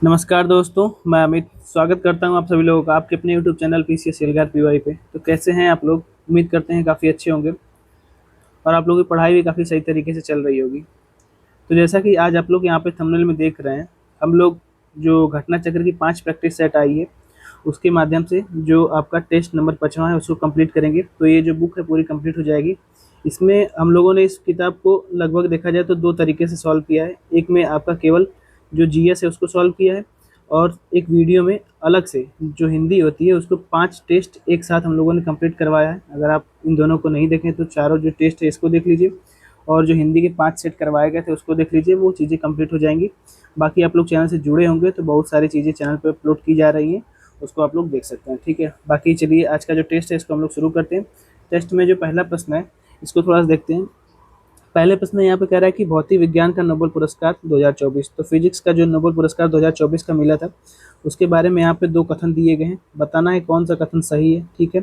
नमस्कार दोस्तों, मैं अमित स्वागत करता हूं आप सभी लोगों का आपके अपने यूट्यूब चैनल पीसीएस एल्गार पीवाई पे। तो कैसे हैं आप लोग? उम्मीद करते हैं काफ़ी अच्छे होंगे और आप लोगों की पढ़ाई भी काफ़ी सही तरीके से चल रही होगी। तो जैसा कि आज आप लोग यहाँ पे थंबनेल में देख रहे हैं, हम लोग जो घटना चक्र की 5 प्रैक्टिस सेट आई है, उसके माध्यम से जो आपका टेस्ट नंबर 5वां है उसको कंप्लीट करेंगे। तो ये जो बुक है पूरी कंप्लीट हो जाएगी। इसमें हम लोगों ने इस किताब को लगभग देखा जाए तो 2 तरीके से सॉल्व किया है। एक में आपका केवल जो जीएस है उसको सॉल्व किया है और एक वीडियो में अलग से जो हिंदी होती है उसको 5 टेस्ट एक साथ हम लोगों ने कंप्लीट करवाया है। अगर आप इन दोनों को नहीं देखें तो चारों जो टेस्ट है इसको देख लीजिए और जो हिंदी के 5 सेट करवाए गए थे उसको देख लीजिए, वो चीज़ें कंप्लीट हो जाएंगी। बाकी आप लोग चैनल से जुड़े होंगे तो बहुत सारी चीज़ें चैनल पे अपलोड की जा रही हैं, उसको आप लोग देख सकते हैं। ठीक है, बाकी चलिए आज का जो टेस्ट है इसको हम लोग शुरू करते हैं। टेस्ट में जो पहला प्रश्न है इसको थोड़ा सा देखते हैं। पहले प्रश्न यहाँ पे कह रहा है कि भौतिक विज्ञान का नोबेल पुरस्कार 2024, तो फिजिक्स का जो नोबेल पुरस्कार 2024 का मिला था उसके बारे में यहाँ पे 2 कथन दिए गए हैं, बताना है कौन सा कथन सही है। ठीक है,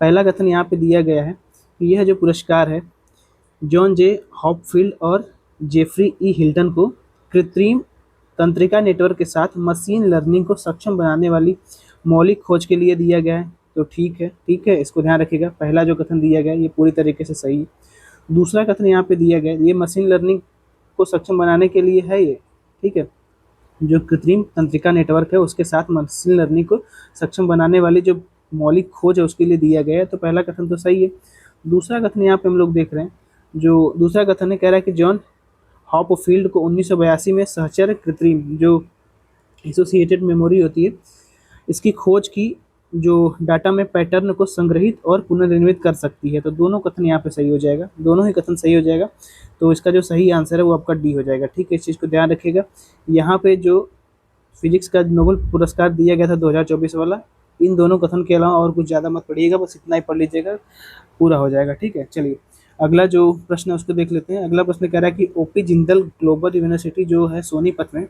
पहला कथन यहाँ पे दिया गया है कि यह जो पुरस्कार है जॉन जे हॉपफील्ड और जेफरी ई हिल्टन को कृत्रिम तंत्रिका नेटवर्क के साथ मशीन लर्निंग को सक्षम बनाने वाली मौलिक खोज के लिए दिया गया है। तो ठीक है, इसको ध्यान रखिएगा। पहला जो कथन दिया गया है ये पूरी तरीके से सही है। दूसरा कथन यहाँ पे दिया गया है ये मशीन लर्निंग को सक्षम बनाने के लिए है ये। ठीक है, जो कृत्रिम तंत्रिका नेटवर्क है उसके साथ मशीन लर्निंग को सक्षम बनाने वाली जो मौलिक खोज है उसके लिए दिया गया है। तो पहला कथन तो सही है। दूसरा कथन यहाँ पे हम लोग देख रहे हैं, जो दूसरा कथन है कह रहा है कि जॉन हॉपफील्ड को 1982 में सहचर कृत्रिम जो एसोसिएटेड मेमोरी होती है इसकी खोज की जो डाटा में पैटर्न को संग्रहित और पुनर्निर्मित कर सकती है। तो दोनों कथन यहाँ पे सही हो जाएगा, दोनों ही कथन सही हो जाएगा। तो इसका जो सही आंसर है वो आपका डी हो जाएगा। ठीक है, इस चीज़ को ध्यान रखिएगा। यहाँ पे जो फिजिक्स का नोबेल पुरस्कार दिया गया था 2024 वाला, इन दोनों कथन के अलावा और कुछ ज़्यादा मत पढ़िएगा, बस इतना ही पढ़ लीजिएगा, पूरा हो जाएगा। ठीक है, चलिए अगला जो प्रश्न है उसको देख लेते हैं। अगला प्रश्न कह रहा है कि ओपी जिंदल ग्लोबल यूनिवर्सिटी जो है सोनीपत में,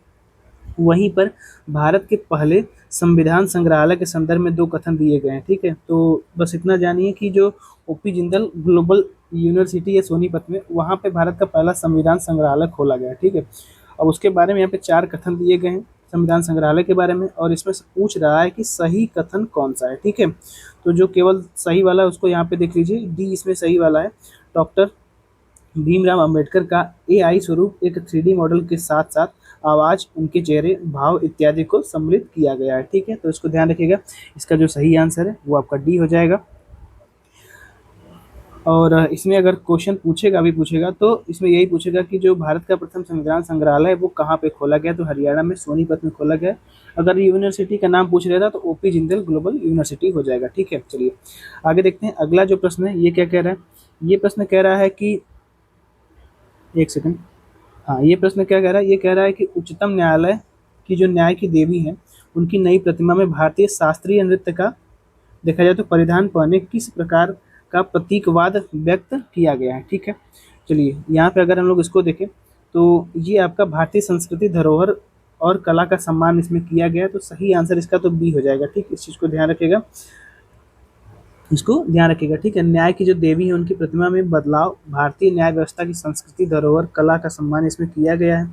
वहीं पर भारत के पहले संविधान संग्रहालय के संदर्भ में 2 कथन दिए गए हैं। ठीक है, तो बस इतना जानिए कि जो ओपी जिंदल ग्लोबल यूनिवर्सिटी है सोनीपत में, वहाँ पे भारत का पहला संविधान संग्रहालय खोला गया है। ठीक है, अब उसके बारे में यहाँ पे 4 कथन दिए गए हैं संविधान संग्रहालय के बारे में और इसमें से पूछ रहा है कि सही कथन कौन सा है। ठीक है, तो जो केवल सही वाला है उसको यहाँ पे देख लीजिए, डी इसमें सही वाला है। डॉक्टर भीमराव अंबेडकर का एआई स्वरूप एक 3D मॉडल के साथ साथ आवाज़, उनके चेहरे, भाव इत्यादि को सम्मिलित किया गया है। ठीक है, तो इसको ध्यान रखिएगा। इसका जो सही आंसर है वो आपका डी हो जाएगा। और इसमें अगर क्वेश्चन पूछेगा तो इसमें यही पूछेगा कि जो भारत का प्रथम संविधान संग्रहालय है वो कहाँ पे खोला गया, तो हरियाणा में सोनीपत में खोला गया। अगर यूनिवर्सिटी का नाम पूछ रहा था तो ओपी जिंदल ग्लोबल यूनिवर्सिटी हो जाएगा। ठीक है, चलिए आगे देखते हैं। अगला जो प्रश्न है ये क्या कह रहा है, ये प्रश्न कह रहा है कि एक सेकंड, हाँ ये प्रश्न क्या कह रहा है, ये कह रहा है कि उच्चतम न्यायालय की जो न्याय की देवी हैं उनकी नई प्रतिमा में भारतीय शास्त्रीय नृत्य का देखा जाए तो परिधान पहने किस प्रकार का प्रतीकवाद व्यक्त किया गया है। ठीक है, चलिए यहाँ पे अगर हम लोग इसको देखें तो ये आपका भारतीय संस्कृति धरोहर और कला का सम्मान इसमें किया गया है। तो सही आंसर इसका तो बी हो जाएगा। ठीक, इस चीज़ को ध्यान रखिएगा, इसको ध्यान रखिएगा। ठीक है, न्याय की जो देवी है उनकी प्रतिमा में बदलाव भारतीय न्याय व्यवस्था की संस्कृति धरोहर कला का सम्मान इसमें किया गया है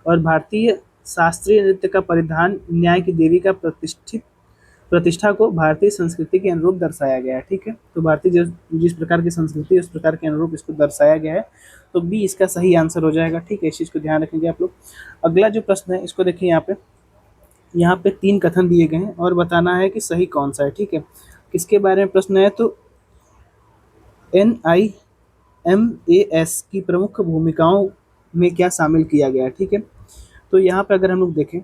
और भारतीय शास्त्रीय नृत्य का परिधान न्याय की देवी का प्रतिष्ठा को भारतीय संस्कृति के अनुरूप दर्शाया गया है। ठीक है, तो भारतीय जिस प्रकार की संस्कृति है उस प्रकार के अनुरूप इसको दर्शाया गया है। तो बी इसका सही आंसर हो जाएगा। ठीक है, इस चीज़ को ध्यान रखेंगे आप लोग। अगला जो प्रश्न है इसको देखिए, यहाँ पे 3 कथन दिए गए हैं और बताना है कि सही कौन सा है। ठीक है, किसके बारे में प्रश्न है, तो NIMAS की प्रमुख भूमिकाओं में क्या शामिल किया गया है। ठीक है, तो यहाँ पे अगर हम लोग देखें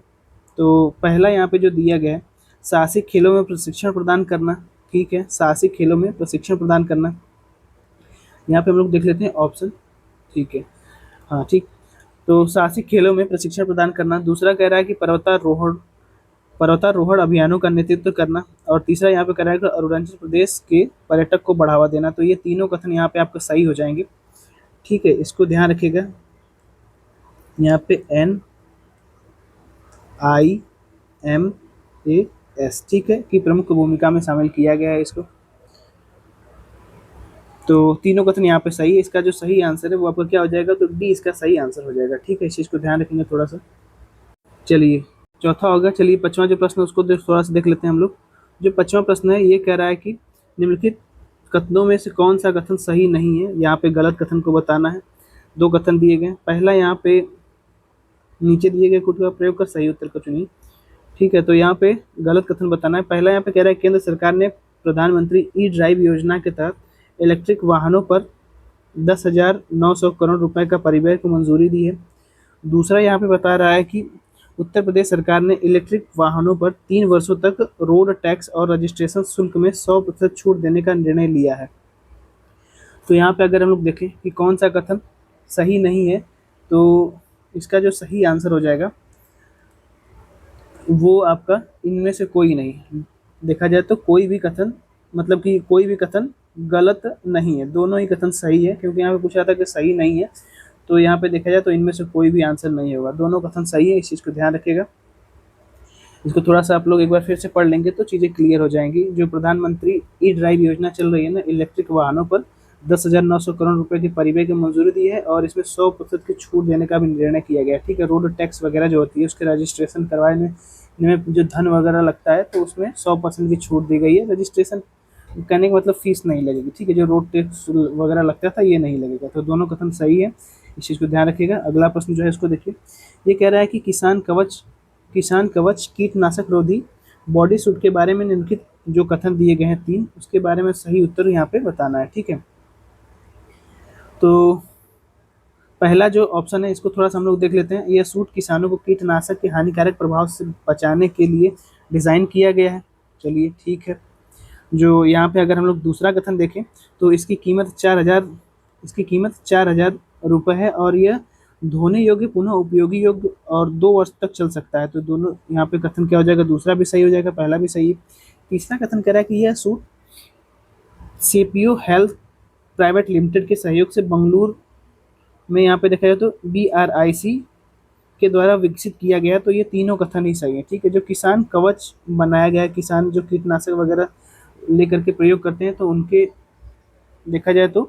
तो पहला यहाँ पे जो दिया गया है साहसिक खेलों में प्रशिक्षण प्रदान करना। ठीक है, साहसिक खेलों में प्रशिक्षण प्रदान करना, यहाँ पे हम लोग देख लेते हैं ऑप्शन। ठीक है, हाँ ठीक, तो साहसिक खेलों में प्रशिक्षण प्रदान करना। दूसरा कह रहा है कि पर्वतारोहण अभियानों का नेतृत्व करना और तीसरा यहाँ पे कह रहा है कि अरुणाचल प्रदेश के पर्यटक को बढ़ावा देना। तो ये तीनों कथन यहाँ पे आपका सही हो जाएंगे। ठीक है, इसको ध्यान रखिएगा। यहाँ पे NIMAS ठीक है कि प्रमुख भूमिका में शामिल किया गया है इसको। तो तीनों कथन यहाँ पे सही है। इसका जो सही आंसर है वो आपका क्या हो जाएगा, तो डी इसका सही आंसर हो जाएगा। ठीक है, इस चीज़ को ध्यान रखेंगे थोड़ा सा। चलिए चौथा हो गया। चलिए पांचवा जो प्रश्न है उसको थोड़ा सा देख लेते हैं हम लोग। जो पांचवा प्रश्न है ये कह रहा है कि निम्नलिखित कथनों में से कौन सा कथन सही नहीं है। यहाँ पे गलत कथन को बताना है। दो कथन दिए गए। पहला यहाँ पे नीचे दिए गए कोड का प्रयोग कर सही उत्तर को चुनिए। ठीक है, तो यहाँ पे गलत कथन बताना है। पहला यहाँ पे कह रहा है केंद्र सरकार ने प्रधानमंत्री ई ड्राइव योजना के तहत इलेक्ट्रिक वाहनों पर 10,900 करोड़ रुपए का परिव्यय को मंजूरी दी है। दूसरा यहाँ पे बता रहा है कि उत्तर प्रदेश सरकार ने इलेक्ट्रिक वाहनों पर 3 वर्षों तक रोड टैक्स और रजिस्ट्रेशन शुल्क में 100% छूट देने का निर्णय लिया है। तो यहाँ पे अगर हम लोग देखें कि कौन सा कथन सही नहीं है, तो इसका जो सही आंसर हो जाएगा वो आपका इनमें से कोई नहीं। देखा जाए तो कोई भी कथन, मतलब कि कोई भी कथन गलत नहीं है, दोनों ही कथन सही है। क्योंकि यहाँ पे पूछा था कि सही नहीं है, तो यहाँ पे देखा जाए तो इनमें से कोई भी आंसर नहीं होगा, दोनों कथन सही है। इस चीज़ को ध्यान रखिएगा। इसको थोड़ा सा आप लोग एक बार फिर से पढ़ लेंगे तो चीज़ें क्लियर हो जाएंगी। जो प्रधानमंत्री ई ड्राइव योजना चल रही है ना, इलेक्ट्रिक वाहनों पर 10,900 करोड़ रुपए की परिव्यय की मंजूरी दी है और इसमें 100% की छूट देने का भी निर्णय किया गया है। ठीक है, रोड टैक्स वगैरह जो होती है उसके रजिस्ट्रेशन करवाने में जो धन वगैरह लगता है तो उसमें 100% की छूट दी गई है। रजिस्ट्रेशन करने का मतलब फीस नहीं लगेगी। ठीक है, जो रोड टैक्स वगैरह लगता था ये नहीं लगेगा। तो दोनों कथन सही है, इस चीज़ को ध्यान रखिएगा। अगला प्रश्न जो है इसको देखिए। ये कह रहा है कि किसान कवच कीटनाशक रोधी बॉडी सूट के बारे में निम्नलिखित जो कथन दिए गए हैं 3, उसके बारे में सही उत्तर यहाँ पे बताना है। ठीक है, तो पहला जो ऑप्शन है इसको थोड़ा सा हम लोग देख लेते हैं। यह सूट किसानों को कीटनाशक के हानिकारक प्रभाव से बचाने के लिए डिज़ाइन किया गया है। चलिए ठीक है। जो यहाँ पे अगर हम लोग दूसरा कथन देखें तो इसकी कीमत 4,000 रुपये है और यह धोने योग्य, पुनः उपयोगी योग्य और 2 वर्ष तक चल सकता है। तो दोनों यहाँ पे कथन क्या हो जाएगा, दूसरा भी सही हो जाएगा, पहला भी सही है। तीसरा कथन कह रहा है कि यह suit CPO health private limited के सहयोग से बंगलुरु में यहाँ पे देखा जाए तो BRIC के द्वारा विकसित किया गया। तो ये तीनों कथन ही सही है। ठीक है, जो किसान कवच बनाया गया है, किसान जो कीटनाशक वगैरह लेकर के प्रयोग करते हैं तो उनके देखा जाए तो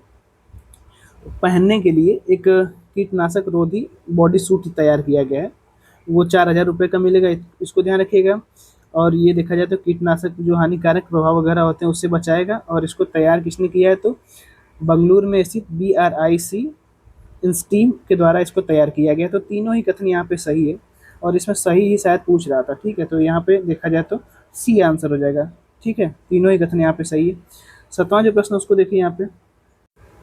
पहनने के लिए एक कीटनाशक रोधी बॉडी सूट तैयार किया गया है। वो 4,000 रुपये का मिलेगा, इसको ध्यान रखिएगा। और ये देखा जाए तो कीटनाशक जो हानिकारक प्रभाव वगैरह होते हैं उससे बचाएगा। और इसको तैयार किसने किया है, तो बंगलुरु में स्थित BRIC इंस्टीम के द्वारा इसको तैयार किया गया। तो तीनों ही कथन यहाँ पे सही है और इसमें सही ही शायद पूछ रहा था। ठीक है, तो यहाँ पे देखा जाए तो C आंसर हो जाएगा। ठीक है, तीनों ही कथन यहाँ पे सही है। 7वां जो प्रश्न उसको देखिए। यहाँ पे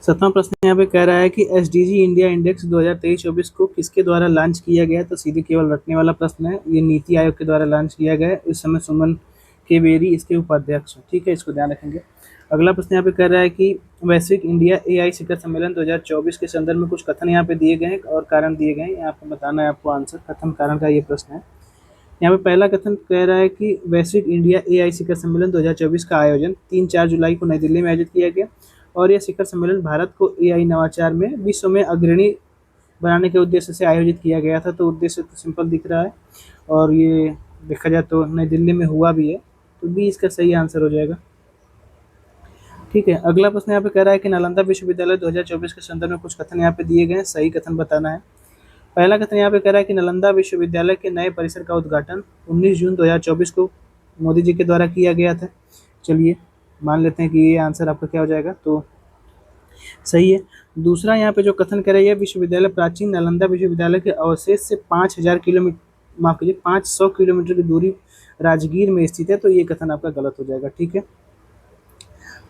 7वां प्रश्न यहाँ पे कह रहा है कि SDG इंडिया इंडेक्स 2023-24 को किसके द्वारा लॉन्च किया गया। तो सीधे केवल रटने वाला प्रश्न है। ये नीति आयोग के द्वारा लॉन्च किया गया है। इस समय सुमन के बेरी इसके उपाध्यक्ष हैं। ठीक है, इसको ध्यान रखेंगे। अगला प्रश्न यहाँ पे कह रहा है कि वैश्विक इंडिया AI शिखर सम्मेलन 2024 के संदर्भ में कुछ कथन यहाँ पे दिए गए हैं और कारण दिए गए हैं। यहाँ पे बताना है आपको आंसर, कथन कारण का ये प्रश्न है। यहाँ पे पहला कथन कह रहा है कि वैश्विक इंडिया AI शिखर सम्मेलन 2024 का आयोजन 3-4 जुलाई को नई दिल्ली में आयोजित किया गया और यह शिखर सम्मेलन भारत को AI नवाचार में विश्व में अग्रणी बनाने के उद्देश्य से आयोजित किया गया था। तो उद्देश्य तो सिंपल दिख रहा है और ये देखा जाए तो नई दिल्ली में हुआ भी है। तो B इसका सही आंसर हो जाएगा। ठीक है, अगला प्रश्न यहाँ पे कह रहा है कि नालंदा विश्वविद्यालय 2024 के संदर्भ में कुछ कथन यहाँ पे दिए गए हैं, सही कथन बताना है। पहला कथन यहाँ पे कह रहा है कि नालंदा विश्वविद्यालय के नए परिसर का उद्घाटन 19 जून 2024 को मोदी जी के द्वारा किया गया था। चलिए मान लेते हैं कि ये आंसर आपका क्या हो जाएगा, तो सही है। दूसरा यहाँ पे जो कथन कह रहा है यह विश्वविद्यालय प्राचीन नालंदा विश्वविद्यालय के अवशेष से 5,000 किलोमीटर, माफ कीजिए 500 किलोमीटर की दूरी राजगीर में स्थित है। तो ये कथन आपका गलत हो जाएगा। ठीक है,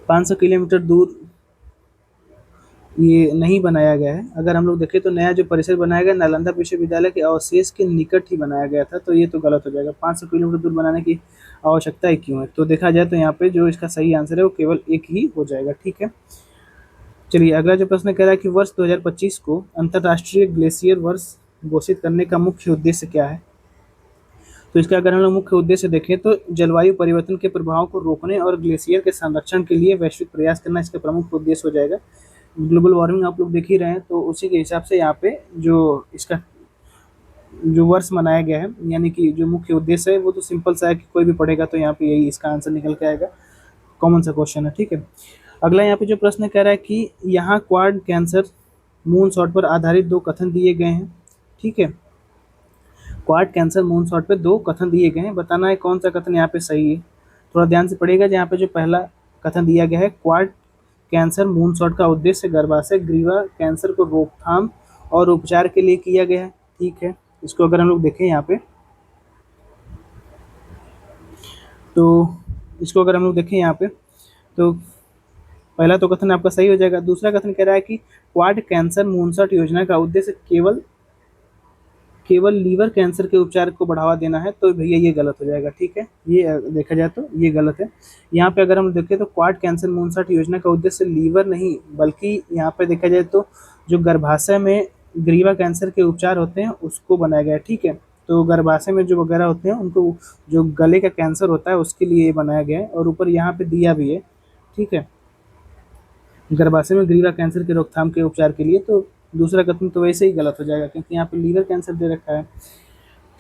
500 किलोमीटर दूर ये नहीं बनाया गया है। अगर हम लोग देखें तो नया जो परिसर बनाया गया नालंदा विश्वविद्यालय के अवशेष के निकट ही बनाया गया था। तो ये तो गलत हो जाएगा। 500 किलोमीटर दूर बनाने की आवश्यकता ही क्यों है। तो देखा जाए तो यहाँ पे जो इसका सही आंसर है वो केवल एक ही हो जाएगा। ठीक है, चलिए अगला जो प्रश्न कह रहा है कि वर्ष 2025 को अंतर्राष्ट्रीय ग्लेशियर वर्ष घोषित करने का मुख्य उद्देश्य क्या है। तो इसका अगर हम लोग मुख्य उद्देश्य देखें तो जलवायु परिवर्तन के प्रभाव को रोकने और ग्लेशियर के संरक्षण के लिए वैश्विक प्रयास करना इसका प्रमुख उद्देश्य हो जाएगा। ग्लोबल वार्मिंग आप लोग देख ही रहे हैं, तो उसी के हिसाब से यहाँ पे जो इसका जो वर्ष मनाया गया है, यानी कि जो मुख्य उद्देश्य है वो तो सिंपल सा है कि कोई भी पढ़ेगा तो यहाँ पे यही इसका आंसर निकल के आएगा। कॉमन सा क्वेश्चन है। ठीक है, अगला यहाँ पे जो प्रश्न कह रहा है कि यहाँ क्वाड कैंसर मून शॉट पर आधारित 2 कथन दिए गए हैं। ठीक है, क्वाड कैंसर मूनशॉट पे दो कथन दिए गए हैं, बताना है कौन सा कथन यहाँ पे सही है। थोड़ा ध्यान से पढ़िएगा, यहाँ पे जो पहला कथन दिया गया है, क्वाड कैंसर मूनशॉट का उद्देश्य गर्भाशय ग्रीवा कैंसर को रोकथाम और उपचार के लिए किया गया है। ठीक है, इसको अगर हम लोग देखें यहाँ पे, तो इसको अगर हम लोग देखें यहाँ पे, तो पहला तो कथन आपका सही हो जाएगा। दूसरा कथन कह रहा है कि क्वाड कैंसर मूनशॉट योजना का उद्देश्य केवल केवल लीवर कैंसर के उपचार को बढ़ावा देना है, तो भैया ये गलत हो जाएगा। ठीक है, ये देखा जाए तो ये गलत है। यहाँ पे अगर हम देखें तो क्वाड कैंसर मूनशॉट योजना का उद्देश्य लीवर नहीं, बल्कि यहाँ पे देखा जाए तो जो गर्भाशय में ग्रीवा कैंसर के उपचार होते हैं उसको बनाया गया है। ठीक है, तो गर्भाशय में जो वगैरह होते हैं उनको, जो गले का कैंसर होता है उसके लिए ये बनाया गया है, और ऊपर यहाँ पे दिया भी है। ठीक है, गर्भाशय में ग्रीवा कैंसर के रोकथाम के उपचार के लिए, तो दूसरा कथन तो वैसे ही गलत हो जाएगा क्योंकि यहाँ पे लीवर कैंसर दे रखा है।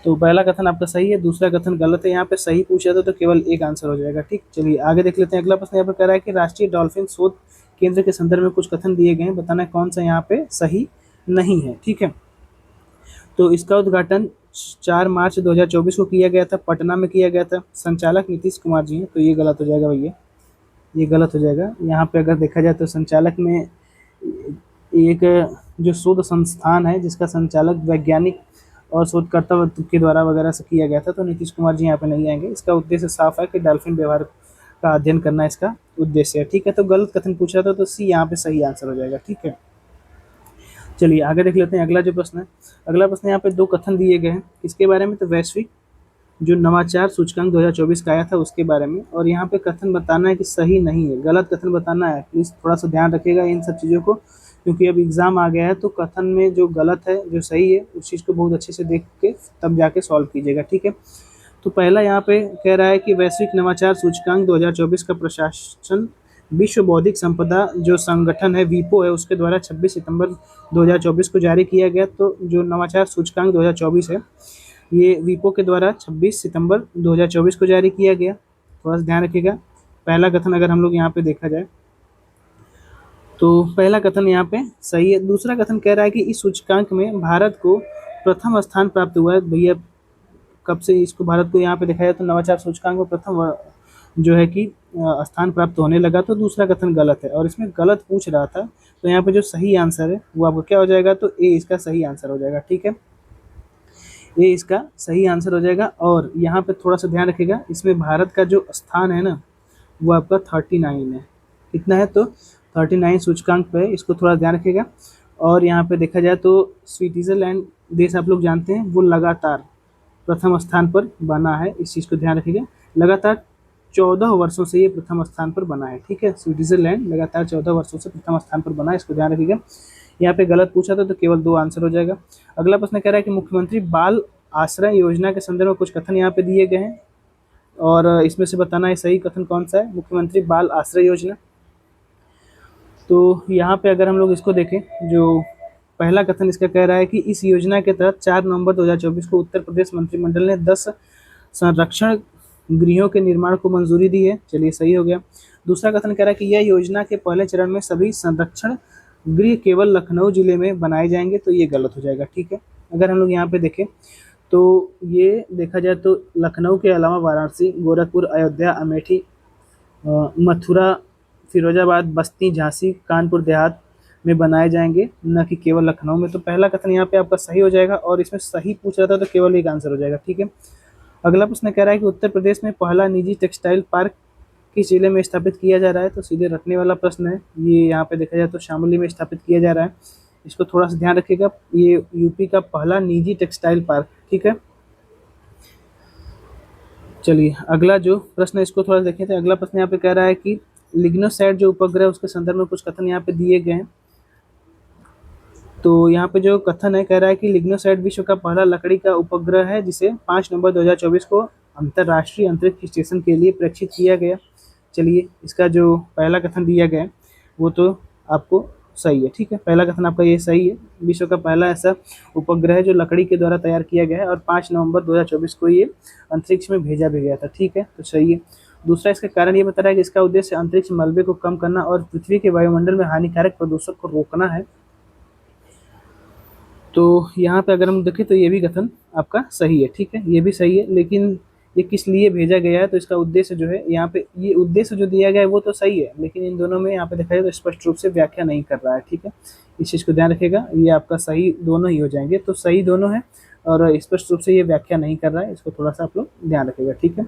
तो पहला कथन आपका सही है, दूसरा कथन गलत है। यहाँ पे सही पूछा था तो केवल एक आंसर हो जाएगा। ठीक, चलिए आगे देख लेते हैं। अगला प्रश्न यहाँ पे कह रहा है कि राष्ट्रीय डॉल्फिन शोध केंद्र के संदर्भ में कुछ कथन दिए गए हैं, बताना है कौन सा यहाँ पे सही नहीं है। ठीक है, तो इसका उद्घाटन 4 मार्च 2024 को किया गया था, पटना में किया गया था। संचालक नीतीश कुमार जी हैं, तो ये गलत हो जाएगा भैया, ये गलत हो जाएगा। यहाँ पे अगर देखा जाए तो संचालक में एक जो शोध संस्थान है जिसका संचालक वैज्ञानिक और शोधकर्ता के द्वारा वगैरह से किया गया था, तो नीतीश कुमार जी यहाँ पे नहीं आएंगे। इसका उद्देश्य साफ है कि डॉल्फिन व्यवहार का अध्ययन करना इसका उद्देश्य है। ठीक है, तो गलत कथन पूछा था तो सी यहाँ पे सही आंसर हो जाएगा। ठीक है, चलिए आगे देख लेते हैं। अगला जो प्रश्न है, अगला प्रश्न यहाँ पे दो कथन दिए गए हैं, किसके बारे में, तो वैश्विक जो नवाचार सूचकांक 2024 का आया था उसके बारे में। और यहाँ पे कथन बताना है कि सही नहीं है, गलत कथन बताना है। प्लीज़ थोड़ा सा ध्यान रखिएगा इन सब चीज़ों को, क्योंकि अब एग्ज़ाम आ गया है, तो कथन में जो गलत है जो सही है उस चीज़ को बहुत अच्छे से देख के तब जाके सॉल्व कीजिएगा। ठीक है, तो पहला यहाँ पे कह रहा है कि वैश्विक नवाचार सूचकांक 2024 का प्रशासन विश्व बौद्धिक संपदा जो संगठन है वीपो है उसके द्वारा 26 सितंबर 2024 को जारी किया गया। तो जो नवाचार सूचकांक 2024 है ये वीपो के द्वारा 26 सितंबर 2024 को जारी किया गया। थोड़ा सा ध्यान रखिएगा। पहला कथन अगर हम लोग यहाँ पे देखा जाए तो पहला कथन यहाँ पे सही है। दूसरा कथन कह रहा है कि इस सूचकांक में भारत को प्रथम स्थान प्राप्त हुआ है। भैया कब से इसको भारत को यहाँ पे देखा जाए तो नवाचार सूचकांक में प्रथम जो है कि स्थान प्राप्त होने लगा, तो दूसरा कथन गलत है और इसमें गलत पूछ रहा था। तो यहाँ पे जो सही आंसर है वो आपको क्या हो जाएगा, तो ए इसका सही आंसर हो जाएगा। ठीक है, ये इसका सही आंसर हो जाएगा। और यहाँ पे थोड़ा सा ध्यान रखिएगा, इसमें भारत का जो स्थान है ना वो आपका 39 है। कितना है, तो 39 सूचकांक पे है, इसको थोड़ा ध्यान रखिएगा। और यहाँ पे देखा जाए तो स्विट्ज़रलैंड देश आप लोग जानते हैं वो लगातार प्रथम स्थान पर बना है, इस चीज़ को ध्यान रखिएगा। लगातार 14 वर्षों से ये प्रथम स्थान पर बना है। ठीक है, स्विट्ज़रलैंड लगातार 14 वर्षों से प्रथम स्थान पर बना है, इसको ध्यान रखिएगा। यहाँ पे गलत पूछा था तो केवल 2 आंसर हो जाएगा। अगला प्रश्न कह रहा है कि मुख्यमंत्री बाल आश्रय योजना के संदर्भ में कुछ कथन यहाँ पे दिए गए हैं और इसमें से बताना है सही कथन कौन सा है। मुख्यमंत्री बाल आश्रय योजना, तो यहाँ पे अगर हम लोग इसको देखें, जो पहला कथन इसका कह रहा है कि इस योजना के तहत 4 नवंबर 2024 को उत्तर प्रदेश मंत्रिमंडल ने 10 संरक्षण गृहों के निर्माण को मंजूरी दी है। चलिए सही हो गया। दूसरा कथन कह रहा है कि यह योजना के पहले चरण में सभी संरक्षण गृह केवल लखनऊ जिले में बनाए जाएंगे, तो ये गलत हो जाएगा। ठीक है, अगर हम लोग यहाँ पे देखें तो ये देखा जाए तो लखनऊ के अलावा वाराणसी, गोरखपुर, अयोध्या, अमेठी, मथुरा, फिरोजाबाद, बस्ती, झांसी, कानपुर देहात में बनाए जाएंगे, न कि केवल लखनऊ में। तो पहला कथन यहाँ पे आपका सही हो जाएगा और इसमें सही पूछ रहा था तो केवल एक आंसर हो जाएगा। ठीक है, अगला प्रश्न कह रहा है कि उत्तर प्रदेश में पहला निजी टेक्सटाइल पार्क किस जिले में स्थापित किया जा रहा है, तो सीधे रटने वाला प्रश्न है। ये यहाँ पे देखा जाए तो शामली में स्थापित किया जा रहा है, इसको थोड़ा सा ध्यान रखिएगा। ये यूपी का पहला निजी टेक्सटाइल पार्क। ठीक है, चलिए अगला जो प्रश्न है इसको थोड़ा देखें। तो अगला प्रश्न यहाँ पे कह रहा है कि लिग्नोसैट जो उपग्रह है उसके संदर्भ में कुछ कथन यहाँ पे दिए गए हैं। तो यहाँ पे जो कथन है कह रहा है कि लिग्नोसैट विश्व का पहला लकड़ी का उपग्रह है जिसे 5 नवंबर 2024 को अंतर्राष्ट्रीय अंतरिक्ष स्टेशन के लिए प्रेक्षित किया गया। चलिए इसका जो पहला कथन दिया गया है वो तो आपको सही है। ठीक है, पहला कथन आपका ये सही है। विश्व का पहला ऐसा उपग्रह है जो लकड़ी के द्वारा तैयार किया गया है और 5 नवंबर 2024 को ये अंतरिक्ष में भेजा भी गया था। ठीक है, तो सही है। दूसरा इसका कारण ये बता रहा है कि इसका उद्देश्य अंतरिक्ष मलबे को कम करना और पृथ्वी के वायुमंडल में हानिकारक प्रदूषण को रोकना है। तो यहाँ पे अगर हम देखें तो ये भी कथन आपका सही है, ठीक है, ये भी सही है, लेकिन ये किस लिए भेजा गया है, तो इसका उद्देश्य जो है यहाँ पे, ये उद्देश्य जो दिया गया है वो तो सही है, लेकिन इन दोनों में यहाँ पे देखा जाए तो स्पष्ट रूप से व्याख्या नहीं कर रहा है, ठीक है। इस चीज़ को ध्यान रखिएगा, ये आपका सही दोनों ही हो जाएंगे, तो सही दोनों है और स्पष्ट रूप से ये व्याख्या नहीं कर रहा है, इसको थोड़ा सा आप लोग ध्यान रखिएगा, ठीक है।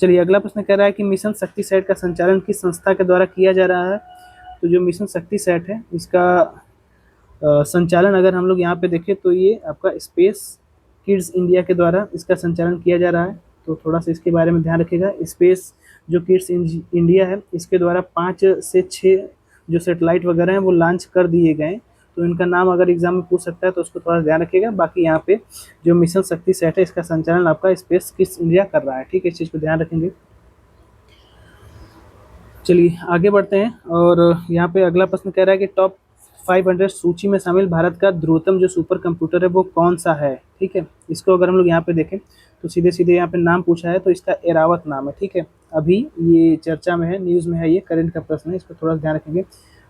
चलिए अगला प्रश्न कह रहा है कि मिशन शक्ति सेट का संचालन किस संस्था के द्वारा किया जा रहा है। तो जो मिशन शक्ति सेट है इसका संचालन अगर हम लोग यहाँ पे देखें तो ये आपका स्पेस किड्स इंडिया के द्वारा इसका संचालन किया जा रहा है। तो थोड़ा सा इसके बारे में ध्यान रखिएगा। स्पेस जो किड्स इंडिया है इसके द्वारा 5 से 6 जो सेटेलाइट वगैरह हैं वो लॉन्च कर दिए गए, तो इनका नाम अगर एग्जाम में पूछ सकता है तो उसको थोड़ा ध्यान रखिएगा। बाकी यहाँ पे जो मिशन शक्ति सेट है इसका संचालन आपका स्पेस किड्स इंडिया कर रहा है, ठीक है, इस चीज़ को ध्यान रखेंगे। चलिए आगे बढ़ते हैं और यहाँ पे अगला प्रश्न कह रहा है कि टॉप 500 सूची में शामिल भारत का ध्रुवतम जो सुपर कंप्यूटर है वो कौन सा है, ठीक है। इसको अगर हम लोग यहाँ पे देखें तो सीधे सीधे यहाँ पे नाम पूछा है, तो इसका एरावत नाम है, ठीक है। अभी ये चर्चा में है, न्यूज़ में है, ये करंट का प्रश्न है, इसको थोड़ा ध्यान रखेंगे,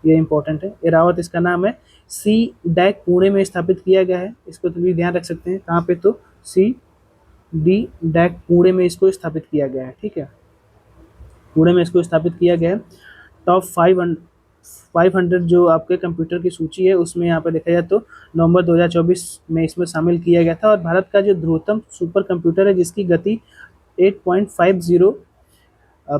ये इंपॉर्टेंट है। एरावत इसका नाम है। सी डैक पुणे में स्थापित किया गया है, इसको तो भी ध्यान रख सकते हैं कहाँ पे, तो सी डी डैक पुणे में इसको स्थापित किया गया है, ठीक है, पुणे में इसको स्थापित किया गया है। टॉप 500 जो आपके कंप्यूटर की सूची है उसमें यहाँ पर देखा जाए तो नवंबर 2024 में इसमें शामिल किया गया था। और भारत का जो ध्रुवतम सुपर कंप्यूटर है जिसकी गति 8.50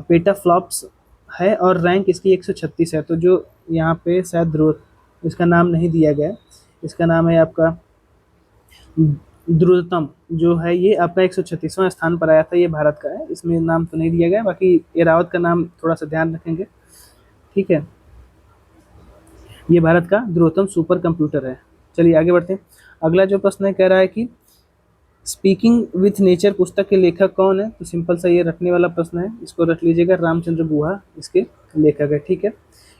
पेटाफ्लॉप्स है और रैंक इसकी 136 है। तो जो यहाँ पे शायद ध्रुव इसका नाम नहीं दिया गया, इसका नाम है आपका ध्रुवतम जो है ये आपका 136वां स्थान पर आया था, ये भारत का है, इसमें नाम तो नहीं दिया गया। बाकी एरावत का नाम थोड़ा सा ध्यान रखेंगे, ठीक है, ये भारत का ध्रुवतम सुपर कंप्यूटर है। चलिए आगे बढ़ते हैं। अगला जो प्रश्न है कह रहा है कि स्पीकिंग विथ नेचर पुस्तक के लेखक कौन है। तो सिंपल सा ये रटने वाला प्रश्न है, इसको रट लीजिएगा, रामचंद्र गुहा इसके लेखक है, ठीक है।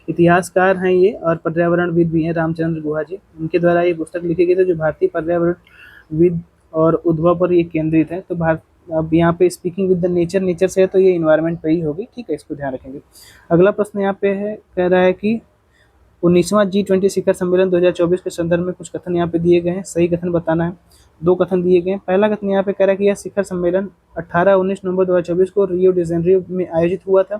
इतिहासकार हैं ये और पर्यावरणविद भी हैं रामचंद्र गुहा जी, उनके द्वारा ये पुस्तक लिखी गई थी जो भारतीय पर्यावरणविद और उद्भव पर ये केंद्रित है। तो भारत अब यहाँ पे speaking with the nature, nature से है तो ये इन्वायरमेंट पे ही होगी, ठीक है, इसको ध्यान रखेंगे। अगला प्रश्न यहाँ पे है, कह रहा है कि 19वां G20 शिखर सम्मेलन 2024 के संदर्भ में कुछ कथन यहाँ पे दिए गए हैं, सही कथन बताना है। 2 कथन दिए गए हैं। पहला कथन यहाँ पे कह रहा है कि यह शिखर सम्मेलन 18-19 नवंबर 2024 को रियो डी जेनेरियो में आयोजित हुआ था।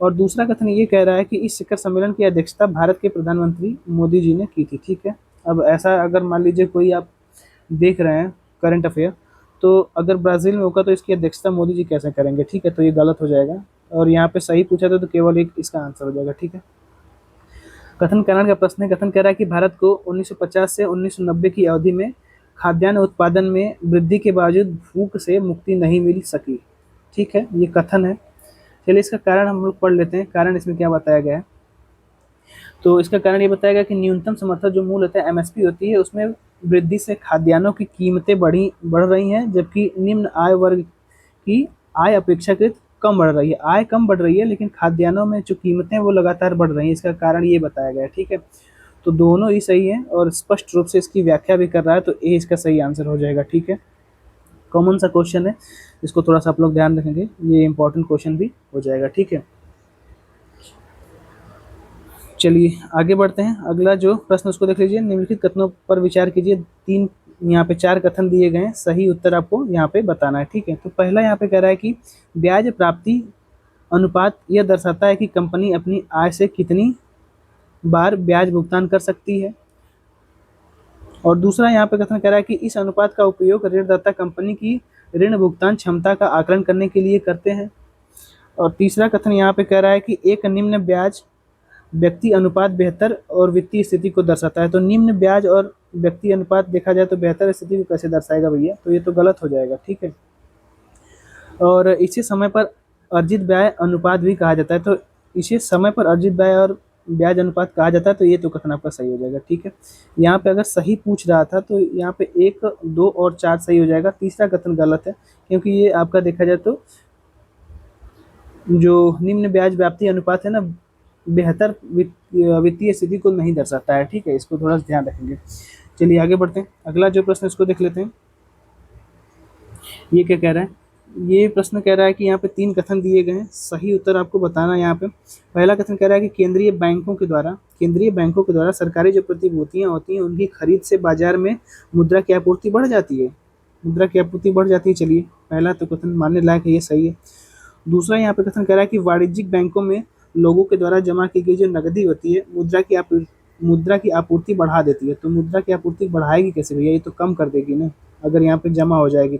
और दूसरा कथन ये कह रहा है कि इस शिखर सम्मेलन की अध्यक्षता भारत के प्रधानमंत्री मोदी जी ने की थी, ठीक है। अब ऐसा अगर मान लीजिए कोई आप देख रहे हैं करंट अफेयर, तो अगर ब्राज़ील में होगा तो इसकी अध्यक्षता मोदी जी कैसे करेंगे, ठीक है, तो ये गलत हो जाएगा। और यहाँ पे सही पूछा था तो केवल एक इसका आंसर हो जाएगा, ठीक है। कथन करण का प्रश्न है। कथन कह रहा है कि भारत को 1950 से 1990 की अवधि में खाद्यान्न उत्पादन में वृद्धि के बावजूद भूख से मुक्ति नहीं मिल सकी, ठीक है, ये कथन है। चलिए इसका कारण हम लोग पढ़ लेते हैं, कारण इसमें क्या बताया गया है। तो इसका कारण ये बताया गया कि न्यूनतम समर्थन जो मूल्य एमएसपी होती है उसमें वृद्धि से खाद्यान्नों की कीमतें बढ़ रही हैं, जबकि निम्न आय वर्ग की आय अपेक्षाकृत कम बढ़ रही है। आय कम बढ़ रही है लेकिन खाद्यान्नों में जो कीमतें वो लगातार बढ़ रही हैं, इसका कारण ये बताया गया है, ठीक है। तो दोनों ही सही है और स्पष्ट रूप से इसकी व्याख्या भी कर रहा है, तो ए इसका सही आंसर हो जाएगा, ठीक है। कॉमन सा क्वेश्चन है, इसको थोड़ा सा आप लोग ध्यान रखेंगे, ये इंपॉर्टेंट क्वेश्चन भी हो जाएगा, ठीक है। चलिए आगे बढ़ते हैं। अगला जो प्रश्न उसको देख लीजिए। निम्नलिखित कथनों पर विचार कीजिए। 3 यहाँ पे 4 कथन दिए गए हैं, सही उत्तर आपको यहाँ पे बताना है, ठीक है। तो पहला यहाँ पे कह रहा है कि ब्याज प्राप्ति अनुपात यह दर्शाता है कि कंपनी अपनी आय से कितनी बार ब्याज भुगतान कर सकती है। और दूसरा यहाँ पे कथन कह रहा है कि इस अनुपात का उपयोग ऋणदाता कंपनी की ऋण भुगतान क्षमता का आकलन करने के लिए करते हैं। और तीसरा कथन यहाँ पे कह रहा है कि एक निम्न ब्याज व्यक्ति अनुपात बेहतर और वित्तीय स्थिति को दर्शाता है। तो निम्न ब्याज और व्यक्ति अनुपात देखा जाए तो बेहतर स्थिति को कैसे दर्शाएगा भैया, तो ये तो गलत हो जाएगा, ठीक है। और इसे समय पर अर्जित ब्याज अनुपात भी कहा जाता है, तो इसे समय पर अर्जित ब्याज और ब्याज अनुपात कहा जाता है, तो ये तो कथन आपका सही हो जाएगा, ठीक है। यहाँ पे अगर सही पूछ रहा था तो यहाँ पे 1, 2 और 4 सही हो जाएगा। तीसरा कथन गलत है क्योंकि ये आपका देखा जाए तो जो निम्न ब्याज व्याप्ति अनुपात है ना, बेहतर वित्तीय स्थिति को नहीं दर्शाता है, ठीक है, इसको थोड़ा सा ध्यान रखेंगे। चलिए आगे बढ़ते हैं। अगला जो प्रश्न इसको देख लेते हैं। ये क्या कह रहा है, ये प्रश्न कह रहा है कि यहाँ पे 3 कथन दिए गए हैं, सही उत्तर आपको बताना है यहाँ पे। पहला कथन कह रहा है कि केंद्रीय बैंकों के द्वारा सरकारी जो प्रतिभूतियाँ होती हैं, उनकी खरीद से बाजार में मुद्रा की आपूर्ति बढ़ जाती है। मुद्रा की आपूर्ति बढ़ जाती है, चलिए पहला तो कथन मानने लायक है, ये सही है। दूसरा यहाँ पे कथन कह रहा है कि वाणिज्यिक बैंकों में लोगों के द्वारा जमा की गई जो नकदी होती है, मुद्रा की आपूर्ति बढ़ा देती है। तो मुद्रा की आपूर्ति बढ़ाएगी कैसे भैया, ये तो कम कर देगी ना, अगर यहाँ पे जमा हो जाएगी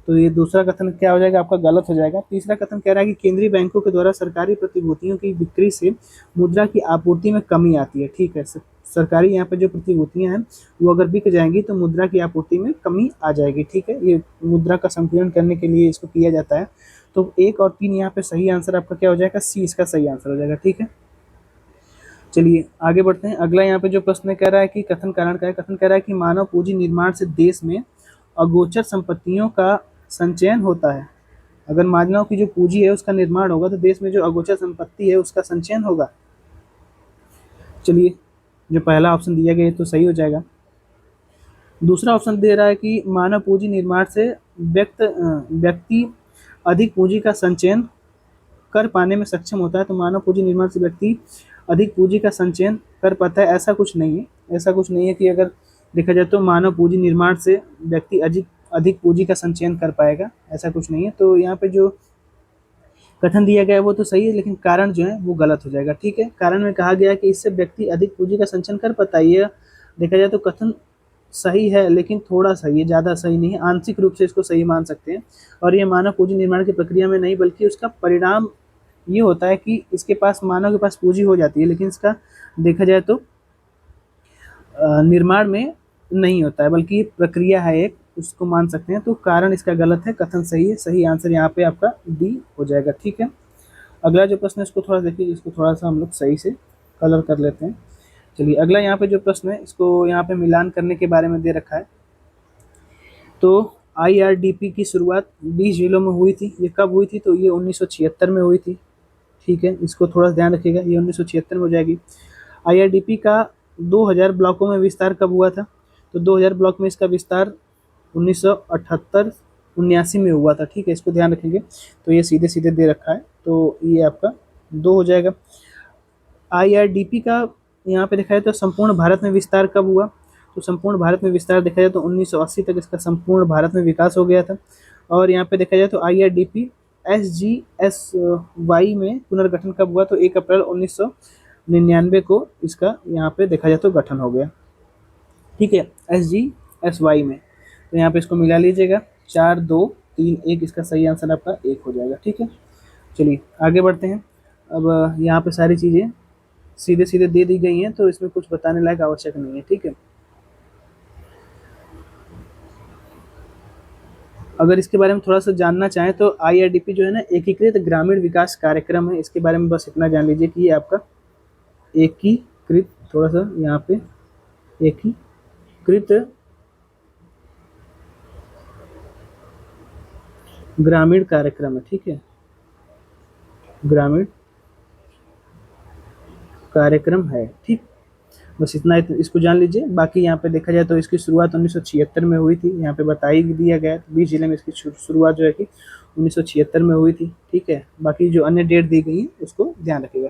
तो ये दूसरा कथन क्या हो जाएगा आपका, गलत हो जाएगा। तीसरा कथन कह रहा है कि केंद्रीय बैंकों के द्वारा सरकारी प्रतिभूतियों की बिक्री से मुद्रा की आपूर्ति में कमी आती है। ठीक है, सरकारी यहाँ पे जो प्रतिभूतियां हैं वो अगर बिक जाएंगी तो मुद्रा की आपूर्ति में कमी आ जाएगी। ठीक है, ये मुद्रा का संतुलन करने के लिए इसको किया जाता है। तो 1 और 3 यहाँ पे सही आंसर आपका क्या हो जाएगा, सी इसका सही आंसर हो जाएगा। ठीक है, चलिए आगे बढ़ते हैं। अगला यहाँ पे जो प्रश्न कह रहा है कि कथन कारण का है, कथन कह रहा है कि मानव पूंजी निर्माण से देश में अगोचर संपत्तियों का संचयन होता है। अगर मानव की जो पूंजी है उसका निर्माण होगा तो देश में जो अगोचर संपत्ति है उसका संचयन होगा। चलिए, जो पहला ऑप्शन दिया गया है तो सही हो जाएगा। दूसरा ऑप्शन दे रहा है कि मानव पूंजी निर्माण से व्यक्ति अधिक पूंजी का संचयन कर पाने में सक्षम होता है। तो मानव पूंजी निर्माण से व्यक्ति अधिक पूंजी का संचयन कर पाता है, ऐसा कुछ नहीं है। ऐसा कुछ नहीं है कि अगर देखा जाए तो मानव पूंजी निर्माण से व्यक्ति अधिक अधिक पूंजी का संचयन कर पाएगा, ऐसा कुछ नहीं है। तो यहाँ पे जो कथन दिया गया है वो तो सही है, लेकिन कारण जो है वो गलत हो जाएगा। ठीक है, कारण में कहा गया है कि इससे व्यक्ति अधिक पूंजी का संचयन कर पाता है, ये देखा जाए तो कथन सही है, लेकिन थोड़ा सही है, ज़्यादा सही नहीं है। आंशिक रूप से इसको सही मान सकते हैं। और ये मानव पूंजी निर्माण की प्रक्रिया में नहीं, बल्कि उसका परिणाम ये होता है कि इसके पास मानव के पास पूंजी हो जाती है, लेकिन इसका देखा जाए तो निर्माण में नहीं होता है, बल्कि प्रक्रिया है एक, उसको मान सकते हैं। तो कारण इसका गलत है, कथन सही है। सही आंसर यहाँ पे आपका डी हो जाएगा। ठीक है, अगला जो प्रश्न है इसको थोड़ा देखिए, इसको थोड़ा सा हम लोग सही से कलर कर लेते हैं। चलिए, अगला यहाँ पे जो प्रश्न है इसको यहाँ पे मिलान करने के बारे में दे रखा है। तो IRDP की शुरुआत 20 जिलों में हुई थी। ये कब हुई थी, तो ये 1976 में हुई थी। ठीक है, इसको थोड़ा ध्यान रखिएगा, ये 1976 में हो जाएगी। IRDP का 2000 ब्लॉकों में विस्तार कब हुआ था, तो 2000 ब्लॉक में इसका विस्तार 1978-79 में हुआ था। ठीक है, इसको ध्यान रखेंगे। तो ये सीधे सीधे दे रखा है, तो ये आपका 2 हो जाएगा। IRDP का यहाँ पे देखा जाए तो संपूर्ण भारत में विस्तार कब हुआ, तो संपूर्ण भारत में विस्तार देखा जाए तो 1980 तक इसका संपूर्ण भारत में विकास हो गया था। और यहाँ पे देखा जाए तो IRDP SGSY में पुनर्गठन कब हुआ, तो 1 अप्रैल 1999 को इसका यहाँ पे देखा जाए तो गठन हो गया। ठीक है, SGSY में, तो यहाँ पे इसको मिला लीजिएगा। 4 2 3 1 इसका सही आंसर आपका 1 हो जाएगा। ठीक है, चलिए आगे बढ़ते हैं। अब यहाँ पे सारी चीज़ें सीधे सीधे दे दी गई हैं, तो इसमें कुछ बताने लायक आवश्यक नहीं है। ठीक है, अगर इसके बारे में थोड़ा सा जानना चाहें तो IRDP जो है ना, एकीकृत ग्रामीण विकास कार्यक्रम है। इसके बारे में बस इतना जान लीजिए कि ये आपका एकीकृत, थोड़ा सा यहाँ पे एकीकृत ग्रामीण कार्यक्रम है। ठीक है, ग्रामीण कार्यक्रम है। ठीक, बस इतना इसको जान लीजिए। बाकी यहाँ पे देखा जाए तो इसकी शुरुआत 1976 में हुई थी, यहाँ पे बता ही दिया गया है। 20 जिले में इसकी शुरुआत जो है कि 1976 में हुई थी। ठीक है, बाकी जो अन्य डेट दी गई है उसको ध्यान रखिएगा।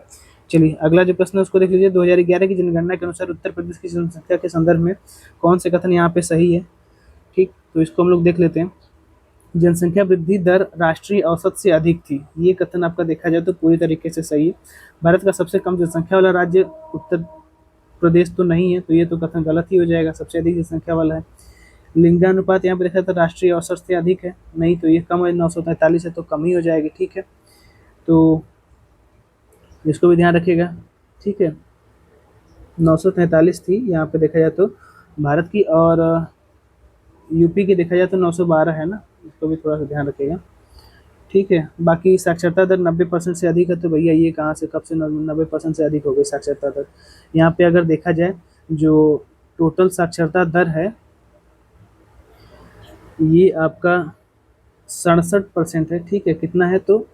चलिए, अगला जो प्रश्न है उसको देख लीजिए। 2011 की जनगणना के अनुसार उत्तर प्रदेश की जनसंख्या के संदर्भ में कौन से कथन यहाँ पे सही है। ठीक, तो इसको हम लोग देख लेते हैं। जनसंख्या वृद्धि दर राष्ट्रीय औसत से अधिक थी, ये कथन आपका देखा जाए तो पूरी तरीके से सही है। भारत का सबसे कम जनसंख्या वाला राज्य उत्तर प्रदेश तो नहीं है, तो ये तो कथन गलत ही हो जाएगा, सबसे अधिक जनसंख्या वाला है। लिंगानुपात यहाँ पे देखा तो राष्ट्रीय औसत से अधिक है, नहीं, तो ये कम है, 943 है, तो कम ही हो जाएगी। ठीक है, तो इसको भी ध्यान रखिएगा। ठीक है, 943 थी यहाँ पे देखा जाए तो भारत की, और यूपी की देखा जाए तो 912 है ना, इसको भी थोड़ा सा ध्यान रखिएगा। ठीक है, बाकी साक्षरता दर 90% से अधिक है, तो भैया ये कहाँ से कब से 90% से अधिक हो गई साक्षरता दर। यहाँ पे अगर देखा जाए जो टोटल साक्षरता दर है ये आपका 67% है। ठीक है, कितना है, तो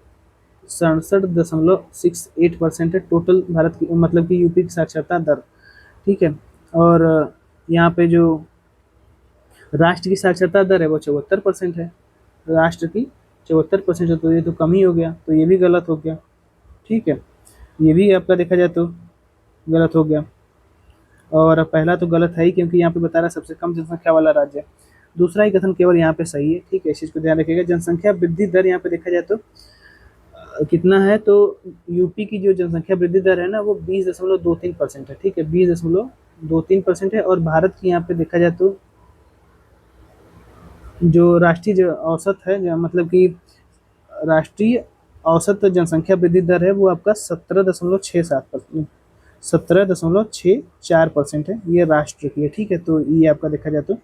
67.68% है टोटल भारत की, मतलब कि यूपी की साक्षरता दर। ठीक है, और यहाँ पे जो राष्ट्र की साक्षरता दर है वो 74% है, राष्ट्र की 74% है, तो ये तो कम ही हो गया, तो ये भी गलत हो गया। ठीक है, ये भी आपका देखा जाए तो गलत हो गया। और पहला तो गलत है ही, क्योंकि यहाँ पे बता रहा है सबसे कम जनसंख्या वाला राज्य है। दूसरा ही कथन केवल यहाँ पे सही है। ठीक है, इस चीज़ को ध्यान रखिएगा। जनसंख्या वृद्धि दर यहाँ पे देखा जाए तो कितना है, तो यूपी की जो जनसंख्या वृद्धि दर है ना, वो 20.23% है। ठीक है, 20.23% है। और भारत की यहाँ पे देखा जाए तो जो राष्ट्रीय जो औसत है, मतलब कि राष्ट्रीय औसत जनसंख्या वृद्धि दर है, वो आपका 17.67%, 17.64% है, ये राष्ट्र की है। ठीक है, तो ये आपका देखा जाए तो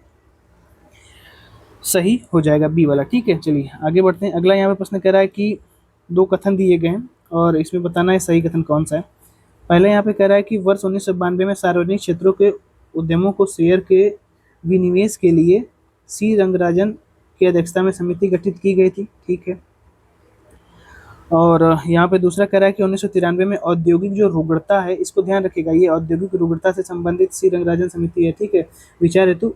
सही हो जाएगा बी वाला। ठीक है, चलिए आगे बढ़ते हैं। अगला यहाँ पे प्रश्न कह रहा है कि दो कथन दिए गए हैं और इसमें बताना है सही कथन कौन सा है। पहले यहाँ पे कह रहा है कि वर्ष 1992 में सार्वजनिक क्षेत्रों के उद्यमों को शेयर के विनिवेश के लिए सी रंगराजन की अध्यक्षता में समिति गठित की गई थी। ठीक है, और यहाँ पे दूसरा कह रहा है कि 1993 में औद्योगिक जो रुग्णता है, इसको ध्यान रखिएगा, ये औद्योगिक रुग्णता से संबंधित सी रंगराजन समिति है। ठीक है, विचार हेतु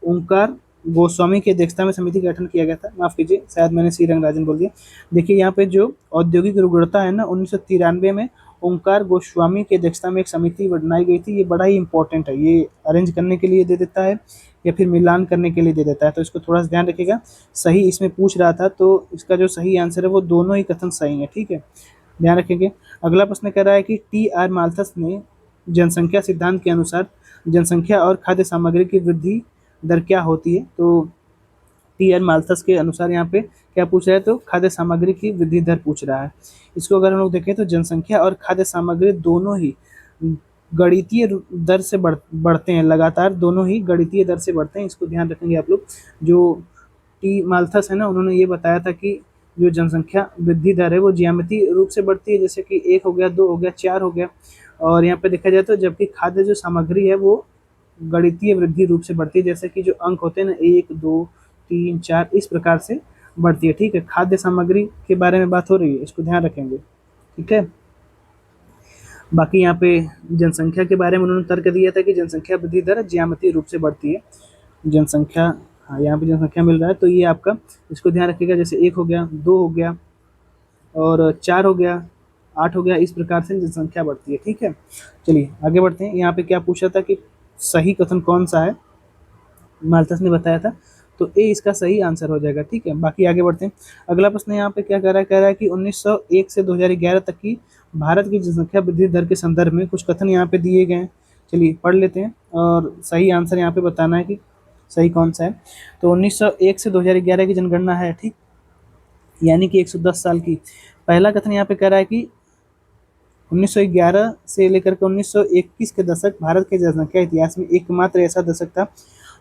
ओंकार गोस्वामी की अध्यक्षता में समिति का गठन किया गया था। माफ कीजिए, शायद मैंने सी रंगराजन बोल दिया। देखिए यहाँ पे जो औद्योगिक रुग्णता है ना, 1993 में ओंकार गोस्वामी की अध्यक्षता में एक समिति बनाई गई थी। ये बड़ा ही इंपॉर्टेंट है, ये अरेंज करने के लिए दे देता है या फिर मिलान करने के लिए दे देता है, तो इसको थोड़ा सा ध्यान रखिएगा। सही इसमें पूछ रहा था, तो इसका जो सही आंसर है वो दोनों ही कथन सही है। ठीक है, ध्यान रखेंगे। अगला प्रश्न कह रहा है कि टी आर माल्थस ने जनसंख्या सिद्धांत के अनुसार जनसंख्या और खाद्य सामग्री की वृद्धि दर क्या होती है। तो टी आर माल्थस के अनुसार यहाँ पे क्या पूछ रहा है, तो खाद्य सामग्री की वृद्धि दर पूछ रहा है। इसको अगर हम लोग देखें तो जनसंख्या और खाद्य सामग्री दोनों ही गणितीय दर से बढ़ते हैं, लगातार दोनों ही गणितीय दर से बढ़ते हैं। इसको ध्यान रखेंगे आप लोग। जो टी माल्थस है ना, उन्होंने ये बताया था कि जो जनसंख्या वृद्धि दर है वो ज्यामितीय रूप से बढ़ती है, जैसे कि 1 हो गया, 2 हो गया, 4 हो गया। और यहाँ पे देखा जाए तो जबकि खाद्य जो सामग्री है वो गणितीय वृद्धि रूप से बढ़ती है, जैसे कि जो अंक होते हैं ना, 1, 2, 3, 4, इस प्रकार से बढ़ती है। ठीक है, खाद्य सामग्री के बारे में बात हो रही है, इसको ध्यान रखेंगे। ठीक है, बाकी यहाँ पे जनसंख्या के बारे में उन्होंने तर्क दिया था कि जनसंख्या वृद्धि दर ज्यामितीय रूप से बढ़ती है। जनसंख्या, हाँ यहाँ पे जनसंख्या मिल रहा है, तो ये आपका इसको ध्यान रखिएगा। जैसे 1 हो गया, 2 हो गया और 4 हो गया, 8 हो गया, इस प्रकार से जनसंख्या बढ़ती है। ठीक है, चलिए आगे बढ़ते हैं। यहाँ पे क्या पूछा था कि सही कथन कौन सा है, माल्थस ने बताया था, तो ए इसका सही आंसर हो जाएगा। ठीक है, बाकी आगे बढ़ते हैं। अगला प्रश्न यहाँ पे क्या कह रहा है कि 1901 से 2011 तक की भारत की जनसंख्या वृद्धि दर के संदर्भ में कुछ कथन यहाँ पे दिए गए हैं। चलिए पढ़ लेते हैं और सही आंसर यहाँ पे बताना है कि सही कौन सा है। तो 1901 से 2011 की जनगणना है, ठीक, यानी कि 110 साल की। पहला कथन यहाँ पे कह रहा है कि 1911 से लेकर के 1921 के दशक भारत के जनसंख्या इतिहास में एकमात्र ऐसा दशक था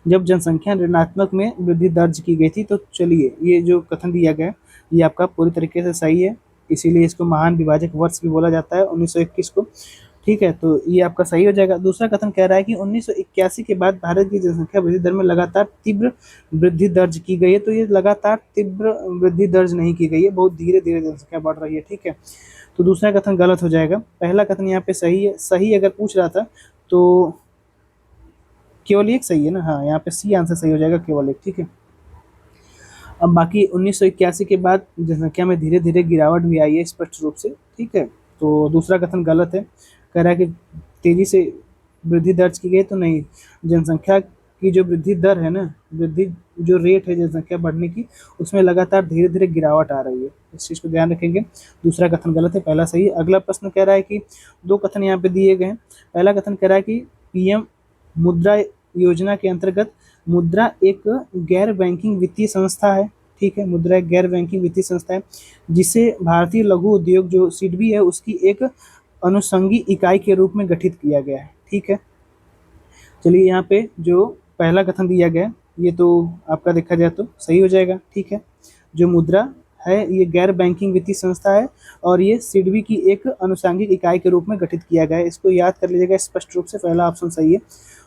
जब जनसंख्या ऋणात्मक में वृद्धि दर्ज की गई थी। तो चलिए, ये जो कथन दिया गया है ये आपका पूरी तरीके से सही है, इसीलिए इसको महान विभाजक वर्ष भी बोला जाता है 1921 को। ठीक है, तो ये आपका सही हो जाएगा। दूसरा कथन कह रहा है कि 1981 के बाद भारत की जनसंख्या वृद्धि दर में लगातार तीव्र वृद्धि दर्ज की गई है। तो ये लगातार तीव्र वृद्धि दर्ज नहीं की गई है, बहुत धीरे धीरे जनसंख्या बढ़ रही है। ठीक है, तो दूसरा कथन गलत हो जाएगा। पहला कथन यहाँ पे सही है। सही अगर पूछ रहा था तो केवल एक सही है ना, हाँ यहाँ पे सी आंसर सही हो जाएगा, केवल एक। ठीक है, अब बाकी 1981 के बाद जनसंख्या में धीरे धीरे गिरावट भी आई है स्पष्ट रूप से। ठीक है, तो दूसरा कथन गलत है। कह रहा है कि तेजी से वृद्धि दर्ज की गई, तो नहीं, जनसंख्या की जो वृद्धि दर है ना, वृद्धि जो रेट है जनसंख्या बढ़ने की, उसमें लगातार धीरे धीरे गिरावट आ रही है, इस चीज़ को ध्यान रखेंगे। दूसरा कथन गलत है, पहला सही है। अगला प्रश्न कह रहा है कि दो कथन यहाँ पे दिए गए हैं। पहला कथन कह रहा है कि पीएम मुद्रा योजना के अंतर्गत मुद्रा एक गैर बैंकिंग वित्तीय संस्था है। ठीक है, मुद्रा एक गैर बैंकिंग वित्तीय संस्था है जिसे भारतीय लघु उद्योग जो सिडबी है उसकी एक अनुषंगी इकाई के रूप में गठित किया गया है। ठीक है, चलिए यहाँ पे जो पहला कथन दिया गया ये तो आपका देखा जाए तो सही हो जाएगा। ठीक है, जो मुद्रा है ये गैर बैंकिंग वित्तीय संस्था है और ये सिडबी की एक अनुषंगिक इकाई के रूप में गठित किया गया है, इसको याद कर लीजिएगा स्पष्ट रूप से, पहला ऑप्शन सही है।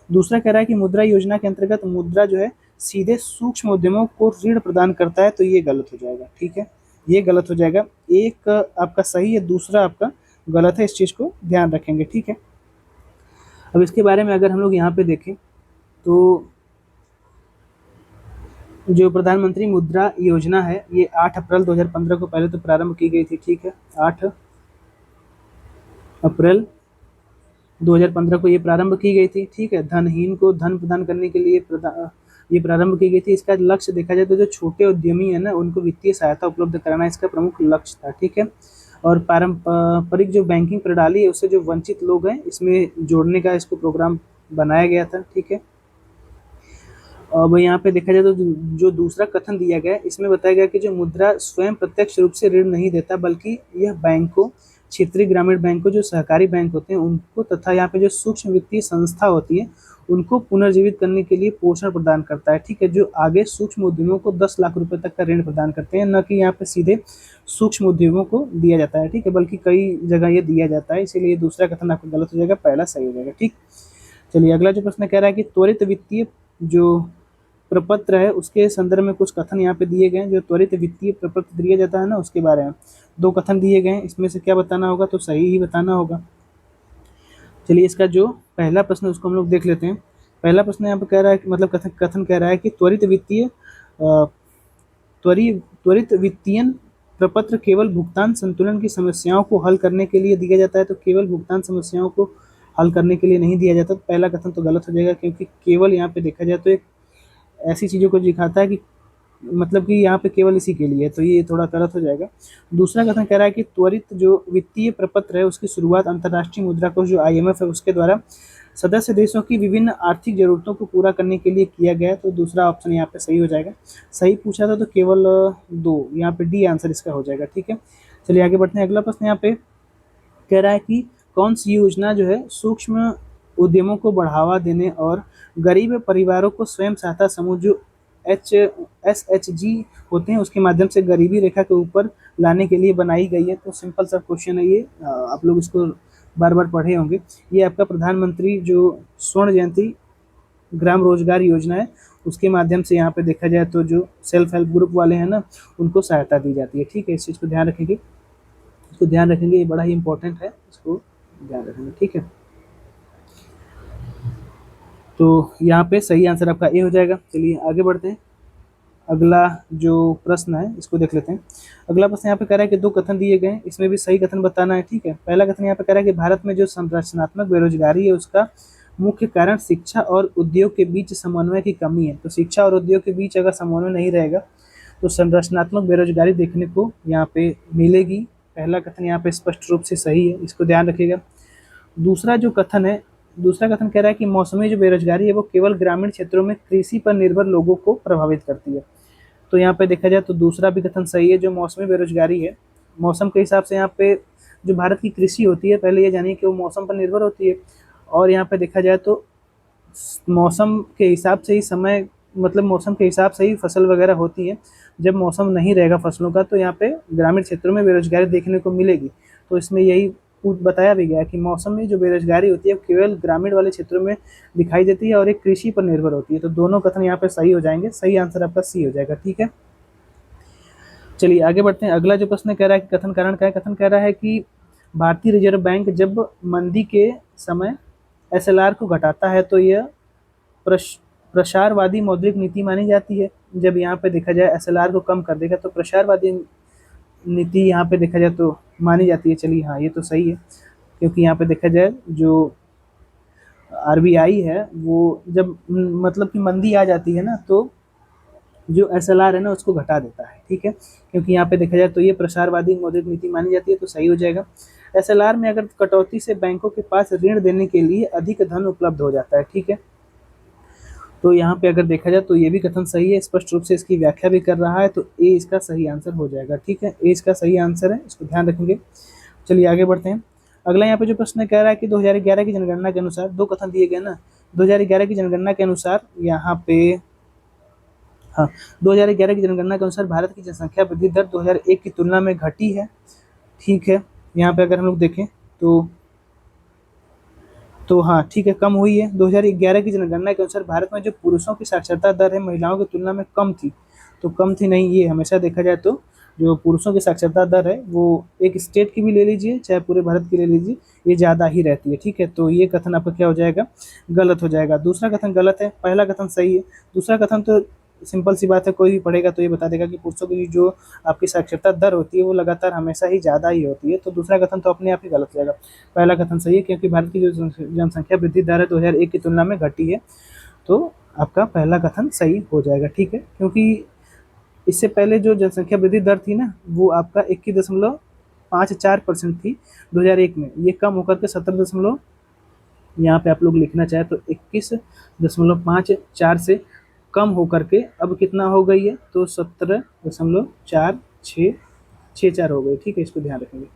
दूसरा कह रहा है कि मुद्रा योजना के अंतर्गत मुद्रा जो है सीधे सूक्ष्म उद्यमों को ऋण प्रदान करता है, तो ये गलत हो जाएगा। ठीक है, ये गलत हो जाएगा। एक आपका सही है, दूसरा आपका गलत है, इस चीज़ को ध्यान रखेंगे। ठीक है, अब इसके बारे में अगर हम लोग यहाँ पे देखें तो जो प्रधानमंत्री मुद्रा योजना है ये 8 अप्रैल 2015 को पहले तो प्रारंभ की गई थी, ठीक है। 8 अप्रैल 2015 को ये प्रारंभ की गई थी, ठीक है। धनहीन को धन प्रदान करने के लिए ये प्रारंभ की गई थी। इसका लक्ष्य देखा जाए तो जो छोटे उद्यमी है ना, उनको वित्तीय सहायता उपलब्ध कराना इसका प्रमुख लक्ष्य था, ठीक है। और पारंपरिक जो बैंकिंग प्रणाली है उससे जो वंचित लोग हैं इसमें जोड़ने का इसको प्रोग्राम बनाया गया था, ठीक है। अब यहाँ पे देखा जाए तो जो दूसरा कथन दिया गया है इसमें बताया गया कि जो मुद्रा स्वयं प्रत्यक्ष रूप से ऋण नहीं देता, बल्कि यह बैंकों, क्षेत्रीय ग्रामीण बैंकों, जो सहकारी बैंक होते हैं उनको, तथा यहाँ पे जो सूक्ष्म वित्तीय संस्था होती है उनको पुनर्जीवित करने के लिए पोषण प्रदान करता है, ठीक है। जो आगे सूक्ष्म उद्यमों को 10 लाख रुपए तक का ऋण प्रदान करते हैं, न कि यहाँ पे सीधे सूक्ष्म उद्योगों को दिया जाता है, ठीक है, बल्कि कई जगह ये दिया जाता है। इसीलिए दूसरा कथन आपका गलत हो जाएगा, पहला सही हो जाएगा, ठीक। चलिए अगला जो प्रश्न कह रहा है कि त्वरित वित्तीय जो प्रपत्र है उसके संदर्भ में कुछ कथन यहाँ पे दिए गए हैं। जो त्वरित वित्तीय प्रपत्र दिया जाता है ना उसके बारे में 2 कथन दिए गए हैं, इसमें से क्या बताना होगा, तो सही ही बताना होगा। चलिए इसका जो पहला प्रश्न है उसको हम लोग देख लेते हैं। पहला प्रश्न यहाँ पे कह रहा है मतलब कथन कह रहा है कि त्वरित वित्तीय प्रपत्र केवल भुगतान संतुलन की समस्याओं को हल करने के लिए दिया जाता है। तो केवल भुगतान समस्याओं को हल करने के लिए नहीं दिया जाता। तो पहला कथन तो गलत हो जाएगा, क्योंकि केवल यहाँ पे देखा जाए तो एक ऐसी चीज़ों को दिखाता है कि मतलब कि यहाँ पे केवल इसी के लिए, तो ये थोड़ा गलत हो जाएगा। दूसरा कथन कह रहा है कि त्वरित जो वित्तीय प्रपत्र है उसकी शुरुआत अंतर्राष्ट्रीय मुद्रा कोष जो IMF है उसके द्वारा सदस्य देशों की विभिन्न आर्थिक जरूरतों को पूरा करने के लिए किया गया है। तो दूसरा ऑप्शन यहाँ पे सही हो जाएगा। सही पूछा था तो केवल 2, यहाँ पे डी आंसर इसका हो जाएगा, ठीक है। चलिए आगे बढ़ते हैं। अगला प्रश्न यहाँ पे कह रहा है कि कौन सी योजना जो है सूक्ष्म उद्यमों को बढ़ावा देने और गरीब परिवारों को स्वयं सहायता समूह जो SHG होते हैं उसके माध्यम से गरीबी रेखा के ऊपर लाने के लिए बनाई गई है। तो सिंपल सा क्वेश्चन है ये, आप लोग इसको बार बार पढ़े होंगे। ये आपका प्रधानमंत्री जो स्वर्ण जयंती ग्राम रोजगार योजना है उसके माध्यम से यहाँ पे देखा जाए तो जो सेल्फ हेल्प ग्रुप वाले हैं ना उनको सहायता दी जाती है, ठीक है। इस चीज़ को ध्यान रखेंगे, इसको ध्यान रखेंगे, ये बड़ा ही इंपॉर्टेंट है, इसको ध्यान रखेंगे, ठीक है। तो यहाँ पे सही आंसर आपका ए हो जाएगा। चलिए आगे बढ़ते हैं। अगला जो प्रश्न है इसको देख लेते हैं। अगला प्रश्न यहाँ पे कह रहा है कि 2 कथन दिए गए हैं, इसमें भी सही कथन बताना है, ठीक है। पहला कथन यहाँ पे कह रहा है कि भारत में जो संरचनात्मक बेरोजगारी है उसका मुख्य कारण शिक्षा और उद्योग के बीच समन्वय की कमी है। तो शिक्षा और उद्योग के बीच अगर समन्वय नहीं रहेगा तो संरचनात्मक बेरोजगारी देखने को यहाँ पे मिलेगी। पहला कथन यहाँ पे स्पष्ट रूप से सही है, इसको ध्यान रखिएगा। दूसरा कथन कह रहा है कि मौसमी जो बेरोजगारी है वो केवल ग्रामीण क्षेत्रों में कृषि पर निर्भर लोगों को प्रभावित करती है। तो यहाँ पे देखा जाए तो दूसरा भी कथन सही है। जो मौसमी बेरोजगारी है मौसम के हिसाब से यहाँ पे जो भारत की कृषि होती है, पहले ये जानिए कि वो मौसम पर निर्भर होती है। और यहाँ पे देखा जाए तो मौसम के हिसाब से ही समय मतलब मौसम के हिसाब से ही फसल वगैरह होती है। जब मौसम नहीं रहेगा फसलों का तो यहाँ पे ग्रामीण क्षेत्रों में बेरोजगारी देखने को मिलेगी। तो इसमें यही बताया भी गया कि मौसम में जो बेरोजगारी होती है केवल ग्रामीण वाले क्षेत्रों में दिखाई देती है और एक कृषि पर निर्भर होती है। तो दोनों कथन यहाँ पे सही हो जाएंगे, सही आंसर आपका सी हो जाएगा, ठीक है। चलिए आगे बढ़ते हैं। अगला जो प्रश्न कह रहा है कि कथन कारण क्या है। कथन कह रहा है कि भारतीय रिजर्व बैंक जब मंदी के समय SLR को घटाता है तो यह प्रसारवादी मौद्रिक नीति मानी जाती है। जब यहाँ पे देखा जाए SLR को कम कर देगा तो प्रसारवादी नीति यहाँ पे देखा जाए तो मानी जाती है। चलिए हाँ ये तो सही है, क्योंकि यहाँ पे देखा जाए जो RBI है वो जब मतलब कि मंदी आ जाती है ना तो जो SLR है ना उसको घटा देता है, ठीक है। क्योंकि यहाँ पे देखा जाए तो ये प्रसारवादी मौद्रिक नीति मानी जाती है, तो सही हो जाएगा। SLR में अगर कटौती से बैंकों के पास ऋण देने के लिए अधिक धन उपलब्ध हो जाता है, ठीक है। तो यहाँ पे अगर देखा जाए तो ये भी कथन सही है, स्पष्ट रूप से इसकी व्याख्या भी कर रहा है। तो ए इसका सही आंसर हो जाएगा, ठीक है। ए इसका सही आंसर है, इसको ध्यान रखेंगे। चलिए आगे बढ़ते हैं। अगला यहाँ पे जो प्रश्न कह रहा है कि 2011 की जनगणना के अनुसार 2 कथन दिए गए ना। 2011 की जनगणना के अनुसार यहाँ पे हाँ 2011 की जनगणना के अनुसार भारत की जनसंख्या वृद्धि दर 2001 की तुलना में घटी है, ठीक है। यहाँ पे अगर हम लोग देखें तो हाँ ठीक है, कम हुई है। 2011 की जनगणना के अनुसार भारत में जो पुरुषों की साक्षरता दर है महिलाओं की तुलना में कम थी। तो कम थी नहीं, ये हमेशा देखा जाए तो जो पुरुषों की साक्षरता दर है वो एक स्टेट की भी ले लीजिए चाहे पूरे भारत की ले लीजिए, ये ज़्यादा ही रहती है, ठीक है। तो ये कथन आपका क्या हो जाएगा, गलत हो जाएगा। दूसरा कथन गलत है, पहला कथन सही है। दूसरा कथन तो सिंपल सी बात है, कोई भी पढ़ेगा तो ये बता देगा कि पुरुषों की जो आपकी साक्षरता दर होती है वो लगातार हमेशा ही ज़्यादा ही होती है। तो दूसरा कथन तो अपने आप ही गलत हो जाएगा। पहला कथन सही है, क्योंकि भारत की जो जनसंख्या वृद्धि दर है 2001 की तुलना में घटी है। तो आपका पहला कथन सही हो जाएगा, ठीक है। क्योंकि इससे पहले जो जनसंख्या वृद्धि दर थी ना, वो आपका 21.54% थी 2001 में। ये कम होकर के 17 यहाँ पे आप लोग लिखना चाहे तो 21.54 से कम होकर के अब कितना हो गई है, तो 17.4664 हो गई, ठीक है। इसको ध्यान रखेंगे,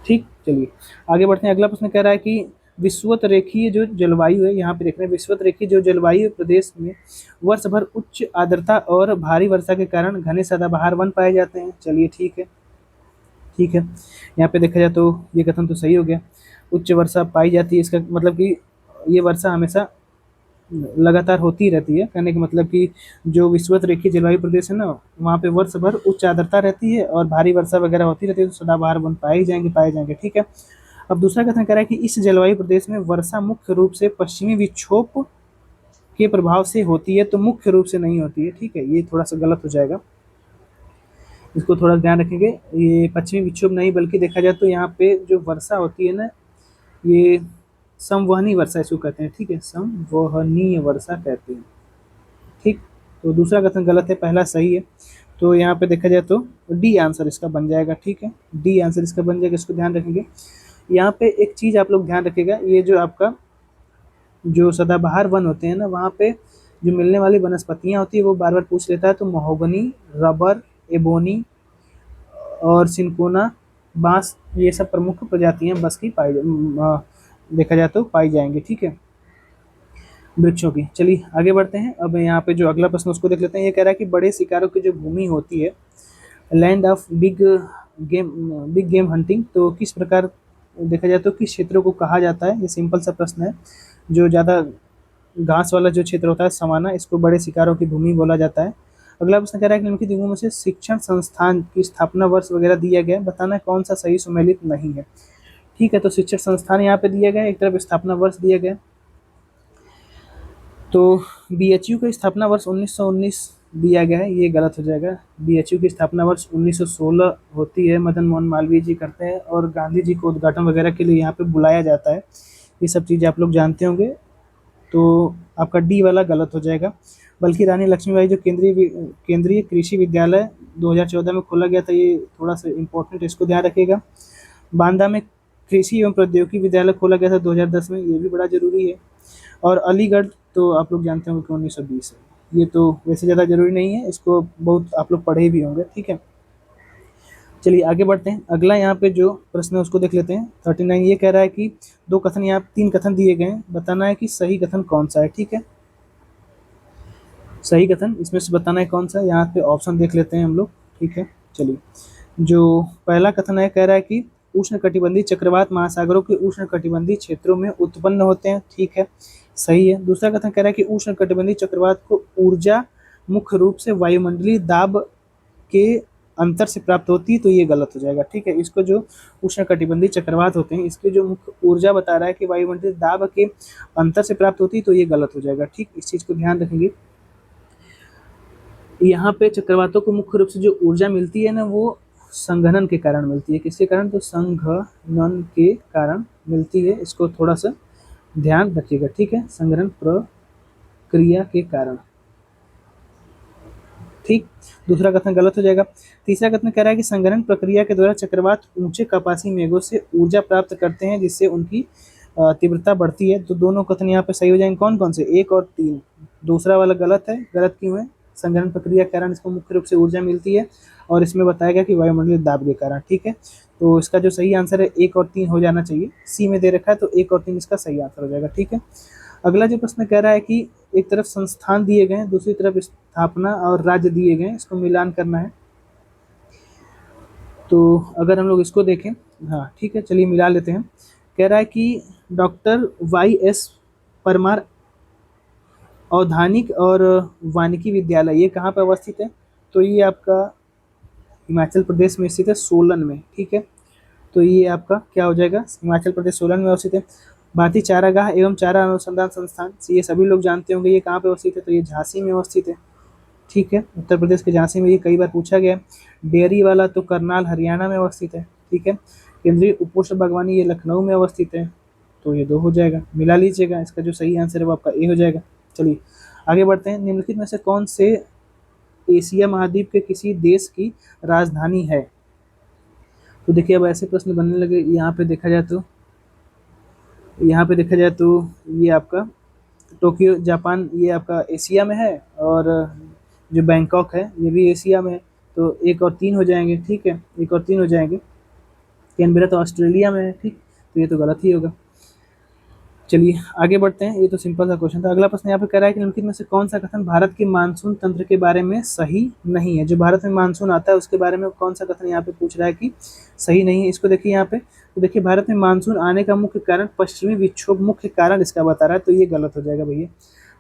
ठीक। चलिए आगे बढ़ते हैं। अगला प्रश्न कह रहा है कि विषुवत रेखीय जो जलवायु है, यहाँ पे देख रहे हैं विषुवत रेखीय जो जलवायु प्रदेश में वर्ष भर उच्च आर्द्रता और भारी वर्षा के कारण घने सदाबहार वन पाए जाते हैं। चलिए ठीक है, ठीक है। यहाँ पे देखा जाए तो ये कथन तो सही हो गया। उच्च वर्षा पाई जाती है, इसका मतलब कि ये वर्षा हमेशा लगातार होती रहती है। कहने का मतलब कि जो विषुवत रेखीय जलवायु प्रदेश है ना, वहाँ पे वर्ष भर उच्च आर्द्रता रहती है और भारी वर्षा वगैरह होती रहती है, तो सदाबहार वन पाए जाएंगे, पाए जाएंगे, ठीक है। अब दूसरा कथन कह रहा है कि इस जलवायु प्रदेश में वर्षा मुख्य रूप से पश्चिमी विक्षोभ के प्रभाव से होती है, तो मुख्य रूप से नहीं होती है, ठीक है। ये थोड़ा सा गलत हो जाएगा, इसको थोड़ा ध्यान रखेंगे। ये पश्चिमी विक्षोभ नहीं, बल्कि देखा जाए तो यहाँ पे जो वर्षा होती है ना, ये संवहनी वर्षा इसको कहते हैं, ठीक है। संवहनीय वर्षा कहते हैं, ठीक। तो दूसरा कथन गलत है, पहला सही है। तो यहाँ पे देखा जाए तो डी आंसर इसका बन जाएगा, ठीक है। डी आंसर इसका बन जाएगा, इसको ध्यान रखेंगे। यहाँ पे एक चीज़ आप लोग ध्यान रखिएगा, ये जो आपका जो सदाबहार वन होते हैं ना, वहाँ पे जो मिलने वाली वनस्पतियाँ होती है वो बार बार पूछ लेता है। तो महोगनी, रबर, एबोनी और सिनकोना, बांस, ये सब प्रमुख प्रजातियां बस की देखा जाए तो पाई जाएंगी, ठीक है, वृक्षों की। चलिए आगे बढ़ते हैं। अब यहाँ पे जो अगला प्रश्न उसको देख लेते हैं। ये कह रहा है कि बड़े शिकारों की जो भूमि होती है, land of big game hunting, तो किस प्रकार देखा जाए तो किस क्षेत्रों को कहा जाता है। ये सिंपल सा प्रश्न है। जो ज़्यादा घास वाला जो क्षेत्र होता है सवाना, इसको बड़े शिकारों की भूमि बोला जाता है। अगला प्रश्न कह रहा है कि निम्नलिखित युगों में से शिक्षण संस्थान की स्थापना वर्ष वगैरह दिया गया है, बताना है कौन सा सही सुमेलित नहीं है, ठीक है। तो शिक्षण संस्थान यहाँ पे दिया गया है, एक तरफ स्थापना वर्ष दिया गया। तो बीएचयू का स्थापना वर्ष 1919 दिया गया है, ये गलत हो जाएगा। बीएचयू की स्थापना वर्ष 1916 होती है, मदन मोहन मालवीय जी करते हैं और गांधी जी को उद्घाटन वगैरह के लिए यहाँ पे बुलाया जाता है। ये सब चीज़ें आप लोग जानते होंगे। तो आपका डी वाला गलत हो जाएगा। बल्कि रानी लक्ष्मीबाई जो केंद्रीय कृषि विद्यालय 2014 में खोला गया था, ये थोड़ा सा इम्पोर्टेंट, इसको ध्यान रखिएगा। बांदा में कृषि एवं प्रौद्योगिकी विद्यालय खोला गया था 2010 में, ये भी बड़ा जरूरी है। और अलीगढ़ तो आप लोग जानते होंगे कि 1920 है। ये तो वैसे ज़्यादा जरूरी नहीं है, इसको बहुत आप लोग पढ़े भी होंगे, ठीक है। चलिए आगे बढ़ते हैं। अगला यहाँ पे जो प्रश्न है उसको देख लेते हैं। 39 ये कह रहा है कि दो कथन, यहाँ 3 कथन दिए गए हैं, बताना है कि सही कथन कौन सा है, ठीक है। सही कथन इसमें से बताना है कौन सा, यहाँ पे ऑप्शन देख लेते हैं हम लोग, ठीक है। चलिए जो पहला कथन है, कह रहा है कि उष्णकटिबंधीय चक्रवात महासागरों के उष्णकटिबंधीय क्षेत्रों में उत्पन्न होते हैं, ठीक है, सही है। दूसरा कथन कह रहा है कि उष्णकटिबंधीय चक्रवात को ऊर्जा मुख्य रूप से वायुमंडलीय दाब के अंतर से प्राप्त होती है, तो ये गलत हो जाएगा, ठीक है। इसको जो उष्णकटिबंधीय चक्रवात होते हैं, इसकी जो मुख्य ऊर्जा बता रहा है कि वायुमंडलीय दाब के अंतर से प्राप्त होती है, तो ये गलत हो जाएगा, ठीक। इस चीज को ध्यान रखेंगे। यहाँ पे चक्रवातों को मुख्य रूप से जो ऊर्जा मिलती है ना, वो संघनन के कारण मिलती है। किसके कारण, तो संघनन के कारण मिलती है। इसको थोड़ा सा ध्यान रखिएगा, ठीक है, संघनन प्रक्रिया के कारण, ठीक। दूसरा कथन गलत हो जाएगा। तीसरा कथन कह रहा है कि संघनन प्रक्रिया के द्वारा चक्रवात ऊंचे कपासी मेघों से ऊर्जा प्राप्त करते हैं, जिससे उनकी तीव्रता बढ़ती है। तो दोनों कथन यहाँ पे सही हो जाएंगे। कौन कौन से, 1 और 3। दूसरा वाला गलत है। गलत क्यों है, संघनन प्रक्रिया के कारण इसको मुख्य रूप से ऊर्जा मिलती है, और इसमें बताया गया कि वायुमंडलीय दाब के कारण, ठीक है। तो इसका जो सही आंसर है 1 और 3 हो जाना चाहिए। सी में दे रखा है, तो 1 और 3 इसका सही आंसर हो जाएगा, ठीक है। अगला जो प्रश्न कह रहा है कि एक तरफ संस्थान दिए गए हैं, दूसरी तरफ स्थापना और राज्य दिए गए हैं, इसको मिलान करना है। तो अगर हम लोग इसको देखें, हाँ ठीक है, चलिए मिला लेते हैं। कह रहा है कि डॉक्टर YS परमार औद्यानिक और वानिकी विद्यालय, ये कहाँ पर अवस्थित है, तो ये आपका हिमाचल प्रदेश में स्थित है, सोलन में, ठीक है। तो ये आपका क्या हो जाएगा, हिमाचल प्रदेश सोलन में अवस्थित है। भारतीय चारागाह एवं चारा अनुसंधान संस्थान, ये सभी लोग जानते होंगे ये कहाँ पे अवस्थित है, तो ये झांसी में अवस्थित है। ठीक है, उत्तर प्रदेश के झांसी में, ये कई बार पूछा गया है। डेयरी वाला तो करनाल हरियाणा में अवस्थित है। ठीक है, केंद्रीय उपोष्ण बागवानी ये लखनऊ में अवस्थित है। तो ये 2 हो जाएगा, मिला लीजिएगा, इसका जो सही आंसर है वो आपका ए हो जाएगा। चलिए आगे बढ़ते हैं। निम्नलिखित में से कौन से एशिया महाद्वीप के किसी देश की राजधानी है? तो देखिए अब ऐसे प्रश्न बनने लगे। यहाँ पे देखा जाए तो ये आपका टोक्यो जापान ये आपका एशिया में है, और जो बैंकॉक है ये भी एशिया में है। तो 1 और 3 हो जाएंगे। ठीक है, 1 और 3 हो जाएंगे। कैनबेरा तो ऑस्ट्रेलिया में है। ठीक, तो ये तो गलत ही होगा। चलिए आगे बढ़ते हैं। ये तो सिंपल सा क्वेश्चन था। अगला प्रश्न यहाँ पे कह रहा है कि निम्नलिखित में से कौन सा कथन भारत के मानसून तंत्र के बारे में सही नहीं है? जो भारत में मानसून आता है उसके बारे में कौन सा कथन यहाँ पे पूछ रहा है कि सही नहीं है? इसको देखिए यहाँ पे, तो देखिए भारत में मानसून आने का मुख्य कारण पश्चिमी विक्षोभ मुख्य कारण इसका बता रहा है, तो ये गलत हो जाएगा भैया।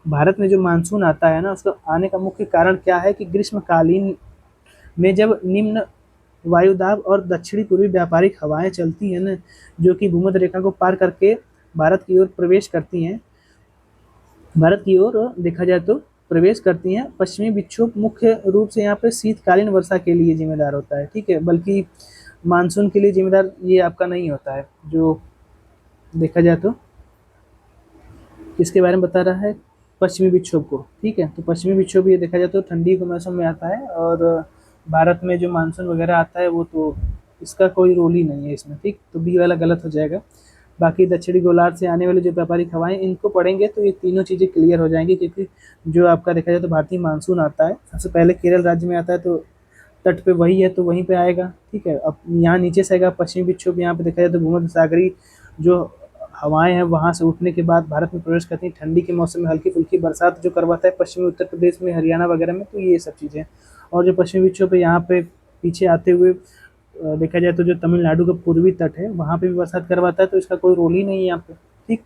भारत में जो मानसून आता है ना, उसका आने का मुख्य कारण क्या है कि ग्रीष्मकालीन में जब निम्न वायुदाब और दक्षिणी पूर्वी व्यापारिक हवाएं चलती हैं ना, जो कि भूमध्य रेखा को पार करके भारत की ओर प्रवेश करती हैं, भारत की ओर देखा जाए तो प्रवेश करती हैं। पश्चिमी विक्षोभ मुख्य रूप से यहाँ पे शीतकालीन वर्षा के लिए जिम्मेदार होता है। ठीक है, बल्कि मानसून के लिए जिम्मेदार ये आपका नहीं होता है। जो देखा जाए तो किसके बारे में बता रहा है? पश्चिमी विक्षोभ को। ठीक है, तो पश्चिमी विक्षोभ ये देखा जाए तो ठंडी के मौसम में आता है, और भारत में जो मानसून वगैरह आता है वो तो इसका कोई रोल ही नहीं है इसमें। ठीक, तो बी वाला गलत हो जाएगा। बाकी दक्षिणी गोलार्ध से आने वाले जो व्यापारिक हवाएं, इनको पढ़ेंगे तो ये तीनों चीज़ें क्लियर हो जाएंगी, क्योंकि जो आपका देखा जाए तो भारतीय मानसून आता है सबसे पहले केरल राज्य में आता है, तो तट पे वही है तो वहीं पे आएगा। ठीक है, अब यहाँ नीचे से आएगा पश्चिमी विक्षोभ, यहाँ पे देखा जाए तो भूमध्य सागरी जो हवाएं हैं वहाँ से उठने के बाद भारत में प्रवेश करती हैं। ठंडी के मौसम में हल्की फुल्की बरसात जो करवाता है पश्चिमी उत्तर प्रदेश में, हरियाणा वगैरह में, तो ये सब चीज़ें। और जो पश्चिमी विक्षोभ है यहाँ पे पीछे आते हुए देखा जाए तो जो तमिलनाडु का पूर्वी तट है वहाँ पे भी बरसात करवाता है, तो इसका कोई रोल ही नहीं है यहाँ पे। ठीक,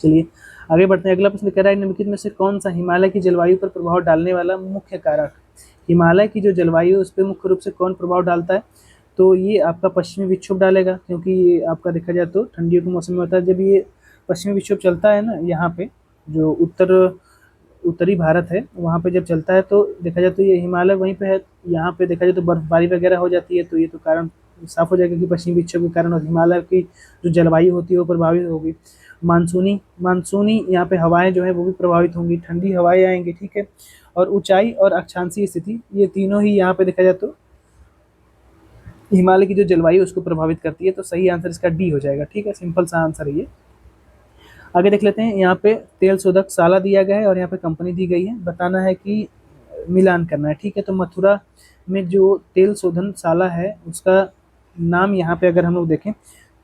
चलिए आगे बढ़ते हैं। अगला प्रश्न कह रहा है निम्नलिखित में से कौन सा हिमालय की जलवायु पर प्रभाव डालने वाला मुख्य कारक? हिमालय की जो जलवायु है उस पर मुख्य रूप से कौन प्रभाव डालता है? तो ये आपका पश्चिमी विक्षोभ डालेगा, क्योंकि ये आपका देखा जाए तो ठंडियों के मौसम में होता है। जब ये पश्चिमी विक्षोभ चलता है ना यहाँ पे, जो उत्तरी भारत है वहाँ पे जब चलता है तो देखा जाए तो ये हिमालय वहीं पे है, यहाँ पे देखा जाए तो बर्फबारी वगैरह हो जाती है, तो ये तो कारण साफ हो जाएगा कि पश्चिमी विक्षोभ के कारण और हिमालय की जो जलवायु होती है वो प्रभावित होगी। मानसूनी यहाँ पे हवाएं जो है वो भी प्रभावित होंगी, ठंडी हवाएं आएंगी। ठीक है, और ऊंचाई और अक्षांशीय स्थिति ये तीनों ही यहाँ पे देखा जाए तो हिमालय की जो जलवायु उसको प्रभावित करती है, तो सही आंसर इसका डी हो जाएगा। ठीक है, सिंपल सा आंसर है ये। आगे देख लेते हैं। यहाँ पे तेल शोधक साला दिया गया है और यहाँ पे कंपनी दी गई है, बताना है कि मिलान करना है। ठीक है, तो मथुरा में जो तेल शोधन शाला है उसका नाम यहाँ पे अगर हम लोग देखें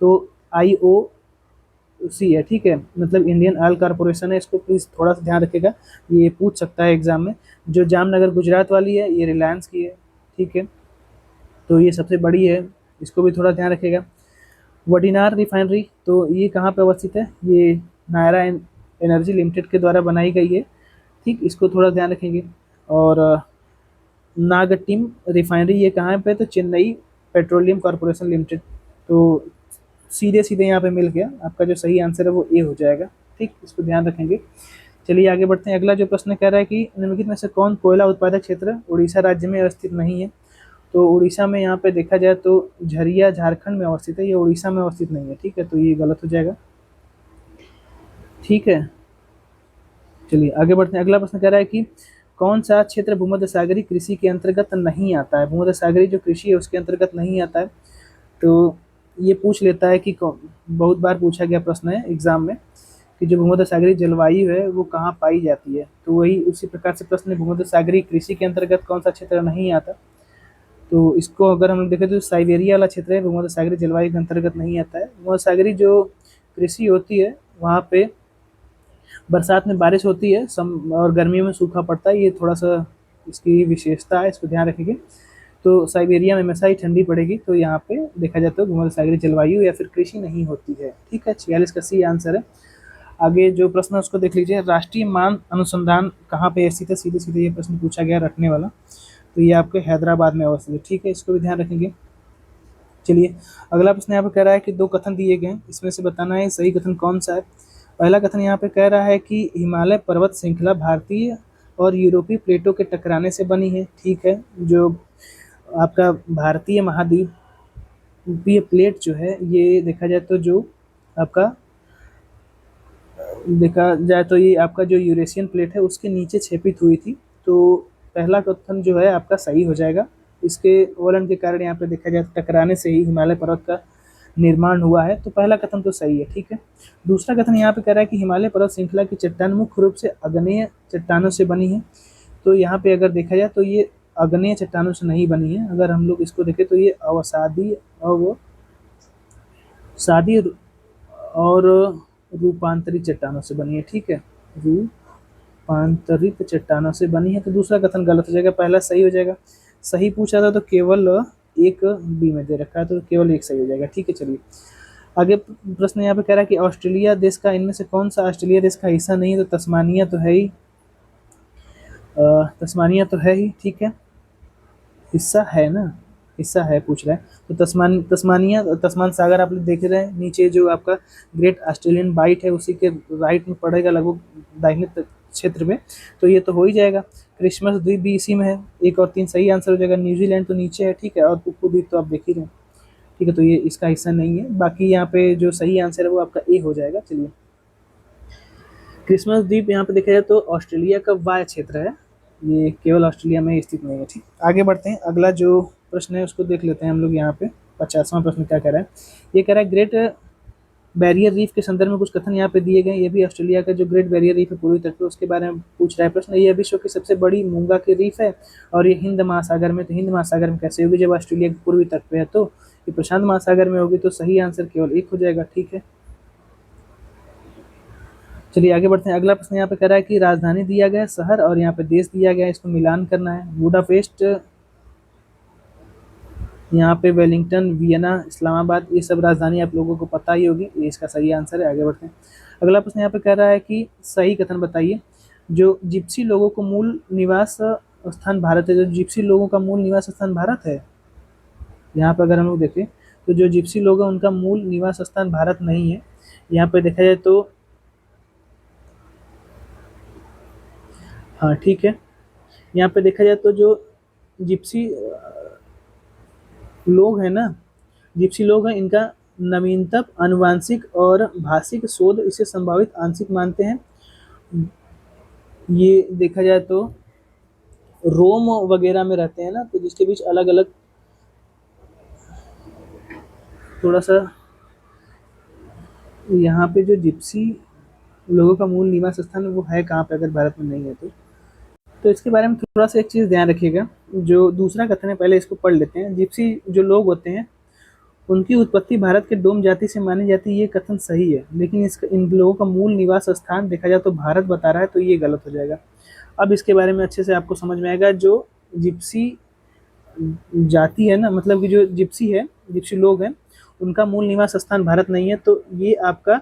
तो IOC है। ठीक है, मतलब इंडियन ऑयल कॉरपोरेशन है। इसको प्लीज़ थोड़ा सा ध्यान रखिएगा, ये पूछ सकता है एग्जाम में। जो जामनगर गुजरात वाली है ये रिलायंस की है। ठीक है, तो ये सबसे बड़ी है, इसको भी थोड़ा ध्यान रखिएगा। वडिनार रिफाइनरी तो ये कहाँ पे अवस्थित है? ये नायरा एनर्जी लिमिटेड के द्वारा बनाई गई है। ठीक, इसको थोड़ा ध्यान रखेंगे। और नागटिम रिफाइनरी ये कहाँ पे? तो चेन्नई पेट्रोलियम कॉरपोरेशन लिमिटेड। तो सीधे सीधे यहाँ पे मिल गया, आपका जो सही आंसर है वो ए हो जाएगा। ठीक, इसको ध्यान रखेंगे। चलिए आगे बढ़ते हैं। अगला जो प्रश्न कह रहा है कि निम्नलिखित में से कौन कोयला उत्पादक क्षेत्र उड़ीसा राज्य में अवस्थित नहीं है? तो उड़ीसा में यहाँ पे देखा जाए तो झरिया झारखंड में अवस्थित है, ये उड़ीसा में अवस्थित नहीं है। ठीक है, तो ये गलत हो जाएगा। ठीक है, चलिए आगे बढ़ते हैं। अगला प्रश्न कह रहा है कि कौन सा क्षेत्र भूमध्य सागरीय कृषि के अंतर्गत नहीं आता है? भूमध्य सागरीय जो कृषि है उसके अंतर्गत नहीं आता है, तो ये पूछ लेता है कि बहुत बार पूछा गया प्रश्न है एग्जाम में कि जो भूमध्य सागरीय जलवायु है वो कहाँ पाई जाती है, तो वही उसी प्रकार से प्रश्न भूमध्य सागरीय कृषि के अंतर्गत कौन सा क्षेत्र नहीं आता। तो इसको अगर हम लोग देखें तो साइबेरिया वाला क्षेत्र है, भूमध्य सागरीय जलवायु के अंतर्गत नहीं आता है। भूमध्य सागरीय जो कृषि होती है वहाँ पे बरसात में बारिश होती है और गर्मियों में सूखा पड़ता है, ये थोड़ा सा इसकी विशेषता है, इसको ध्यान रखेंगे। तो साइबेरिया में हमेशा ही ठंडी पड़ेगी, तो यहाँ पे देखा जाता है भूमध्य सागरीय जलवायु या फिर कृषि नहीं होती है। ठीक है, 46 का सी आंसर है। आगे जो प्रश्न है उसको देख लीजिए। राष्ट्रीय मान अनुसंधान कहाँ पे स्थित है? सीधे सीधे ये प्रश्न पूछा गया रखने वाला, तो ये आपके हैदराबाद में अवस्थित है। ठीक है, इसको भी ध्यान रखेंगे। चलिए, अगला प्रश्न यहाँ पे कह रहा है कि दो कथन दिए गए हैं, इसमें से बताना है सही कथन कौन सा है। पहला कथन यहाँ पे कह रहा है कि हिमालय पर्वत श्रृंखला भारतीय और यूरोपीय प्लेटों के टकराने से बनी है। ठीक है, जो आपका भारतीय महाद्वीप ये प्लेट जो है, ये देखा जाए तो जो आपका देखा जाए तो ये आपका जो यूरेशियन प्लेट है उसके नीचे छेपित हुई थी। तो पहला कथन जो है आपका सही हो जाएगा। इसके वलन के कारण यहाँ पे देखा जाए तो टकराने से ही हिमालय पर्वत का निर्माण हुआ है, तो पहला कथन तो सही है। ठीक है, दूसरा कथन यहाँ पे कह रहा है कि हिमालय पर्वत श्रृंखला की चट्टान मुख्य रूप से अग्नेय चट्टानों से बनी है। तो यहाँ पे अगर देखा जाए तो ये अग्नेय चट्टानों से नहीं बनी है। अगर हम लोग इसको देखें तो ये अवसादी और रूपांतरित चट्टानों से बनी है। ठीक है, रूपांतरित चट्टानों से बनी है, तो दूसरा कथन गलत हो जाएगा, पहला सही हो जाएगा। सही पूछा था तो केवल एक बी में दे रखा है, तो केवल एक सही हो जाएगा। ठीक है, चलिए आगे प्रश्न यहाँ पे कह रहा है कि ऑस्ट्रेलिया देश का इनमें से कौन सा ऑस्ट्रेलिया देश का हिस्सा नहीं है। तो तस्मानिया तो है ही, तस्मानिया तो है ही। ठीक है, हिस्सा है ना, हिस्सा है पूछ रहा है। तो तस्मानिया तस्मान सागर आप लोग देख रहे हैं नीचे, जो आपका ग्रेट ऑस्ट्रेलियन बाइट है उसी के राइट में पड़ेगा, लगभग दाहिने क्षेत्र में। तो ये तो हो ही जाएगा। क्रिसमस द्वीप भी इसी में है। 1 और 3 सही आंसर हो जाएगा। न्यूजीलैंड तो नीचे है। ठीक है, और कुकू द्वीप तो आप देख ही रहे हैं। ठीक है, तो ये इसका हिस्सा नहीं है। बाकी यहाँ पे जो सही आंसर है वो आपका ए हो जाएगा। चलिए, क्रिसमस द्वीप यहाँ पे देखा जाए तो ऑस्ट्रेलिया का वाय क्षेत्र है, ये केवल ऑस्ट्रेलिया में स्थित नहीं है। ठीक, आगे बढ़ते हैं। अगला जो प्रश्न है उसको देख लेते हैं हम लोग यहाँ पे। 50वां प्रश्न क्या कह रहा है, ये कह रहा है ग्रेट बैरियर रीफ के संदर्भ में कुछ कथन यहाँ पे दिए गए। ये भी ऑस्ट्रेलिया का जो ग्रेट बैरियर रीफ है पूर्वी तट पे, उसके बारे में पूछ रहा है प्रश्न। ये विश्व की सबसे बड़ी मूंगा की रीफ है और ये हिंद महासागर में, तो हिंद महासागर में कैसे होगी जब ऑस्ट्रेलिया के पूर्वी तट पे है, तो ये प्रशांत महासागर में होगी। तो सही आंसर केवल एक हो जाएगा। ठीक है, चलिए आगे बढ़ते हैं। अगला प्रश्न यहाँ पे कह रहा है कि राजधानी दिया गया है, शहर और यहाँ पे देश दिया गया है, इसको मिलान करना है। बुडापेस्ट, यहाँ पे वेलिंगटन, वियना, इस्लामाबाद, ये सब राजधानी आप लोगों को पता ही होगी। ये इसका सही आंसर है। आगे बढ़ते हैं। अगला प्रश्न यहाँ पे कह रहा है कि सही कथन बताइए। जो जिप्सी लोगों को मूल निवास स्थान भारत है, जो जिप्सी लोगों का मूल निवास स्थान भारत है, यहाँ पे अगर हम लोग देखें तो जो जिप्सी लोग हैं उनका मूल निवास स्थान भारत नहीं है। यहाँ पे देखा जाए तो हाँ ठीक है, यहाँ पे देखा जाए तो जो जिप्सी लोग हैं ना, जिप्सी लोग हैं, इनका नवीनतम आनुवंशिक और भाषिक शोध इसे संभावित आंशिक मानते हैं। ये देखा जाए तो रोम वगैरह में रहते हैं ना, तो जिसके बीच अलग अलग थोड़ा सा यहाँ पे जो जिप्सी लोगों का मूल निवास स्थान वो है कहाँ पे, अगर भारत में नहीं है तो इसके बारे में थोड़ा सा एक चीज़ ध्यान रखिएगा। जो दूसरा कथन है पहले इसको पढ़ लेते हैं। जिप्सी जो लोग होते हैं उनकी उत्पत्ति भारत के डोम जाति से मानी जाती है, ये कथन सही है, लेकिन इन लोगों का मूल निवास स्थान देखा जाए तो भारत बता रहा है, तो ये गलत हो जाएगा। अब इसके बारे में अच्छे से आपको समझ में आएगा। जो जिप्सी जाति है ना, मतलब कि जो जिप्सी है, जिप्सी लोग हैं, उनका मूल निवास स्थान भारत नहीं है, तो ये आपका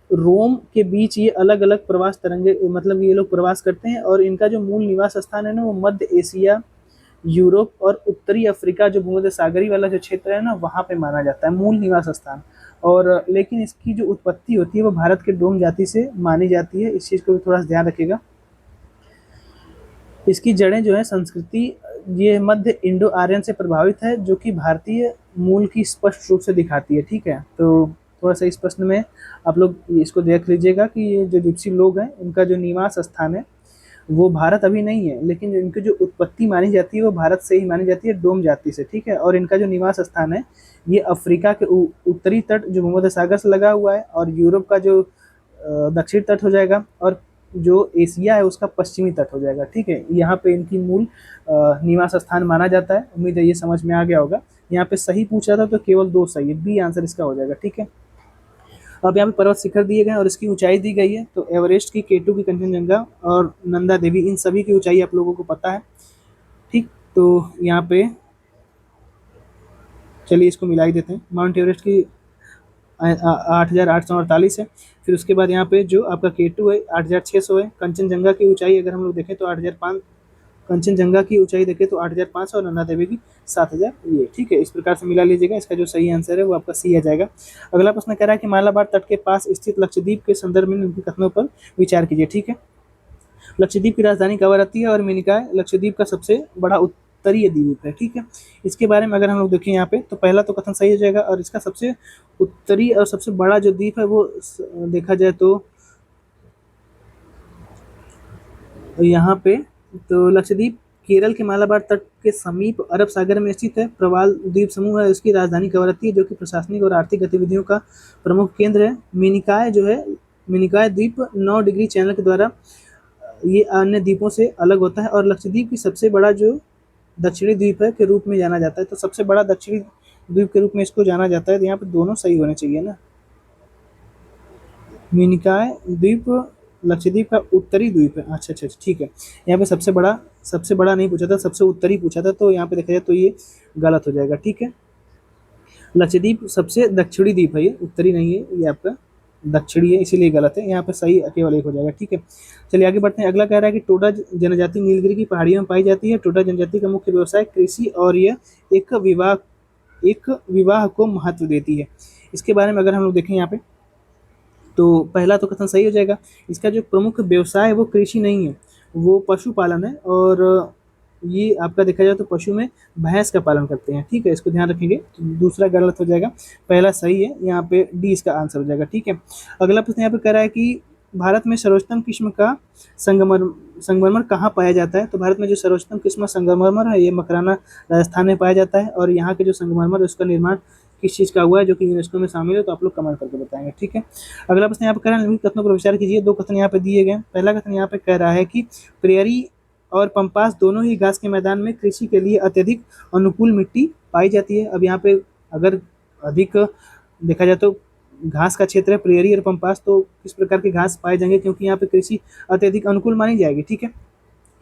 रोम के बीच ये अलग अलग प्रवास तरंगे, मतलब ये लोग प्रवास करते हैं, और इनका जो मूल निवास स्थान है ना वो मध्य एशिया, यूरोप और उत्तरी अफ्रीका जो भूमध्य सागरी वाला जो क्षेत्र है ना वहाँ पे माना जाता है मूल निवास स्थान। और लेकिन इसकी जो उत्पत्ति होती है वो भारत के डोम जाति से मानी जाती है। इस चीज़ को भी थोड़ा सा ध्यान रखिएगा। इसकी जड़ें जो है संस्कृति, ये मध्य इंडो आर्यन से प्रभावित है, जो कि भारतीय मूल की स्पष्ट रूप से दिखाती है। ठीक है, तो थोड़ा सा इस प्रश्न में आप लोग इसको देख लीजिएगा कि ये जो जिप्सी लोग हैं उनका जो निवास स्थान है वो भारत अभी नहीं है, लेकिन इनकी जो उत्पत्ति मानी जाती है वो भारत से ही मानी जाती है, डोम जाति से। ठीक है, और इनका जो निवास स्थान है ये अफ्रीका के उत्तरी तट जो भूमध्य सागर से लगा हुआ है, और यूरोप का जो दक्षिण तट हो जाएगा, और जो एशिया है उसका पश्चिमी तट हो जाएगा। ठीक है, यहाँ पे इनकी मूल निवास स्थान माना जाता है। उम्मीद है ये समझ में आ गया होगा। यहाँ पे सही पूछा था तो केवल 2 सही है, बी आंसर इसका हो जाएगा। ठीक है, अब यहाँ पे पर्वत शिखर दिए गए हैं और इसकी ऊंचाई दी गई है। तो एवरेस्ट की, K2 की, कंचनजंगा और नंदा देवी, इन सभी की ऊंचाई आप लोगों को पता है। ठीक, तो यहाँ पे चलिए इसको मिला ही देते हैं। माउंट एवरेस्ट की 8,848 है। फिर उसके बाद यहाँ पे जो आपका K2 है 8,600 है। कंचनजंगा की ऊंचाई अगर हम लोग देखें तो कंचनजंगा की ऊंचाई देखें तो 8,500 और नंदा देवी की 7,000 ये, ठीक है। इस प्रकार से मिला लीजिएगा, इसका जो सही आंसर है वो आपका सी आ जाएगा। अगला प्रश्न कह रहा है कि मालाबार तट के पास स्थित लक्षद्वीप के संदर्भ में निम्नलिखित कथनों पर विचार कीजिए, ठीक है। लक्षद्वीप की राजधानी कवरत्ती है और मिनिकॉय लक्षद्वीप का सबसे बड़ा उत्तरीय द्वीप है, ठीक है। इसके बारे में अगर हम लोग देखें यहाँ पे तो पहला तो कथन सही हो जाएगा, और इसका सबसे उत्तरी और सबसे बड़ा जो द्वीप है वो देखा जाए तो यहाँ पे तो लक्षद्वीप केरल के मालाबार तट के समीप अरब सागर में स्थित है। प्रवाल द्वीप समूह है, उसकी राजधानी कवरत्ती है जो कि प्रशासनिक और आर्थिक गतिविधियों का प्रमुख केंद्र है। मिनिकॉय जो है, मिनिकॉय द्वीप 9 डिग्री चैनल के द्वारा ये अन्य द्वीपों से अलग होता है और लक्षद्वीप की सबसे बड़ा जो दक्षिणी द्वीप है के रूप में जाना जाता है। तो सबसे बड़ा दक्षिणी द्वीप के रूप में इसको जाना जाता है, तो यहाँ पे दोनों सही होने चाहिए ना। मिनिकॉय द्वीप लक्षद्वीप का उत्तरी द्वीप है, अच्छा अच्छा ठीक है। यहाँ पे सबसे बड़ा नहीं पूछा था, सबसे उत्तरी पूछा था, तो यहाँ पे देखा जाए तो ये गलत हो जाएगा, ठीक है। लक्षद्वीप सबसे दक्षिणी द्वीप है, ये उत्तरी नहीं है, ये आपका दक्षिणी है, इसीलिए गलत है। यहाँ पे सही केवल एक हो जाएगा, ठीक है। चलिए आगे बढ़ते हैं। अगला कह रहा है कि टोडा जनजाति नीलगिरी की पहाड़ियों में पाई जाती है। टोडा जनजाति का मुख्य व्यवसाय कृषि और यह एक विवाह को महत्व देती है। इसके बारे में अगर हम लोग देखें यहाँ पे तो पहला तो कथन सही हो जाएगा। इसका जो प्रमुख व्यवसाय है वो कृषि नहीं है, वो पशुपालन है, और ये आपका देखा जाए तो पशु में भैंस का पालन करते हैं, ठीक है। इसको ध्यान रखेंगे, तो दूसरा गलत हो जाएगा, पहला सही है, यहाँ पे डी इसका आंसर हो जाएगा, ठीक है। अगला प्रश्न यहाँ पे कह रहा है कि भारत में सर्वोत्तम किस्म का संगमरमर कहाँ पाया जाता है। तो भारत में जो सर्वोत्तम किस्म का संगमरमर है ये मकराना राजस्थान में पाया जाता है, और यहाँ के जो संगमरमर है उसका निर्माण किस चीज़ का हुआ है जो कि यूनेस्को में शामिल है, तो आप लोग कमेंट करके बताएंगे, ठीक है। अगला प्रश्न यहाँ पे कह रहा है निम्नलिखित कथनों पर विचार कीजिए। दो कथन यहाँ पे दिए गए। पहला कथन यहाँ पे कह रहा है कि प्रेयरी और पंपास दोनों ही घास के मैदान में कृषि के लिए अत्यधिक अनुकूल मिट्टी पाई जाती है। अब यहाँ पे अगर अधिक देखा जाए तो घास का क्षेत्र है प्रेयरी और पंपास, तो किस प्रकार के घास पाए जाएंगे, क्योंकि यहाँ पे कृषि अत्यधिक अनुकूल मानी जाएगी, ठीक है।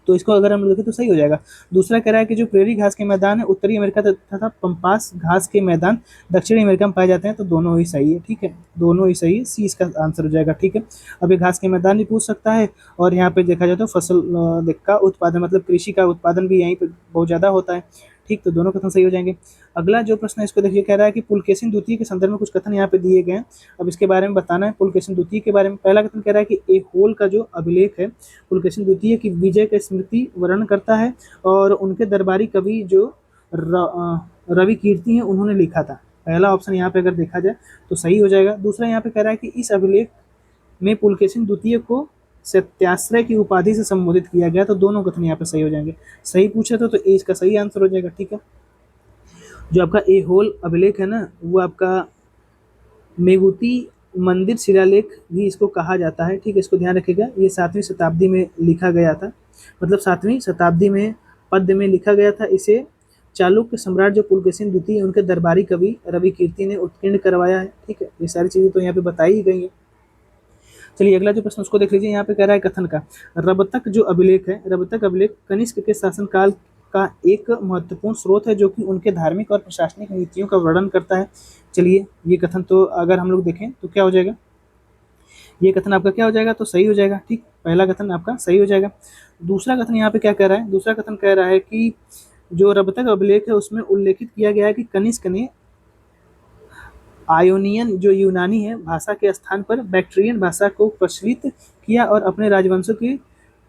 तो इसको अगर हम देखें तो सही हो जाएगा। दूसरा कह रहा है कि जो प्रेयरी घास के मैदान है उत्तरी अमेरिका तथा पंपास घास के मैदान दक्षिणी अमेरिका में पाए जाते हैं, तो दोनों ही सही है, ठीक है, दोनों ही सही है, सी इसका आंसर हो जाएगा, ठीक है। अब ये घास के मैदान भी पूछ सकता है, और यहाँ पे देखा जाए तो फसल का उत्पादन मतलब कृषि का उत्पादन भी यहीं पे बहुत ज़्यादा होता है, ठीक, तो दोनों कथन सही हो जाएंगे। अगला जो प्रश्न है इसको देखिए, कह रहा है कि पुलकेशिन द्वितीय के संदर्भ में कुछ कथन यहाँ पे दिए गए हैं। अब इसके बारे में बताना है पुलकेशिन द्वितीय के बारे में। पहला कथन कह रहा है कि एक होल का जो अभिलेख है पुलकेशिन द्वितीय की विजय का स्मृति वर्णन करता है, और उनके दरबारी कवि जो रवि कीर्ति हैं उन्होंने लिखा था। पहला ऑप्शन यहाँ पे अगर देखा जाए तो सही हो जाएगा। दूसरा यहाँ पे कह रहा है कि इस अभिलेख में पुलकेशिन द्वितीय को सत्याश्रय की उपाधि से संबोधित किया गया, तो दोनों कथन यहाँ पे सही हो जाएंगे। सही पूछे तो ए इसका सही आंसर हो जाएगा, ठीक है। जो आपका ए होल अभिलेख है ना वो आपका मेगुती मंदिर शिलालेख भी इसको कहा जाता है, ठीक है, इसको ध्यान रखिएगा। ये 7वीं शताब्दी में लिखा गया था, मतलब 7वीं शताब्दी में पद्य में लिखा गया था। इसे चालुक्य सम्राट जो पुलकेशिन द्वितीय उनके दरबारी कवि रवि कीर्ति ने उत्कीर्ण करवाया है, ठीक है। ये सारी चीज़ें तो यहाँ पे बताई ही गई हैं। चलिए अगला जो प्रश्न उसको देख लीजिए। यहाँ पे कह रहा है कथन का रबतक जो अभिलेख है, रबतक अभिलेख कनिष्क के शासनकाल का एक महत्वपूर्ण स्रोत है जो कि उनके धार्मिक और प्रशासनिक नीतियों का वर्णन करता है। चलिए ये कथन तो अगर हम लोग देखें तो क्या हो जाएगा, ये कथन आपका क्या हो जाएगा, तो सही हो जाएगा, ठीक, पहला कथन आपका सही हो जाएगा। दूसरा कथन यहाँ पे क्या कह रहा है, दूसरा कथन कह रहा है कि जो रबतक अभिलेख है उसमें उल्लेखित किया गया है कि कनिष्क ने आयोनियन जो यूनानी है भाषा के स्थान पर बैक्ट्रियन भाषा को प्रचलित किया और अपने राजवंशों की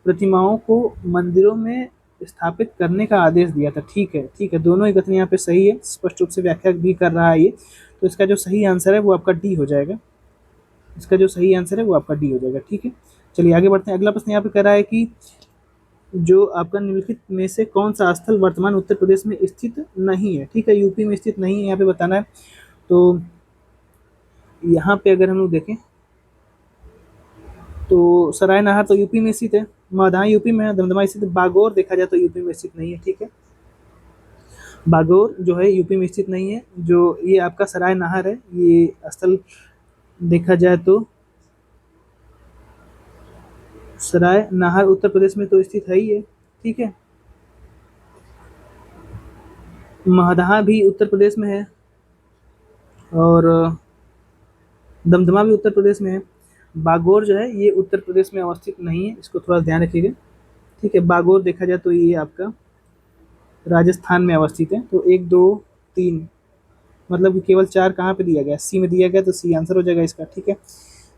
प्रतिमाओं को मंदिरों में स्थापित करने का आदेश दिया था, ठीक है, ठीक है, दोनों ही कथन यहाँ पे सही है, स्पष्ट रूप से व्याख्या भी कर रहा है ये। तो इसका जो सही आंसर है वो आपका डी हो जाएगा, इसका जो सही आंसर है वो आपका डी हो जाएगा, ठीक है। चलिए आगे बढ़ते हैं। अगला प्रश्न यहाँ पे कह रहा है कि जो आपका निम्नलिखित में से कौन सा स्थल वर्तमान उत्तर प्रदेश में स्थित नहीं है, ठीक है, यूपी में स्थित नहीं है, यहाँ पे बताना है। तो यहाँ पे अगर हम लोग देखें तो सराय नाहर तो यूपी में स्थित है, मगधा यूपी में है, दमदमा स्थित, बागौर देखा जाए तो यूपी में स्थित नहीं है, ठीक है, बागौर जो है यूपी में स्थित नहीं है। जो ये आपका सराय नाहर है ये स्थल देखा जाए तो सराय नाहर उत्तर प्रदेश में तो स्थित है ही है, ठीक है, महदहा भी उत्तर प्रदेश में है, और दमदमा भी उत्तर प्रदेश में है। बागौर जो है ये उत्तर प्रदेश में अवस्थित नहीं है, इसको थोड़ा ध्यान रखिएगा। ठीक है। बागोर देखा जाए तो ये आपका राजस्थान में अवस्थित है। तो 1 2 3 मतलब कि केवल 4 कहाँ पे दिया गया, सी में दिया गया, तो सी आंसर हो जाएगा इसका। ठीक है,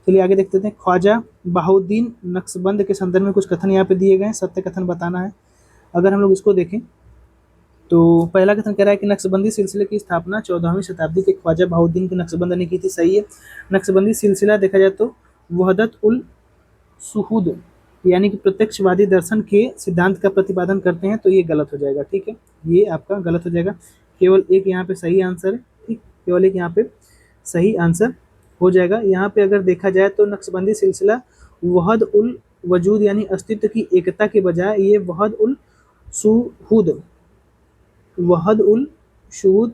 चलिए आगे देखते हैं। ख्वाजा बहाउद्दीन नक्शबंद के संदर्भ में कुछ कथन यहाँ पे दिए गए हैं, सत्य कथन बताना है। अगर हम लोग इसको देखें तो पहला कथन कह रहा है कि नक्शबंदी सिलसिले की स्थापना 14वीं शताब्दी के ख्वाजा बहाउद्दीन के नक्शबंद ने की थी। सही है। नक्शबंदी सिलसिला देखा जाए तो वहदत उल सुहूद यानी कि प्रत्यक्षवादी दर्शन के सिद्धांत का प्रतिपादन करते हैं, तो ये गलत हो जाएगा। ठीक है, ये आपका गलत हो जाएगा। केवल एक यहाँ पे सही आंसर है। ठीक, केवल एक यहाँ पे सही आंसर हो जाएगा। यहाँ पे अगर देखा जाए तो नक्शबंदी सिलसिला वहद उल वजूद यानी अस्तित्व की एकता के बजाय ये वहद उल शुहूद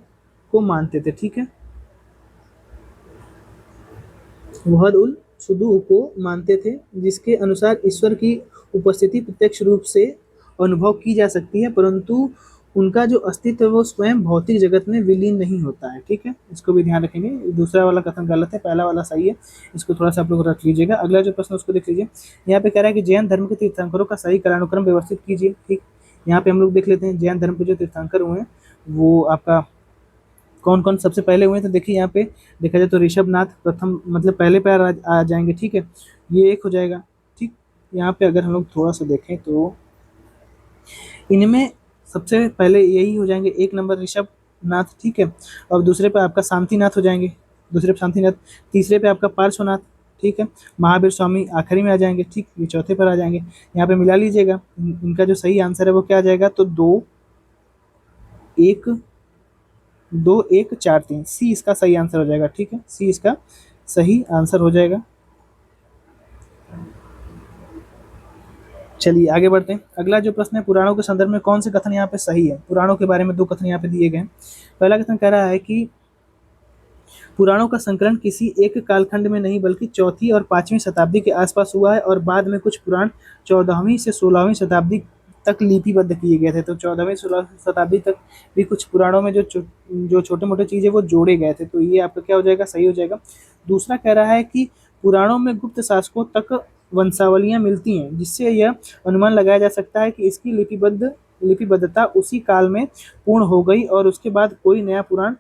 को मानते थे। ठीक है, वहद उल शुदू को मानते थे, जिसके अनुसार ईश्वर की उपस्थिति प्रत्यक्ष रूप से अनुभव की जा सकती है, परंतु उनका जो अस्तित्व है वो स्वयं भौतिक जगत में विलीन नहीं होता है। ठीक है, इसको भी ध्यान रखेंगे। दूसरा वाला कथन गलत है, पहला वाला सही है। इसको थोड़ा सा आप लोग रख लीजिएगा। अगला जो प्रश्न उसको देख लीजिए। यहाँ पे कह रहा है कि जैन धर्म के तीर्थंकरों का सही कालानुक्रम व्यवस्थित कीजिए। ठीक, यहाँ पे हम लोग देख लेते हैं जैन धर्म के जो तीर्थंकर हुए हैं वो आपका कौन कौन सबसे पहले हुए। तो देखिए यहाँ पे देखा जाए तो ऋषभनाथ प्रथम मतलब पहले पे आ जाएंगे। ठीक है, ये एक हो जाएगा। ठीक, यहाँ पे अगर हम लोग थोड़ा सा देखें तो इनमें सबसे पहले यही हो जाएंगे। एक नंबर ऋषभनाथ। ठीक है, और दूसरे पे आपका शांतिनाथ हो जाएंगे। दूसरे पे शांतिनाथ, तीसरे पे आपका पार्श्वनाथ। ठीक है, महावीर स्वामी आखिरी में आ जाएंगे। ठीक, ये चौथे पर आ जाएंगे। यहाँ पे मिला लीजिएगा, इनका जो सही आंसर है वो क्या आ जाएगा, तो 2 1 2 1 4 3, सी इसका सही आंसर हो जाएगा। ठीक है, सी इसका सही आंसर हो जाएगा। चलिए आगे बढ़ते हैं। अगला जो प्रश्न है, पुराणों के संदर्भ में कौन से कथन यहाँ पे सही है। पुराणों के बारे में 2 कथन यहाँ पे दिए गए हैं। पहला कथन कह रहा है कि पुराणों का संकलन किसी एक कालखंड में नहीं बल्कि चौथी और 5वीं शताब्दी के आसपास हुआ है, और बाद में कुछ पुराण 14वीं से 16वीं शताब्दी तक लिपिबद्ध किए गए थे। तो 14वीं 16वीं शताब्दी तक भी कुछ पुराणों में जो छोटे मोटे चीज़ें वो जोड़े गए थे, तो ये आपका क्या हो जाएगा, सही हो जाएगा। दूसरा कह रहा है कि पुराणों में गुप्त शासकों तक वंशावलियाँ मिलती हैं, जिससे यह अनुमान लगाया जा सकता है कि इसकी लिपिबद्धता उसी काल में पूर्ण हो गई और उसके बाद कोई नया पुराण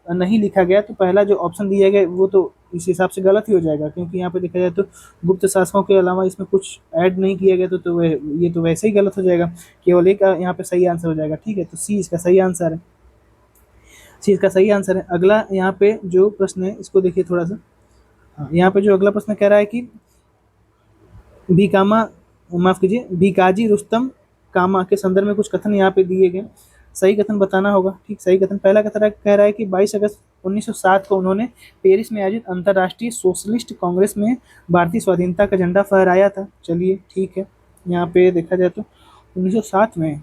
नहीं लिखा गया। तो पहला जो ऑप्शन दिया गया वो तो इस हिसाब से गलत ही हो जाएगा, क्योंकि यहाँ पे देखा जाए तो गुप्त शासकों के अलावा इसमें कुछ ऐड नहीं किया गया, तो ये तो वैसे ही गलत हो जाएगा। केवल एक यहाँ पे सही आंसर हो जाएगा। ठीक है, तो सी इसका सही आंसर है। सी इसका सही आंसर है। अगला यहाँ पे जो प्रश्न है इसको देखिए थोड़ा सा। हाँ, यहाँ पे जो अगला प्रश्न कह रहा है कि भिकामा माफ कीजिए भिकाजी रुस्तम कामा के संदर्भ में कुछ कथन यहाँ पे दिए गए। सही कथन बताना होगा। ठीक, सही कथन पहला कथन कह रहा है कि 22 अगस्त 1907 को उन्होंने पेरिस में आयोजित अंतर्राष्ट्रीय सोशलिस्ट कांग्रेस में भारतीय स्वाधीनता का झंडा फहराया था। चलिए ठीक है, यहाँ पे देखा जाए तो 1907 में,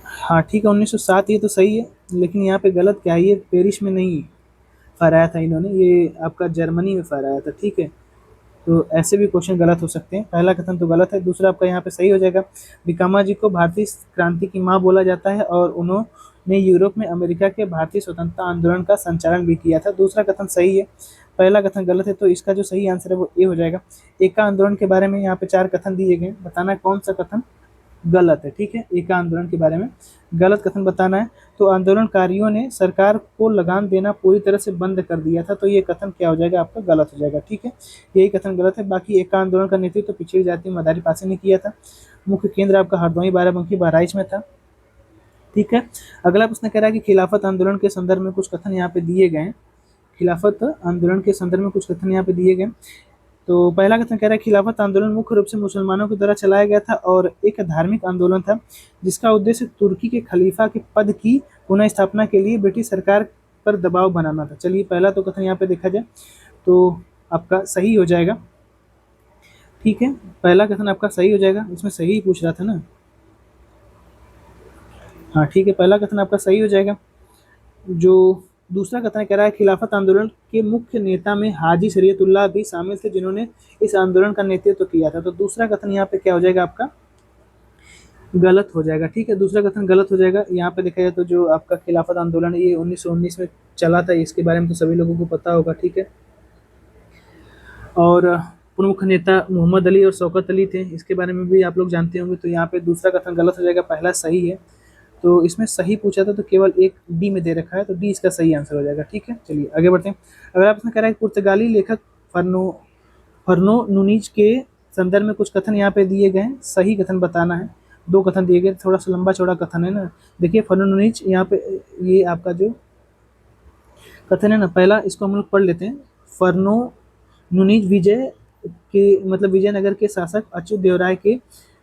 हाँ ठीक है 1907 ये तो सही है, लेकिन यहाँ पे गलत क्या है, ये पेरिस में नहीं फहराया था इन्होंने, ये आपका जर्मनी में फहराया था। ठीक है, तो ऐसे भी क्वेश्चन गलत हो सकते हैं। पहला कथन तो गलत है, दूसरा आपका यहाँ पे सही हो जाएगा। भिकामा जी को भारतीय क्रांति की माँ बोला जाता है और उन्होंने यूरोप में अमेरिका के भारतीय स्वतंत्रता आंदोलन का संचालन भी किया था। दूसरा कथन सही है, पहला कथन गलत है, तो इसका जो सही आंसर है वो ए हो जाएगा। एका आंदोलन के बारे में यहाँ पे 4 कथन दिए गए, बताना है कौन सा कथन गलत है। ठीक है, एका आंदोलन के बारे में गलत कथन बताना है। तो आंदोलनकारियों ने सरकार को लगान देना पूरी तरह से बंद कर दिया था, तो ये कथन क्या हो जाएगा, आपका गलत हो जाएगा। ठीक है, यही कथन गलत है। बाकी एका आंदोलन का नेतृत्व तो पिछड़ी जाति मदारी पासे ने किया था। मुख्य केंद्र आपका हरदोई बाराबंकी बहराइच में था। ठीक है, अगला प्रश्न कह रहा है कि खिलाफत आंदोलन के संदर्भ में कुछ कथन यहाँ पे दिए गए। खिलाफत आंदोलन के संदर्भ में कुछ कथन यहाँ पे दिए गए। तो पहला कथन कह रहा है खिलाफत आंदोलन मुख्य रूप से मुसलमानों के द्वारा चलाया गया था और एक धार्मिक आंदोलन था, जिसका उद्देश्य तुर्की के खलीफा के पद की पुनः स्थापना के लिए ब्रिटिश सरकार पर दबाव बनाना था। चलिए पहला तो कथन यहाँ पे देखा जाए तो आपका सही हो जाएगा। ठीक है, पहला कथन आपका सही हो जाएगा, इसमें सही ही पूछ रहा था ना। हाँ ठीक है, पहला कथन आपका सही हो जाएगा। जो दूसरा कथन कह रहा है खिलाफत आंदोलन के मुख्य नेता में हाजी शरीयतुल्लाह भी शामिल थे, जिन्होंने इस आंदोलन का नेतृत्व किया था। तो दूसरा कथन यहाँ पे क्या हो जाएगा, आपका गलत हो जाएगा। ठीक है, दूसरा कथन गलत हो जाएगा। यहाँ पे देखा जाए तो जो आपका खिलाफत आंदोलन है ये 1919 में चला था, इसके बारे में तो सभी लोगों को पता होगा। ठीक है, और प्रमुख नेता मोहम्मद अली और शौकत अली थे, इसके बारे में भी आप लोग जानते होंगे। तो यहाँ पे दूसरा कथन गलत हो जाएगा, पहला सही है। तो इसमें सही पूछा था तो केवल एक डी में दे रखा है, तो डी इसका सही आंसर हो जाएगा। ठीक है, चलिए आगे बढ़ते हैं। अगर आपने कह रहा है कि पुर्तगाली लेखक फर्नो फर्नो नुनीज के संदर्भ में कुछ कथन यहाँ पे दिए गए हैं, सही कथन बताना है। दो कथन दिए गए, थोड़ा सा लंबा चौड़ा कथन है ना। देखिए फर्नो नुनीज यहाँ पे, ये आपका जो कथन है ना, पहला इसको हम लोग पढ़ लेते हैं। फर्नो नुनीज विजय के मतलब विजयनगर के शासक अच्युत देव राय के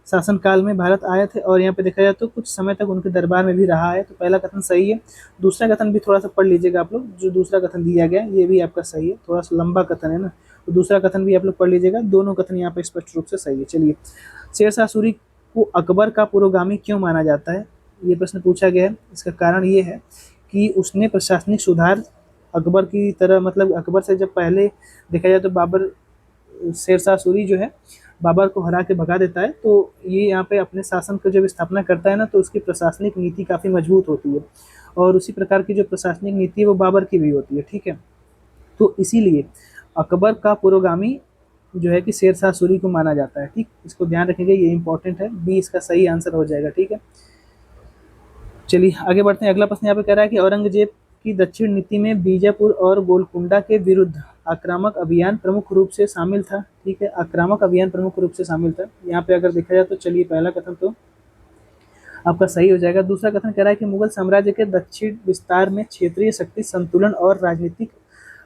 शासनकाल में भारत आए थे, और यहाँ पे देखा जाए तो कुछ समय तक उनके दरबार में भी रहा है। तो पहला कथन सही है। दूसरा कथन भी थोड़ा सा पढ़ लीजिएगा आप लोग, जो दूसरा कथन दिया गया है ये भी आपका सही है, थोड़ा सा लंबा कथन है ना, तो दूसरा कथन भी आप लोग पढ़ लीजिएगा। दोनों कथन यहाँ पे स्पष्ट रूप से सही है। चलिए, शेरशाह सूरी को अकबर का पुरोगामी क्यों माना जाता है, ये प्रश्न पूछा गया है। इसका कारण ये है कि उसने प्रशासनिक सुधार अकबर की तरह, मतलब अकबर से जब पहले देखा जाए तो बाबर, शेरशाह सूरी जो है बाबर को हरा के भगा देता है, तो ये यहाँ पे अपने शासन को जब स्थापना करता है ना, तो उसकी प्रशासनिक नीति काफ़ी मजबूत होती है, और उसी प्रकार की जो प्रशासनिक नीति है वो बाबर की भी होती है। ठीक है, तो इसीलिए अकबर का पुरोगामी जो है कि शेरशाह सूरी को माना जाता है। ठीक, इसको ध्यान रखेंगे, ये इंपॉर्टेंट है। बी इसका सही आंसर हो जाएगा। ठीक है, चलिए आगे बढ़ते हैं। अगला प्रश्न यहाँ पे कह रहा है कि औरंगजेब की दक्षिण नीति में बीजापुर और गोलकुंडा के विरुद्ध आक्रामक अभियान प्रमुख रूप से शामिल था। ठीक है, आक्रामक अभियान प्रमुख रूप से शामिल था यहाँ पे अगर देखा जाए तो। चलिए, पहला कथन तो आपका सही हो जाएगा। दूसरा कथन कह रहा है कि मुगल साम्राज्य के दक्षिण विस्तार में क्षेत्रीय शक्ति संतुलन और राजनीतिक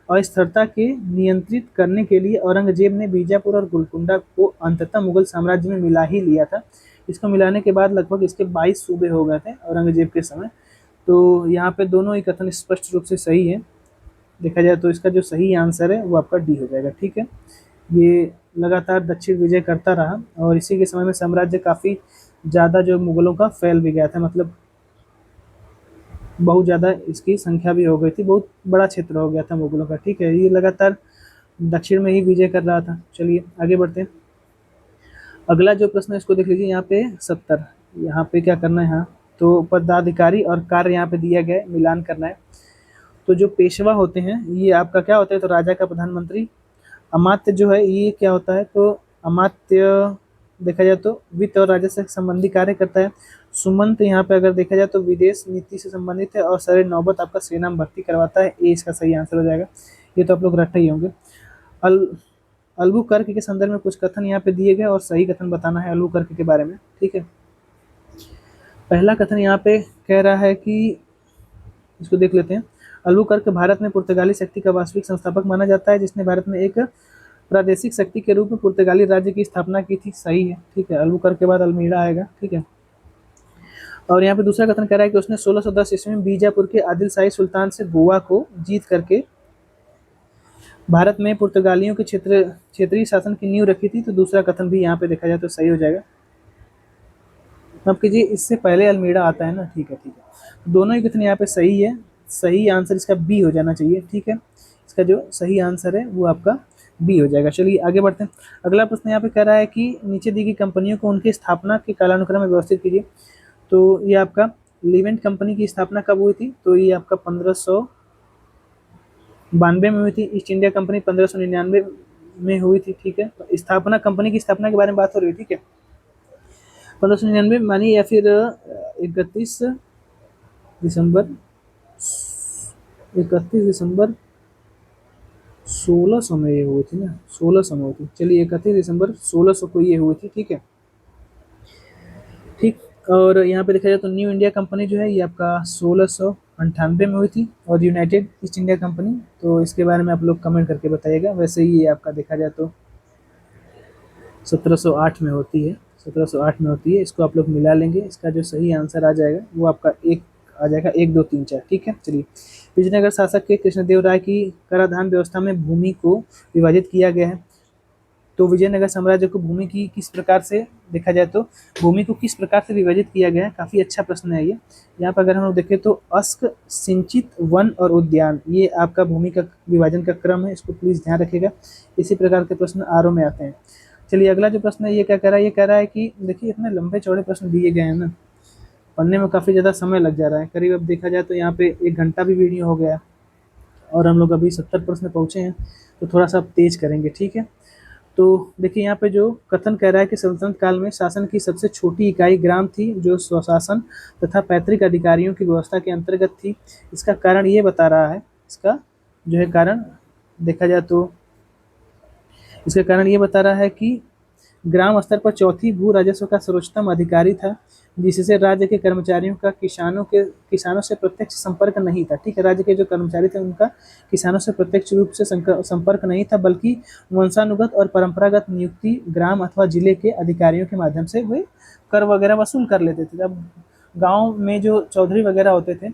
अस्थिरता के नियंत्रित करने के लिए औरंगजेब ने बीजापुर और गोलकुंडा को अंततः मुगल साम्राज्य में मिला ही लिया था। इसको मिलाने के बाद लगभग इसके 22 सूबे हो गए थे औरंगजेब के समय। तो यहाँ पे दोनों ही कथन स्पष्ट रूप से सही है। देखा जाए तो इसका जो सही आंसर है वो आपका डी हो जाएगा। ठीक है, ये लगातार दक्षिण विजय करता रहा, और इसी के समय में साम्राज्य काफ़ी ज़्यादा जो मुगलों का फैल भी गया था, मतलब बहुत ज़्यादा इसकी संख्या भी हो गई थी, बहुत बड़ा क्षेत्र हो गया था मुगलों का। ठीक है, ये लगातार दक्षिण में ही विजय कर रहा था। चलिए आगे बढ़ते हैं। अगला जो प्रश्न है इसको देख लीजिए, यहाँ पे 70, यहाँ पे क्या करना है, हाँ तो पदाधिकारी और कार्य यहाँ पे दिया गया है, मिलान करना है। तो जो पेशवा होते हैं ये आपका क्या होता है, तो राजा का प्रधानमंत्री। अमात्य जो है ये क्या होता है, तो अमात्य देखा जाए तो वित्त और राजस्व से संबंधी कार्य करता है। सुमंत यहाँ पे अगर देखा जाए तो विदेश नीति से संबंधित है, और सर नौबत आपका सेना में भर्ती करवाता है। ये इसका सही आंसर हो जाएगा। ये तो आप लोग रट्टे ही होंगे। अल अल्बुकर्क के संदर्भ में कुछ कथन यहाँ पे दिए गए, और सही कथन बताना है अल्बुकर्क के बारे में। ठीक है, पहला कथन यहाँ पे कह रहा है कि, इसको देख लेते हैं। अल्बुकर्क भारत में पुर्तगाली शक्ति का वास्तविक संस्थापक माना जाता है, जिसने भारत में एक प्रादेशिक शक्ति के रूप में पुर्तगाली राज्य की स्थापना की थी। सही है। ठीक है, अल्बुकर्क के बाद अल्मीड़ा आएगा। ठीक है, और यहाँ पे दूसरा कथन कह रहा है कि उसने 1610 ईस्वी में बीजापुर के आदिल शाही सुल्तान से गोवा को जीत करके भारत में पुर्तगालियों के क्षेत्रीय शासन की नींव रखी थी। तो दूसरा कथन भी यहाँ पे देखा जाए तो सही हो जाएगा। अब कीजिए, इससे पहले अल्मीड़ा आता है ना। ठीक है, ठीक है, दोनों ही कथन यहाँ पे सही है। सही आंसर इसका बी हो जाना चाहिए। ठीक है, इसका जो सही आंसर है वो आपका बी हो जाएगा। चलिए आगे बढ़ते हैं। अगला प्रश्न यहाँ पे कह रहा है कि नीचे दी गई कंपनियों को उनकी स्थापना के कालानुक्रम में व्यवस्थित कीजिए। तो ये आपका लिवेंट कंपनी की स्थापना कब हुई थी, तो ये आपका 1592 में हुई थी। ईस्ट इंडिया कंपनी 1599 में हुई थी। ठीक है, तो स्थापना, कंपनी की स्थापना के बारे में बात हो रही है। ठीक है, 1599 मानी, या फिर 31 दिसंबर 1600 में ये हुई थी ना, 1600 में हुई थी। चलिए 31 दिसंबर 1600 को ये हुई थी। ठीक है, ठीक, और यहाँ पे देखा जाए तो न्यू इंडिया कंपनी जो है ये आपका 1698 में हुई थी, और यूनाइटेड ईस्ट इंडिया कंपनी, तो इसके बारे में आप लोग कमेंट करके बताइएगा। वैसे ही ये आपका देखा जाए तो 1708 में होती है, 1708 में होती है। इसको आप लोग मिला लेंगे, इसका जो सही आंसर आ जाएगा वो आपका एक आ जाएगा, 1 2 3 4। ठीक है, चलिए। विजयनगर शासक के कृष्णदेव राय की कराधान व्यवस्था में भूमि को विभाजित किया गया है। तो विजयनगर साम्राज्य को भूमि की किस प्रकार से देखा जाए तो भूमि को किस प्रकार से विभाजित किया गया है, काफ़ी अच्छा प्रश्न है ये। यहाँ पर अगर हम लोग देखें तो अस्क, सिंचित, वन और उद्यान, ये आपका भूमि का विभाजन का क्रम है। इसको प्लीज़ ध्यान रखिएगा, इसी प्रकार के प्रश्न आरओ में आते हैं। चलिए अगला जो प्रश्न है ये क्या कह रहा है, ये कह रहा है कि देखिए इतने लंबे चौड़े प्रश्न दिए गए हैं ना, पढ़ने में काफ़ी ज़्यादा समय लग जा रहा है। करीब अब देखा जाए तो यहाँ पे 1 घंटा भी वीडियो हो गया, और हम लोग अभी 70 प्रश्न पहुँचे हैं, तो थोड़ा सा अब तेज़ करेंगे। ठीक है, तो देखिए यहाँ पे जो कथन कह रहा है कि सल्तनत काल में शासन की सबसे छोटी इकाई ग्राम थी, जो स्वशासन तथा पैतृक अधिकारियों की व्यवस्था के अंतर्गत थी। इसका कारण ये बता रहा है, इसका जो है कारण देखा जाए तो इसका कारण ये बता रहा है कि ग्राम स्तर पर चौथी भू राजस्व का सर्वोच्चतम अधिकारी था, जिससे राज्य के कर्मचारियों का किसानों से प्रत्यक्ष संपर्क नहीं था। ठीक है, राज्य के जो कर्मचारी थे उनका किसानों से प्रत्यक्ष रूप से संपर्क नहीं था, बल्कि वंशानुगत और परंपरागत नियुक्ति ग्राम अथवा जिले के अधिकारियों के माध्यम से वे कर वगैरह वसूल कर लेते थे। अब गाँव में जो चौधरी वगैरह होते थे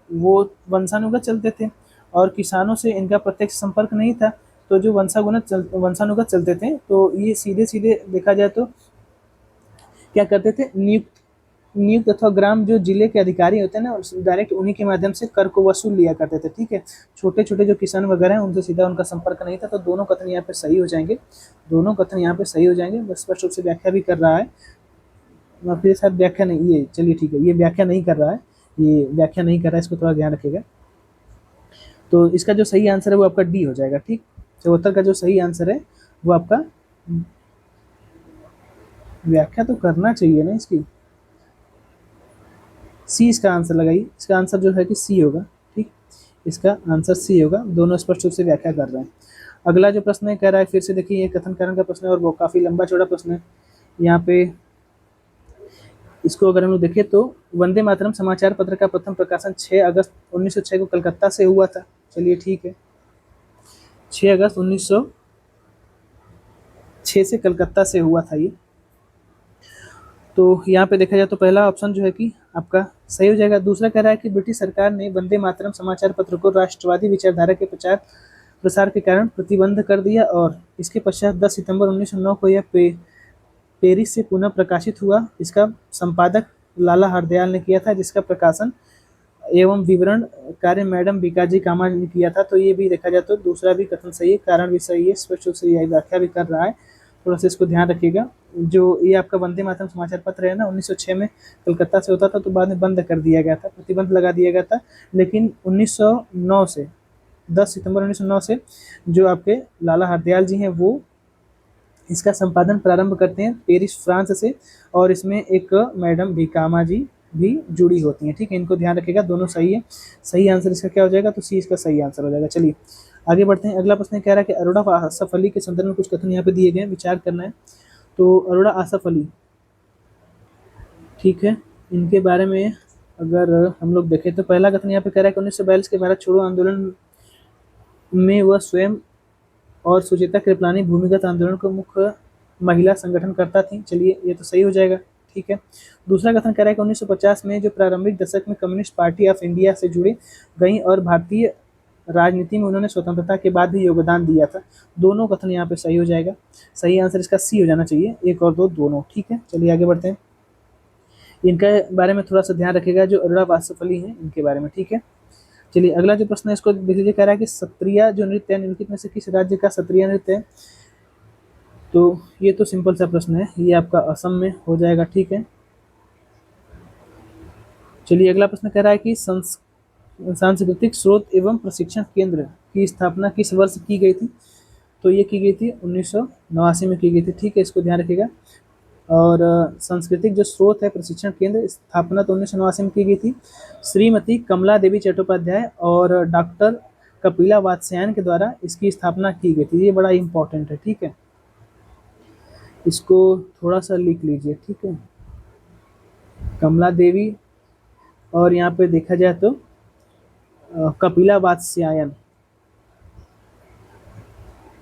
वो वंशानुगत चलते थे और किसानों से इनका प्रत्यक्ष संपर्क नहीं था। तो जो वंशानुगत चलते थे तो ये सीधे सीधे देखा जाए तो क्या करते थे, नियुक्त अथवा ग्राम जो जिले के अधिकारी होते हैं ना, डायरेक्ट उन्हीं के माध्यम से कर को वसूल लिया करते थे। ठीक है, छोटे छोटे जो किसान वगैरह हैं उनसे सीधा उनका संपर्क नहीं था। तो दोनों कथन यहाँ पे सही हो जाएंगे, दोनों कथन यहाँ पे सही हो जाएंगे। बस स्पष्ट रूप से व्याख्या भी कर रहा है, फिर शायद व्याख्या नहीं, ये चलिए ठीक है, ये व्याख्या नहीं कर रहा है, ये व्याख्या नहीं कर रहा है, इसको थोड़ा ध्यान रखिएगा। तो इसका जो सही आंसर है वो आपका डी हो जाएगा। ठीक, 74 का जो सही आंसर है वो आपका, व्याख्या तो करना चाहिए ना इसकी, सी इसका आंसर लगाइए। इसका आंसर जो है कि सी होगा। ठीक, इसका आंसर सी होगा। दोनों स्पष्ट रूप से व्याख्या कर रहे हैं। अगला जो प्रश्न है कह रहा है, फिर से देखिए ये कथन कारण का प्रश्न है और वो काफी लंबा चौड़ा प्रश्न है। यहाँ पे इसको अगर हम लोग देखें तो वंदे मातरम समाचार पत्र का प्रथम प्रकाशन 6 अगस्त 1906 को कलकत्ता से हुआ था। चलिए ठीक है, 6 अगस्त 1906 से कलकत्ता से हुआ था ये। तो यहाँ पे देखा जाए तो पहला ऑप्शन जो है कि आपका सही हो जाएगा। दूसरा कह रहा है कि ब्रिटिश सरकार ने वंदे मातरम समाचार पत्र को राष्ट्रवादी विचारधारा के प्रचार प्रसार के कारण प्रतिबंध कर दिया और इसके पश्चात 10 सितंबर 1909 को यह पेरिस से पुनः प्रकाशित हुआ। इसका संपादक लाला हरदयाल ने किया था, जिसका प्रकाशन एवं विवरण कार्य मैडम बीकाजी कामा ने किया था। तो ये भी देखा जाए तो दूसरा भी कथन सही है, कारण भी सही है, स्पष्ट रूप से यही व्याख्या भी कर रहा है। थोड़ा सा इसको ध्यान रखिएगा। जो ये आपका वंदे मातरम समाचार पत्र है ना, 1906 में कलकत्ता से होता था, तो बाद में बंद कर दिया गया था, प्रतिबंध लगा दिया गया था। लेकिन 1909 से 10 सितंबर 1909 से जो आपके लाला हरदयाल जी हैं वो इसका संपादन प्रारंभ करते हैं पेरिस फ्रांस से, और इसमें एक मैडम भीकामा जी भी जुड़ी होती हैं। ठीक है, इनको ध्यान रखिएगा, दोनों सही है। सही आंसर इसका क्या हो जाएगा, तो सी इसका सही आंसर हो जाएगा। चलिए आगे बढ़ते हैं। अगला प्रश्न कह रहा है कि अरोड़ा व आसफ अली के संदर्भ में कुछ कथन यहाँ पे दिए गए हैं, विचार करना है। तो अरोड़ा आसफ अली, ठीक है, इनके बारे में अगर हम लोग देखें तो पहला कथन यहाँ पे कह रहा है कि 1942 के भारत छोड़ो आंदोलन में वह स्वयं और सुचेता कृपलानी भूमिगत आंदोलन को मुख्य महिला संगठन करता थी। चलिए ये तो सही हो जाएगा। ठीक है, दूसरा कथन कह रहा है कि 1950 में जो प्रारंभिक दशक में कम्युनिस्ट पार्टी ऑफ इंडिया से जुड़ी गई और भारतीय राजनीति में उन्होंने स्वतंत्रता के बाद भी योगदान दिया था। दोनों कथन यहाँ पे सही हो जाएगा। सही आंसर इसका सी हो जाना चाहिए, 1 और 2 दोनों। ठीक है, चलिए आगे बढ़ते हैं। इनके बारे में थोड़ा सा ध्यान रखिएगा, जो अरोड़ा आसफ अली हैं इनके बारे में। ठीक है, चलिए अगला जो प्रश्न है इसको देख लीजिए। कह रहा है कि सत्रिया जो नृत्य है निम्नलिखित में से किस राज्य का सत्रिया नृत्य है। तो ये तो सिंपल सा प्रश्न है, ये आपका असम में हो जाएगा। ठीक है, चलिए अगला प्रश्न कह रहा है कि सांस्कृतिक स्रोत एवं प्रशिक्षण केंद्र की स्थापना किस वर्ष की गई थी। तो ये की गई थी 1989 में की गई थी। ठीक है, इसको ध्यान रखिएगा। और सांस्कृतिक जो स्रोत है प्रशिक्षण केंद्र, स्थापना तो 1989 में की गई थी। श्रीमती कमला देवी चट्टोपाध्याय और डॉक्टर कपिला वात्स्यायन के द्वारा इसकी स्थापना की गई थी। ये बड़ा इंपॉर्टेंट है। ठीक है, इसको थोड़ा सा लिख लीजिए। ठीक है, कमला देवी और यहाँ पे देखा जाए तो कपिला वात्स्यायन,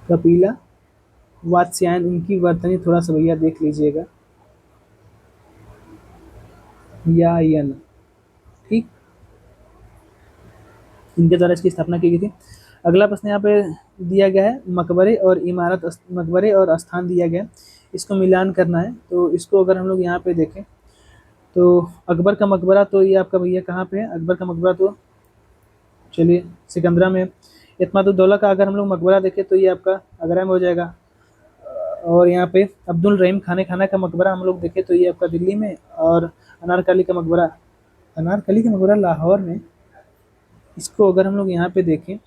कपिला वात्स्यायन, उनकी वर्तनी थोड़ा सा भैया देख लीजिएगा, या यन। ठीक, इनके द्वारा इसकी स्थापना की गई थी। अगला प्रश्न यहाँ पे दिया गया है, मकबरे और स्थान दिया गया, इसको मिलान करना है। तो इसको अगर हम लोग यहाँ पे देखें तो अकबर का मकबरा, तो ये आपका भैया कहाँ पे है, अकबर का मकबरा तो चलिए सिकंदरा में। इत्मादुद्दौला का अगर हम लोग मकबरा देखें तो ये आपका आगरा में हो जाएगा। और यहाँ पे अब्दुल रहीम खाना का मकबरा हम लोग देखें तो ये आपका दिल्ली में। और अनारकली का मकबरा लाहौर में। इसको अगर हम लोग यहाँ पे देखें,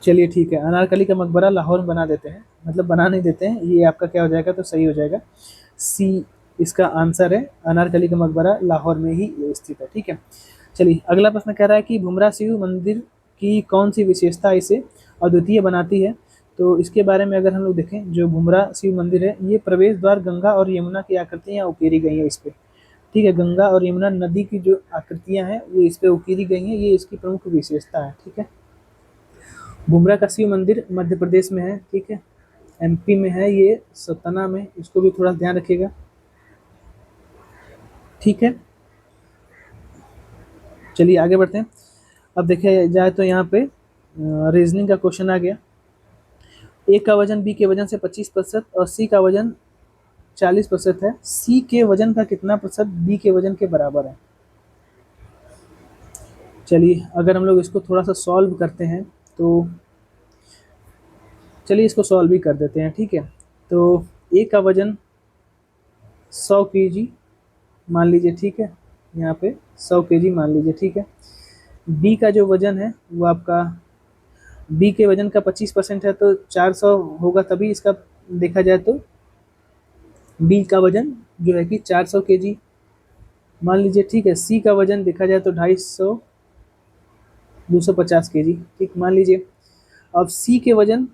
चलिए ठीक है, अनारकली का मकबरा लाहौर में बना देते हैं। मतलब बना नहीं देते हैं, ये आपका क्या हो जाएगा, तो सही हो जाएगा सी इसका आंसर है। अनारकली का मकबरा लाहौर में ही स्थित है, ठीक है। चलिए अगला प्रश्न कह रहा है कि भुमरा शिव मंदिर की कौन सी विशेषता इसे अद्वितीय बनाती है। तो इसके बारे में अगर हम लोग देखें, जो भुमरा शिव मंदिर है, ये प्रवेश द्वार गंगा और यमुना की आकृतियाँ उकेरी गई हैं इस पे, ठीक है। गंगा और यमुना नदी की जो आकृतियां हैं वो इस पे उकेरी गई हैं, ये इसकी प्रमुख विशेषता है, ठीक है। भुमरा का शिव मंदिर मध्य प्रदेश में है, ठीक है। एमपी में है ये, सतना में, इसको भी थोड़ा ध्यान रखिएगा, ठीक है। चलिए आगे बढ़ते हैं। अब देखा जाए तो यहाँ पे रीजनिंग का क्वेश्चन आ गया। ए का वजन बी के वजन से 25% और सी का वजन 40% है, सी के वजन का कितना प्रतिशत बी के वजन के बराबर है। चलिए अगर हम लोग इसको थोड़ा सा सॉल्व करते हैं तो चलिए इसको सॉल्व भी कर देते हैं, ठीक है। तो ए का वजन 100 kg मान लीजिए, ठीक है। यहाँ पे 100 kg मान लीजिए, ठीक है। बी का जो वजन है वो आपका, बी के वजन का 25% है तो 400 होगा, तभी इसका देखा जाए तो बी का वजन जो है कि 400 kg मान लीजिए, ठीक है। सी का वजन देखा जाए तो 250 250 kg, ठीक मान लीजिए। अब सी के वजन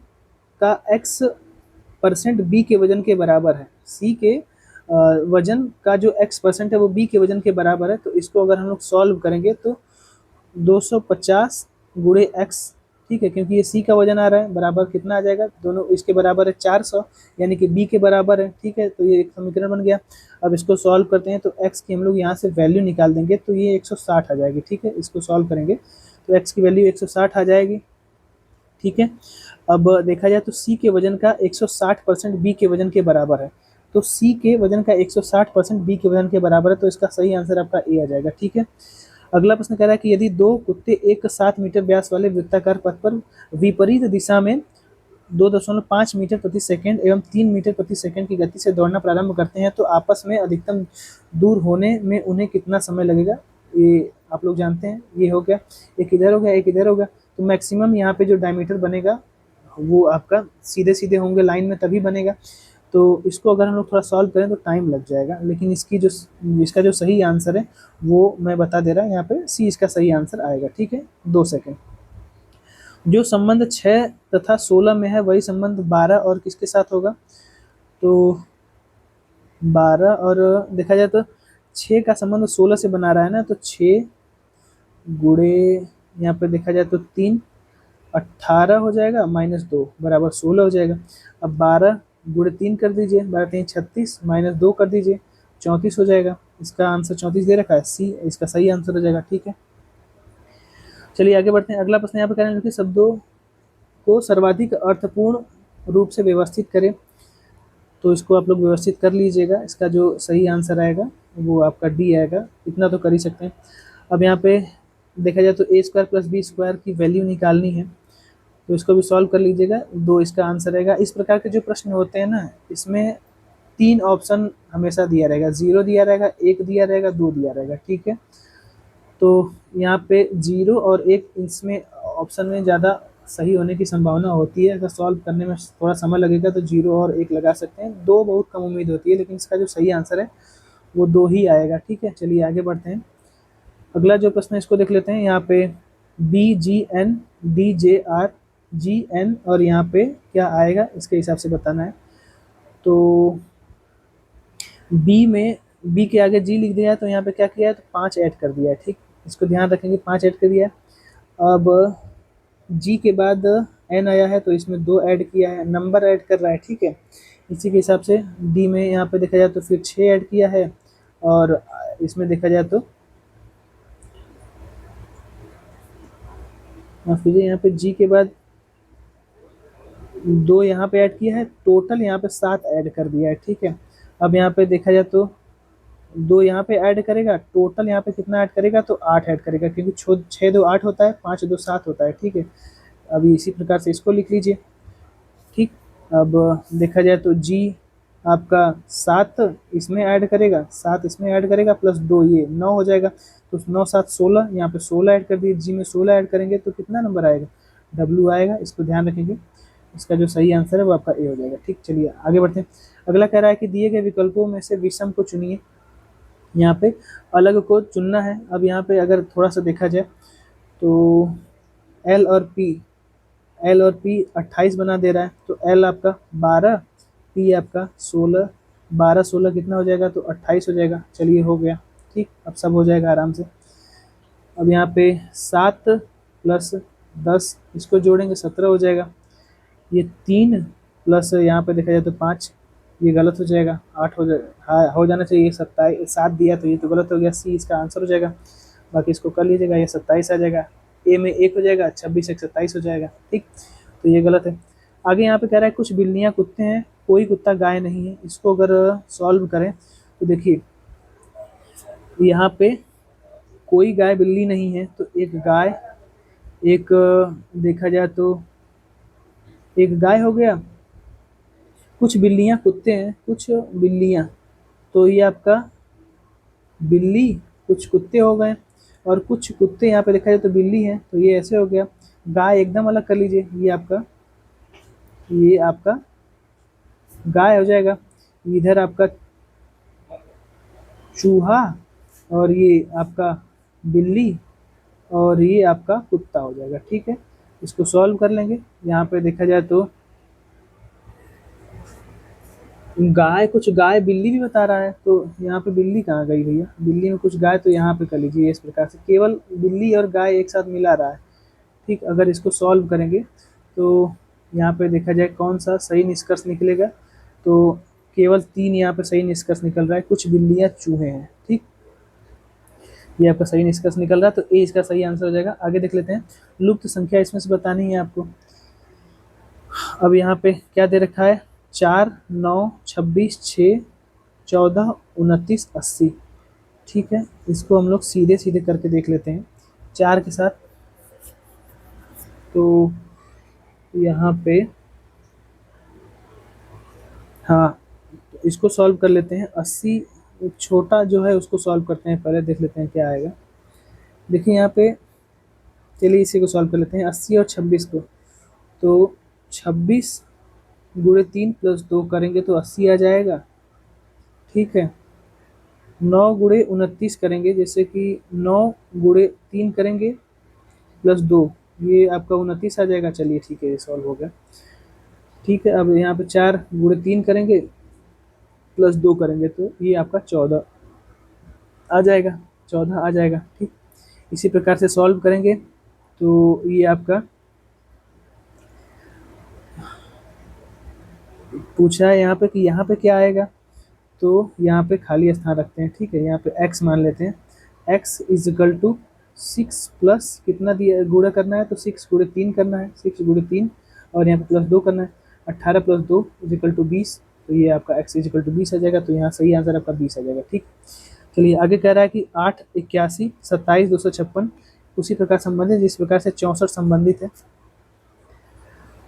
का x% बी के वजन के बराबर है, सी के वजन का जो x% है वो बी के वजन के बराबर है। तो इसको अगर हम लोग सॉल्व करेंगे तो 250 गुणे x, ठीक है, क्योंकि ये सी का वजन आ रहा है, बराबर कितना आ जाएगा, दोनों इसके बराबर है 400, यानी कि बी के बराबर है, ठीक है। तो ये एक समीकरण बन गया। अब इसको सॉल्व करते हैं तो x की हम लोग यहाँ से वैल्यू निकाल देंगे तो ये 160 आ जाएगी, ठीक है। इसको सॉल्व करेंगे तो x की वैल्यू 160 आ जाएगी, ठीक है। अब देखा जाए तो सी के वजन का 160% बी के वजन के बराबर है, तो सी के वजन का 160% बी के वजन के बराबर है, तो इसका सही आंसर आपका ए आ जाएगा, ठीक है। अगला प्रश्न कह रहा है कि यदि दो कुत्ते एक 7 मीटर व्यास वाले वृत्ताकार पथ पर विपरीत दिशा में 2.5 मीटर प्रति सेकंड एवं 3 मीटर प्रति सेकंड की गति से दौड़ना प्रारंभ करते हैं तो आपस में अधिकतम दूर होने में उन्हें कितना समय लगेगा। ये आप लोग जानते हैं, ये हो गया, एक इधर हो गया, एक इधर हो गया। तो मैक्सिमम यहाँ पे जो डायमीटर बनेगा वो आपका सीधे सीधे होंगे लाइन में तभी बनेगा। तो इसको अगर हम लोग थोड़ा सॉल्व करें तो टाइम लग जाएगा, लेकिन इसका जो सही आंसर है वो मैं बता दे रहा हूँ, यहाँ पे सी इसका सही आंसर आएगा, ठीक है। 2 सेकंड। जो संबंध 6 तथा 16 में है वही संबंध 12 और किसके साथ होगा। तो 12 और देखा जाए तो 6 का संबंध 16 से बना रहा है ना, तो 6 गुणे यहाँ पे देखा जाए तो 3 18 हो जाएगा, -2 बराबर 16 हो जाएगा। अब 12 गुणे 3 कर दीजिए, 12 3 36, -2 कर दीजिए, 34 हो जाएगा। इसका आंसर 34 दे रखा है, सी इसका सही आंसर हो जाएगा, ठीक है। चलिए आगे बढ़ते हैं। अगला प्रश्न यहाँ पे कह रहे हैं कि शब्दों को सर्वाधिक अर्थपूर्ण रूप से व्यवस्थित करें। तो इसको आप लोग व्यवस्थित कर लीजिएगा, इसका जो सही आंसर आएगा वो आपका डी आएगा, इतना तो कर ही सकते हैं। अब यहाँ पे देखा जाए तो ए स्क्वायर प्लस बी स्क्वायर की वैल्यू निकालनी है, तो इसको भी सॉल्व कर लीजिएगा, 2 इसका आंसर रहेगा। इस प्रकार के जो प्रश्न होते हैं ना, इसमें 3 ऑप्शन हमेशा दिया रहेगा, 0 दिया रहेगा, 1 दिया रहेगा, 2 दिया रहेगा, ठीक है। तो यहाँ पे 0 और 1 इसमें ऑप्शन में ज़्यादा सही होने की संभावना होती है। अगर सॉल्व करने में थोड़ा समय लगेगा तो 0 और 1 लगा सकते हैं, 2 बहुत कम उम्मीद होती है, लेकिन इसका जो सही आंसर है वो 2 ही आएगा, ठीक है। चलिए आगे बढ़ते हैं। अगला जो प्रश्न है इसको देख लेते हैं। यहाँ पे BGN DJR GN और यहाँ पे क्या आएगा इसके हिसाब से बताना है। तो बी के आगे जी लिख दिया है, तो यहाँ पे क्या किया है, तो 5 ऐड कर दिया है, ठीक। इसको ध्यान रखेंगे, 5 ऐड कर दिया है। अब जी के बाद एन आया है तो इसमें 2 ऐड किया है, नंबर ऐड कर रहा है, ठीक है। इसी के हिसाब से डी में यहाँ पे देखा जाए तो फिर 6 ऐड किया है, और इसमें देखा जाए तो फिर यहाँ पे जी के बाद 2 यहाँ पे ऐड किया है, टोटल यहाँ पे 7 ऐड कर दिया है, ठीक है। अब यहाँ पे देखा जाए तो 2 यहाँ पे ऐड करेगा, टोटल यहाँ पे कितना ऐड करेगा, तो 8 ऐड करेगा, क्योंकि 6 2 8 होता है, 5 2 7 होता है, ठीक है। अभी इसी प्रकार से इसको लिख लीजिए, ठीक। अब देखा जाए तो जी आपका 7 इसमें ऐड करेगा, 7 इसमें ऐड करेगा, प्लस 2 ये 9 हो जाएगा। तो 9 7 16, यहाँ पे 16 ऐड कर दिए, जी में 16 ऐड करेंगे तो कितना नंबर आएगा, डब्ल्यू आएगा, इसको ध्यान रखेंगे। इसका जो सही आंसर है वो आपका ए हो जाएगा। ठीक, चलिए आगे बढ़ते हैं। अगला कह रहा है कि दिए गए विकल्पों में से विषम को चुनिए। यहाँ पे अलग को चुनना है। अब यहाँ पे अगर थोड़ा सा देखा जाए तो एल और पी, एल और पी 28 बना दे रहा है, तो एल आपका 12, पी आपका 16, 12 16 कितना हो जाएगा, तो 28 हो जाएगा। चलिए हो गया। ठीक, अब सब हो जाएगा आराम से। अब यहाँ पे 7 प्लस 10 इसको जोड़ेंगे 17 हो जाएगा। ये 3 प्लस यहाँ पे देखा जाए तो 5, ये गलत हो जाएगा, 8 हो जाए, हाँ हो जाना चाहिए। 27 7 दिया तो ये तो गलत हो गया, सी इसका आंसर हो जाएगा। बाकी इसको कर लीजिएगा, ये 27 आ जाएगा। ए में 1 हो जाएगा, 26 एक 27 हो जाएगा। ठीक, तो ये गलत है। आगे यहाँ पे कह रहा है कुछ बिल्लियाँ कुत्ते हैं, कोई कुत्ता गाय नहीं है। इसको अगर सॉल्व करें तो देखिए यहाँ पे कोई गाय बिल्ली नहीं है, तो एक गाय, एक देखा जाए तो एक गाय हो गया, कुछ बिल्लियाँ कुत्ते हैं, कुछ बिल्लियाँ, तो ये आपका बिल्ली कुछ कुत्ते हो गए, और कुछ कुत्ते यहाँ पे देखा जाए तो बिल्ली है, तो ये ऐसे हो गया। गाय एकदम अलग कर लीजिए, ये आपका गाय हो जाएगा। इधर आपका चूहा, और ये आपका बिल्ली, और ये आपका कुत्ता हो जाएगा। ठीक है, इसको सॉल्व कर लेंगे। यहाँ पे देखा जाए तो गाय, कुछ गाय बिल्ली भी बता रहा है, तो यहाँ पे बिल्ली कहाँ गई भैया, बिल्ली में कुछ गाय, तो यहाँ पे कर लीजिए इस प्रकार से, केवल बिल्ली और गाय एक साथ मिला रहा है। ठीक, अगर इसको सॉल्व करेंगे तो यहाँ पे देखा जाए कौन सा सही निष्कर्ष निकलेगा, तो केवल 3 यहाँ पे सही निष्कर्ष निकल रहा है, कुछ बिल्लियाँ चूहे हैं। ठीक, ये आपका सही निष्कर्ष निकल रहा है, तो ए इसका सही आंसर हो जाएगा। आगे देख लेते हैं। लुप्त संख्या इसमें से बतानी है आपको। अब यहाँ पे क्या दे रखा है, 4 9 26 6 14 29 80। ठीक है, इसको हम लोग सीधे सीधे करके देख लेते हैं 4 के साथ। तो यहाँ पे हाँ, तो इसको सॉल्व कर लेते हैं। 80 छोटा जो है उसको सॉल्व करते हैं, पहले देख लेते हैं क्या आएगा। देखिए यहाँ पे, चलिए इसी को सॉल्व कर लेते हैं, 80 और 26 को। तो 26 गुणे 3 प्लस 2 करेंगे तो 80 आ जाएगा। ठीक है, 9 गुणे 29 करेंगे, जैसे कि 9 गुणे 3 करेंगे प्लस 2, ये आपका 29 आ जाएगा। चलिए ठीक है, ये सॉल्व हो गया। ठीक है, अब यहाँ पे 4 गुणे 3 करेंगे प्लस 2 करेंगे तो ये आपका 14 आ जाएगा, 14 आ जाएगा। ठीक, इसी प्रकार से सॉल्व करेंगे तो ये आपका पूछा है यहाँ पे कि यहाँ पे क्या आएगा, तो यहाँ पे खाली स्थान रखते हैं। ठीक है, यहाँ पे x मान लेते हैं, x is equal to 6 plus कितना दिया, गुणा करना है तो 6 गुणे 3 करना है, 6 गुणे 3, और यहाँ पे प्लस 2 करना है। 18 प्लस 2 इज इक्वल टू 20, तो ये आपका x इज इक्वल टू 20 आ जाएगा। तो यहाँ सही आंसर आपका 20 आ जाएगा। ठीक, चलिए आगे कह रहा है कि 8 81 27 256 उसी प्रकार संबंधित जिस प्रकार से 64 संबंधित है।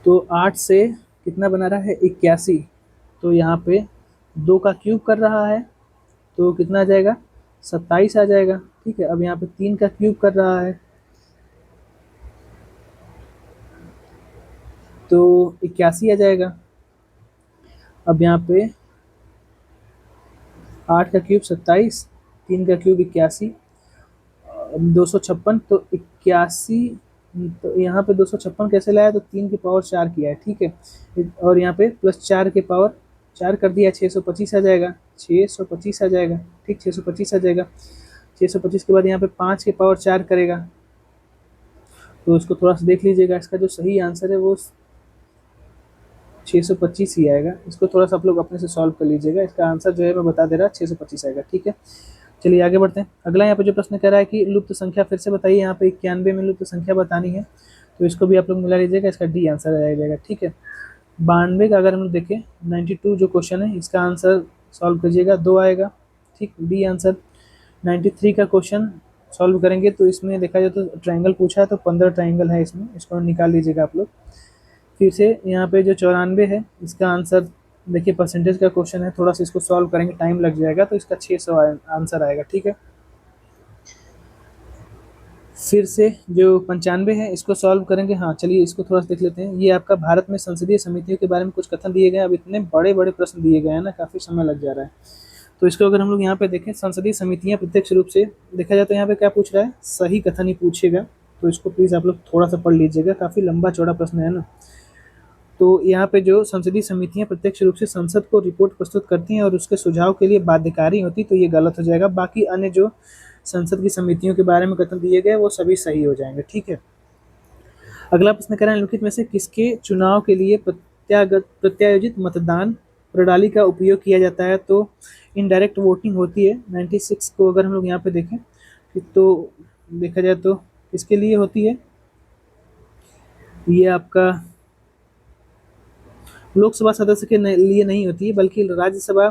तो 8 से कितना बना रहा है, 81, तो यहाँ पे 2 का क्यूब कर रहा है, तो कितना आ जाएगा, 27 आ जाएगा। ठीक है, अब यहाँ पे 3 का क्यूब कर रहा है, तो 81 आ जाएगा। अब यहाँ पे 8 का क्यूब 27, 3 का क्यूब 81, 256, तो 81, तो यहाँ पे 256 कैसे लाया, तो 3 की पावर 4 किया है। ठीक है, और यहाँ पे प्लस 4 के पावर 4 कर दिया, 625 आ जाएगा, 625 आ जाएगा। ठीक, 625 आ जाएगा। 625 के बाद यहाँ पे 5 के पावर 4 करेगा, तो इसको थोड़ा सा देख लीजिएगा। इसका जो सही आंसर है वो 625 ही आएगा। इसको थोड़ा सा आप लोग अपने से सॉल्व कर लीजिएगा। इसका आंसर जो है मैं बता दे रहा, 625 आएगा। ठीक है, चलिए आगे बढ़ते हैं। अगला यहाँ पे जो प्रश्न कह रहा है कि लुप्त संख्या फिर से बताइए। यहाँ पे 91 में लुप्त संख्या बतानी है, तो इसको भी आप लोग मिला लीजिएगा। इसका डी आंसर आ जाएगा। ठीक है, 92 का अगर हम लोग देखें, 92 जो क्वेश्चन है इसका आंसर सॉल्व कीजिएगा, 2 आएगा। ठीक, डी आंसर। 93 का क्वेश्चन सॉल्व करेंगे तो इसमें देखा जाए तो ट्रायंगल पूछा है, तो 15 ट्रायंगल है इसमें, इसको निकाल लीजिएगा आप लोग। फिर से यहाँ पे जो 94 है इसका आंसर देखिए, परसेंटेज का क्वेश्चन है, थोड़ा सा इसको सॉल्व करेंगे टाइम लग जाएगा, तो इसका 600 आंसर आएगा। ठीक है, फिर से जो 95 है इसको सॉल्व करेंगे। हाँ चलिए इसको थोड़ा सा देख लेते हैं। ये आपका भारत में संसदीय समितियों के बारे में कुछ कथन दिए गए हैं। अब इतने बड़े बड़े प्रश्न दिए गए हैं ना, काफ़ी समय लग जा रहा है। तो इसको अगर हम लोग यहाँ पे देखें, संसदीय समितियाँ प्रत्यक्ष रूप से देखा जाए तो यहाँ पे क्या पूछ रहा है, सही कथन ही पूछेगा। तो इसको प्लीज़ आप लोग थोड़ा सा पढ़ लीजिएगा, काफ़ी लंबा चौड़ा प्रश्न है ना। तो यहाँ पे जो संसदीय समितियाँ प्रत्यक्ष रूप से संसद को रिपोर्ट प्रस्तुत करती हैं और उसके सुझाव के लिए बाध्यकारी होती, तो ये गलत हो जाएगा। बाकी अन्य जो संसद की समितियों के बारे में कथन दिए गए वो सभी सही हो जाएंगे, ठीक है। अगला प्रश्न कह रहा है, निम्नलिखित में से किसके चुनाव के लिए प्रत्यायोजित मतदान प्रणाली का उपयोग किया जाता है। तो इनडायरेक्ट वोटिंग होती है 96 को अगर हम लोग यहाँ पे देखें तो देखा जाए तो किसके लिए होती है, ये आपका लोकसभा सदस्य के लिए नहीं होती है, बल्कि राज्यसभा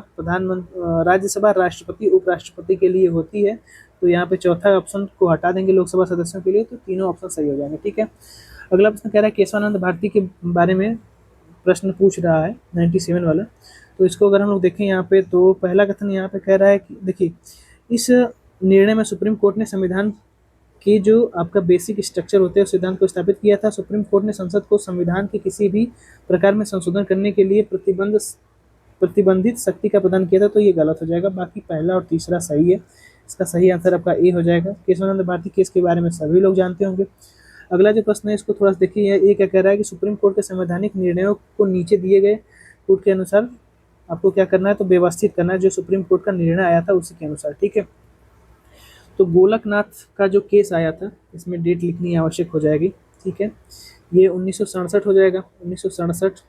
राज्यसभा राष्ट्रपति उपराष्ट्रपति के लिए होती है। तो यहाँ पे चौथा ऑप्शन को हटा देंगे लोकसभा सदस्यों के लिए, तो तीनों ऑप्शन सही हो जाएंगे, ठीक है। अगला प्रश्न कह रहा है केशवानंद भारती के बारे में प्रश्न पूछ रहा है 97 वाला। तो इसको अगर हम लोग देखें यहाँ पे, तो पहला कथन यहाँ पे कह रहा है कि देखिए, इस निर्णय में सुप्रीम कोर्ट ने संविधान के जो आपका बेसिक स्ट्रक्चर होते हैं उस सिद्धांत को स्थापित किया था। सुप्रीम कोर्ट ने संसद को संविधान के किसी भी प्रकार में संशोधन करने के लिए प्रतिबंधित शक्ति का प्रदान किया था। तो ये गलत हो जाएगा। बाकी पहला और तीसरा सही है। इसका सही आंसर आपका ए हो जाएगा। केशवानंद भारती केस के बारे में सभी लोग जानते होंगे। अगला जो प्रश्न है इसको थोड़ा सा देखिए, ये क्या कह रहा है कि सुप्रीम कोर्ट के संवैधानिक निर्णयों को नीचे दिए गए कोर्ट के अनुसार आपको क्या करना है, तो व्यवस्थित करना है, जो सुप्रीम कोर्ट का निर्णय आया था उसी के अनुसार, ठीक है। तो गोलकनाथ का जो केस आया था, इसमें डेट लिखनी आवश्यक हो जाएगी, ठीक है। ये 1967 हो जाएगा, 1967,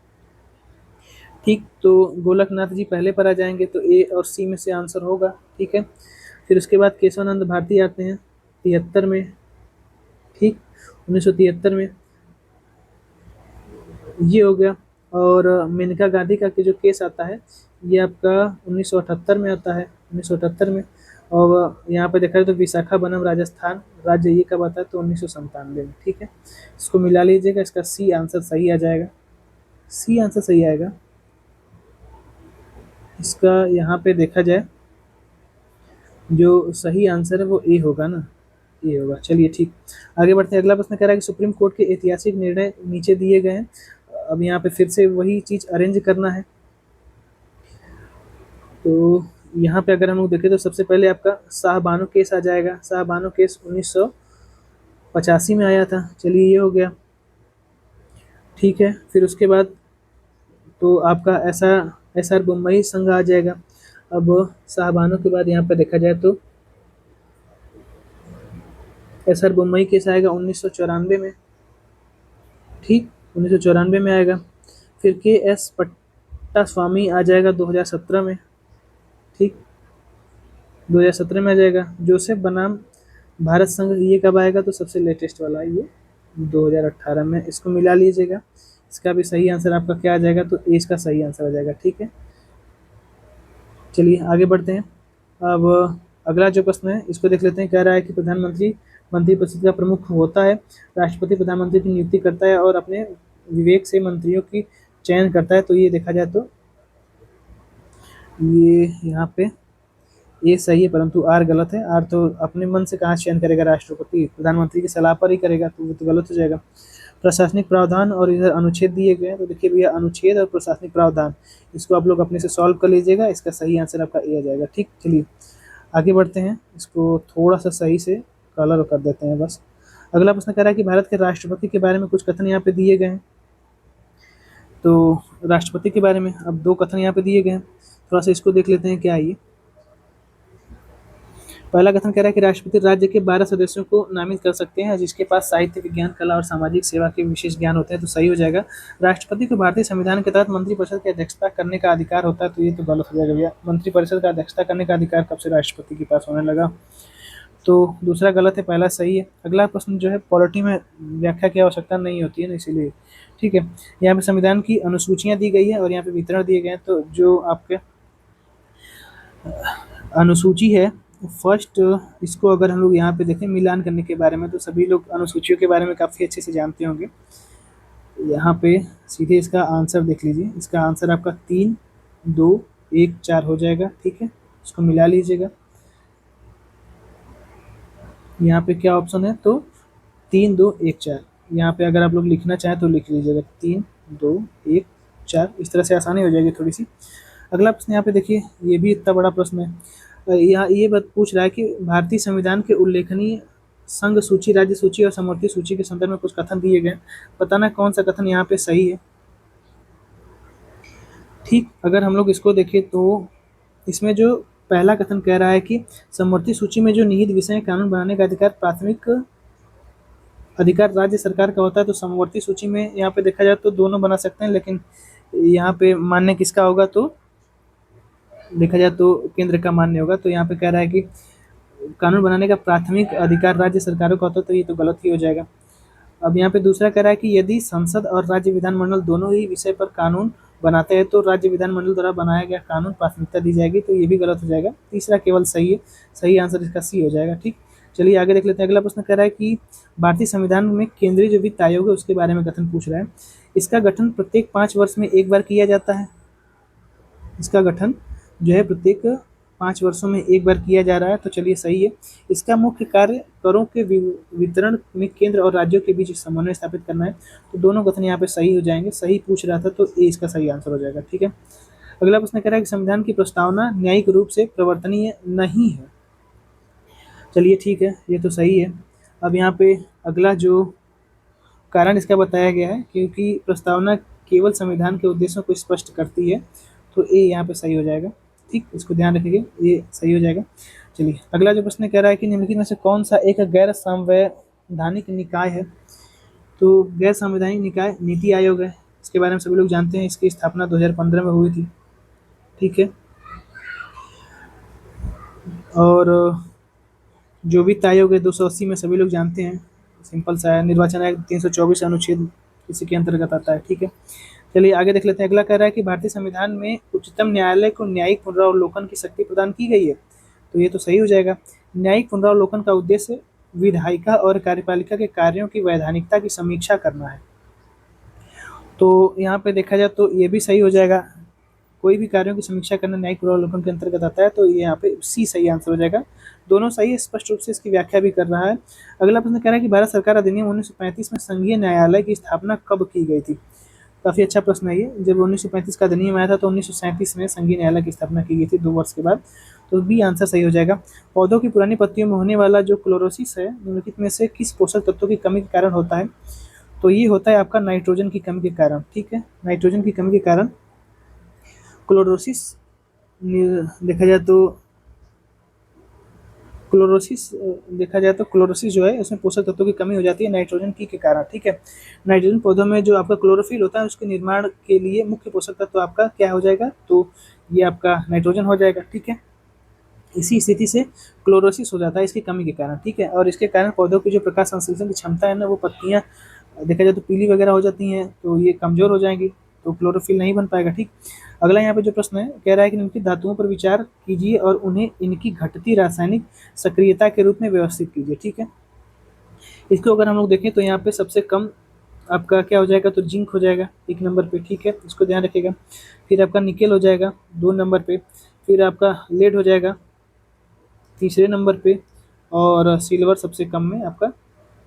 ठीक। तो गोलकनाथ जी पहले पर आ जाएंगे, तो ए और सी में से आंसर होगा, ठीक है। फिर उसके बाद केशवानंद भारती आते हैं 73 में, ठीक, 1973 में ये हो गया। और मेनका गांधी का जो केस आता है ये आपका 1978 में आता है, 1978 में। और यहाँ पे देखा जाए तो विशाखापट्टनम राजस्थान राज्य ये कब आता है, तो 1997 में, ठीक है। इसको मिला लीजिएगा, इसका सी आंसर सही आ जाएगा, सी आंसर सही आएगा। इसका यहाँ पे देखा जाए जो सही आंसर है वो ए होगा ना, ए होगा। चलिए ठीक, आगे बढ़ते हैं। अगला प्रश्न कह रहा है कि सुप्रीम कोर्ट के ऐतिहासिक निर्णय नीचे दिए गए हैं। अब यहाँ पे फिर से वही चीज अरेंज करना है। तो यहाँ पे अगर हम लोग देखें तो सबसे पहले आपका शाहबानो केस आ जाएगा। शाहबानो केस 1985 में आया था। चलिए ये हो गया, ठीक है। फिर उसके बाद तो आपका ऐसा एस आर बुम्बई संघ आ जाएगा। अब शाहबानो के बाद यहाँ पे देखा जाए तो एस आर बुम्बई केस आएगा 1994 में, ठीक, 1994 में आएगा। फिर के एस पट्टा स्वामी आ जाएगा 2017 में, ठीक, 2017 में आ जाएगा। जोसेफ बनाम भारत संघ ये कब आएगा, तो सबसे लेटेस्ट वाला ये 2018 में। इसको मिला लीजिएगा, इसका भी सही आंसर आपका क्या आ जाएगा, तो ए इसका सही आंसर आ जाएगा, ठीक है। चलिए आगे बढ़ते हैं। अब अगला जो प्रश्न है इसको देख लेते हैं। कह रहा है कि प्रधानमंत्री मंत्रिपरिषद का प्रमुख होता है, राष्ट्रपति प्रधानमंत्री की नियुक्ति करता है और अपने विवेक से मंत्रियों की चयन करता है। तो ये देखा जाए तो ये यहाँ पे ये सही है, परंतु आर गलत है। आर तो अपने मन से कहाँ चयन करेगा, राष्ट्रपति प्रधानमंत्री की सलाह पर ही करेगा, तो वो तो गलत हो जाएगा। प्रशासनिक प्रावधान और इधर अनुच्छेद दिए गए हैं। तो देखिए भैया, अनुच्छेद और प्रशासनिक प्रावधान इसको आप लोग अपने से सॉल्व कर लीजिएगा। इसका सही आंसर आपका ए आ जाएगा, ठीक। चलिए आगे बढ़ते हैं। इसको थोड़ा सा सही से कलर कर देते हैं बस। अगला प्रश्न कह रहा है कि भारत के राष्ट्रपति के बारे में कुछ कथन यहाँ पे दिए गए हैं। तो राष्ट्रपति के बारे में अब दो कथन यहाँ पे दिए गए हैं, थोड़ा सा इसको देख लेते हैं क्या है ये। पहला कथन कह रहा है कि राष्ट्रपति राज्य के 12 सदस्यों को नामित कर सकते हैं जिसके पास साहित्य, विज्ञान, कला और सामाजिक सेवा के विशेष ज्ञान होते हैं। तो सही हो जाएगा। राष्ट्रपति को भारतीय संविधान के तहत मंत्रिपरिषद की अध्यक्षता करने का अधिकार होता है। तो ये तो गलत हो जाएगा भैया, मंत्रिपरिषद का अध्यक्षता करने का अधिकार कब से राष्ट्रपति के पास होने लगा। तो दूसरा गलत है, पहला सही है। अगला प्रश्न जो है पॉलिटी में व्याख्या की आवश्यकता नहीं होती है ना, इसीलिए, ठीक है। यहाँ पे संविधान की अनुसूचियाँ दी गई है और यहाँ पे वितरण दिए गए हैं। तो जो आपके अनुसूची है फर्स्ट, इसको अगर हम लोग यहाँ पे देखें मिलान करने के बारे में, तो सभी लोग अनुसूचियों के बारे में काफ़ी अच्छे से जानते होंगे। यहाँ पे सीधे इसका आंसर देख लीजिए। इसका आंसर आपका 3, 2, 1, 4 हो जाएगा, ठीक है। इसको मिला लीजिएगा। यहाँ पे क्या ऑप्शन है, तो 3 2 1 4। यहाँ पे अगर आप लोग लिखना चाहें तो लिख लीजिएगा 3 2 1 4, इस तरह से आसानी हो जाएगी थोड़ी सी। अगला प्रश्न यहाँ पे देखिए, ये भी इतना बड़ा प्रश्न है। यहाँ ये बात पूछ रहा है कि भारतीय संविधान के उल्लेखनीय संघ सूची, राज्य सूची और समवर्ती सूची के संदर्भ में कुछ कथन दिए गए हैं। बताना कौन सा कथन यहाँ पे सही है। ठीक, अगर हम लोग इसको देखें तो इसमें जो पहला कथन कह रहा है कि समवर्ती सूची में जो निहित विषय कानून बनाने का अधिकार प्राथमिक अधिकार राज्य सरकार का होता है, तो समवर्ती सूची में यहाँ पे देखा जाए तो दोनों बना सकते हैं, लेकिन यहाँ पे मान्य किसका होगा, तो देखा जाए तो केंद्र का मान्य होगा। तो यहाँ पे कह रहा है कि कानून बनाने का प्राथमिक अधिकार राज्य सरकारों का होता है, तो ये तो गलत ही हो जाएगा। अब यहाँ पे दूसरा कह रहा है कि यदि संसद और राज्य विधानमंडल दोनों ही विषय पर कानून बनाते हैं तो राज्य विधानमंडल द्वारा बनाया गया कानून प्राथमिकता दी जाएगी, तो ये भी गलत हो जाएगा। तीसरा केवल सही है, सही आंसर इसका सी हो जाएगा। ठीक, चलिए आगे देख लेते हैं। अगला प्रश्न कह रहा है कि भारतीय संविधान में केंद्रीय जो वित्त आयोग है उसके बारे में कथन पूछ रहा है। इसका गठन प्रत्येक 5 वर्ष में एक बार किया जाता है। इसका गठन जो है प्रत्येक 5 वर्षों में एक बार किया जा रहा है, तो चलिए सही है। इसका मुख्य कार्य करों के वितरण में केंद्र और राज्यों के बीच समन्वय स्थापित करना है, तो दोनों कथन यहाँ पे सही हो जाएंगे। सही पूछ रहा था तो ए इसका सही आंसर हो जाएगा। ठीक है, अगला प्रश्न कह रहा है कि संविधान की प्रस्तावना न्यायिक रूप से प्रवर्तनीय नहीं है। चलिए ठीक है, ये तो सही है। अब यहाँ पे अगला जो कारण इसका बताया गया है, क्योंकि प्रस्तावना केवल संविधान के उद्देश्यों को स्पष्ट करती है, तो ए यहाँ पे सही हो जाएगा। ठीक, इसको ध्यान रखिए, ये सही हो जाएगा। चलिए अगला जो प्रश्न कह रहा है कि निम्नलिखित में से कौन सा एक गैर संवैधानिक निकाय है, तो गैर संवैधानिक निकाय नीति आयोग है। इसके बारे में सभी लोग जानते हैं, इसकी स्थापना 2015 में हुई थी। ठीक है, और जो वित्त आयोग है 280 में सभी लोग जानते हैं, सिंपल सा है। निर्वाचन आयोग 324 अनुच्छेद इसी के अंतर्गत आता है। ठीक है, चलिए आगे देख लेते हैं। अगला कह रहा है कि भारतीय संविधान में उच्चतम न्यायालय को न्यायिक पुनरावलोकन की शक्ति प्रदान की गई है, तो ये तो सही हो जाएगा। न्यायिक पुनरावलोकन का उद्देश्य विधायिका और कार्यपालिका के कार्यों की वैधानिकता की समीक्षा करना है, तो यहाँ पे देखा जाए तो ये भी सही हो जाएगा। कोई भी कार्यों की समीक्षा करना न्यायिक पुनरावलोकन के अंतर्गत आता है, तो ये यहाँ पे सी सही आंसर हो जाएगा। दोनों सही है, स्पष्ट रूप से इसकी व्याख्या भी कर रहा है। अगला प्रश्न कह रहा है कि भारत सरकार अधिनियम 1935 में संघीय न्यायालय की स्थापना कब की गई थी। काफ़ी अच्छा प्रश्न है ये। जब 1935 का अधिनियम आया था तो 1937 में संघीय न्यायालय की स्थापना की गई थी 2 वर्ष के बाद, तो बी आंसर सही हो जाएगा। पौधों की पुरानी पत्तियों में होने वाला जो क्लोरोसिस है निम्नलिखित में से किस पोषक तत्व की कमी के कारण होता है, तो ये होता है आपका नाइट्रोजन की कमी के कारण। ठीक है, नाइट्रोजन की कमी के कारण क्लोरोसिस देखा जाए तो क्लोरोसिस जो है उसमें पोषक तत्वों की कमी हो जाती है नाइट्रोजन की के कारण। ठीक है, नाइट्रोजन पौधों में जो आपका क्लोरोफिल होता है उसके निर्माण के लिए मुख्य पोषक तत्व आपका क्या हो जाएगा, तो ये आपका नाइट्रोजन हो जाएगा। ठीक है, इसी स्थिति से क्लोरोसिस हो जाता है इसकी कमी के कारण। ठीक है, और इसके कारण पौधों की जो प्रकाश संश्लेषण की क्षमता है ना, वो पत्तियाँ देखा जाए तो पीली वगैरह हो जाती हैं, तो ये कमज़ोर हो जाएंगी, तो क्लोरोफिल नहीं बन पाएगा। ठीक, अगला यहाँ पे जो प्रश्न है कह रहा है कि निम्नलिखित धातुओं पर विचार कीजिए और उन्हें इनकी घटती रासायनिक सक्रियता के रूप में व्यवस्थित कीजिए। ठीक है, इसको अगर हम लोग देखें तो यहाँ पे सबसे कम आपका क्या हो जाएगा, तो जिंक हो जाएगा 1 नंबर पे। ठीक है, इसको ध्यान रखिएगा। फिर आपका निकेल हो जाएगा 2 नंबर पे। फिर आपका लेड हो जाएगा 3रे नंबर पे, और सिल्वर सबसे कम में आपका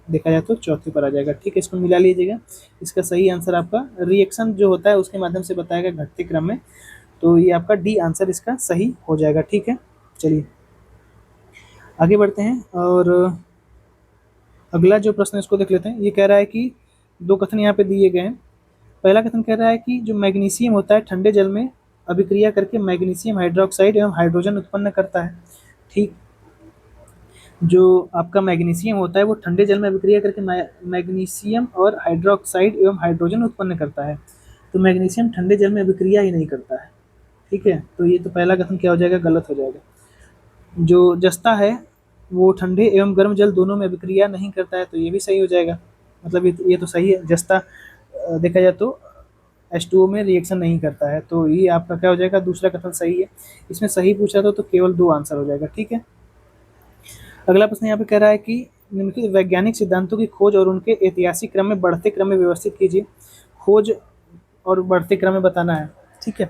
देखा जाए तो 4थे पर आ जाएगा। ठीक है, इसको मिला लीजिएगा। इसका सही आंसर आपका रिएक्शन जो होता है उसके माध्यम से बताया गया घटते क्रम में, तो ये आपका डी आंसर इसका सही हो जाएगा। ठीक है, चलिए आगे बढ़ते हैं और अगला जो प्रश्न इसको देख लेते हैं। ये कह रहा है कि 2 कथन यहाँ पे दिए गए हैं। पहला कथन कह रहा है कि जो मैग्नीशियम होता है ठंडे जल में अभिक्रिया करके मैग्नीशियम हाइड्रोक्साइड एवं हाइड्रोजन उत्पन्न करता है। ठीक, जो आपका मैग्नीशियम होता है वो ठंडे जल में अभिक्रिया करके मैग्नीशियम और हाइड्रोक्साइड एवं हाइड्रोजन उत्पन्न करता है, तो मैग्नीशियम ठंडे जल में अभिक्रिया ही नहीं करता है। ठीक है, तो ये तो पहला कथन क्या हो जाएगा, गलत हो जाएगा। जो जस्ता है वो ठंडे एवं गर्म जल दोनों में अभिक्रिया नहीं करता है, तो ये भी सही हो जाएगा। मतलब ये तो सही है, जस्ता देखा जाए तो H2O में रिएक्शन नहीं करता है, तो ये आपका क्या हो जाएगा, दूसरा कथन सही है। इसमें सही पूछा था तो केवल 2 आंसर हो जाएगा। ठीक है, अगला प्रश्न यहाँ पे कह रहा है कि निम्नलिखित वैज्ञानिक सिद्धांतों की खोज और उनके ऐतिहासिक क्रम में बढ़ते क्रम में व्यवस्थित कीजिए। खोज और बढ़ते क्रम में बताना है। ठीक है,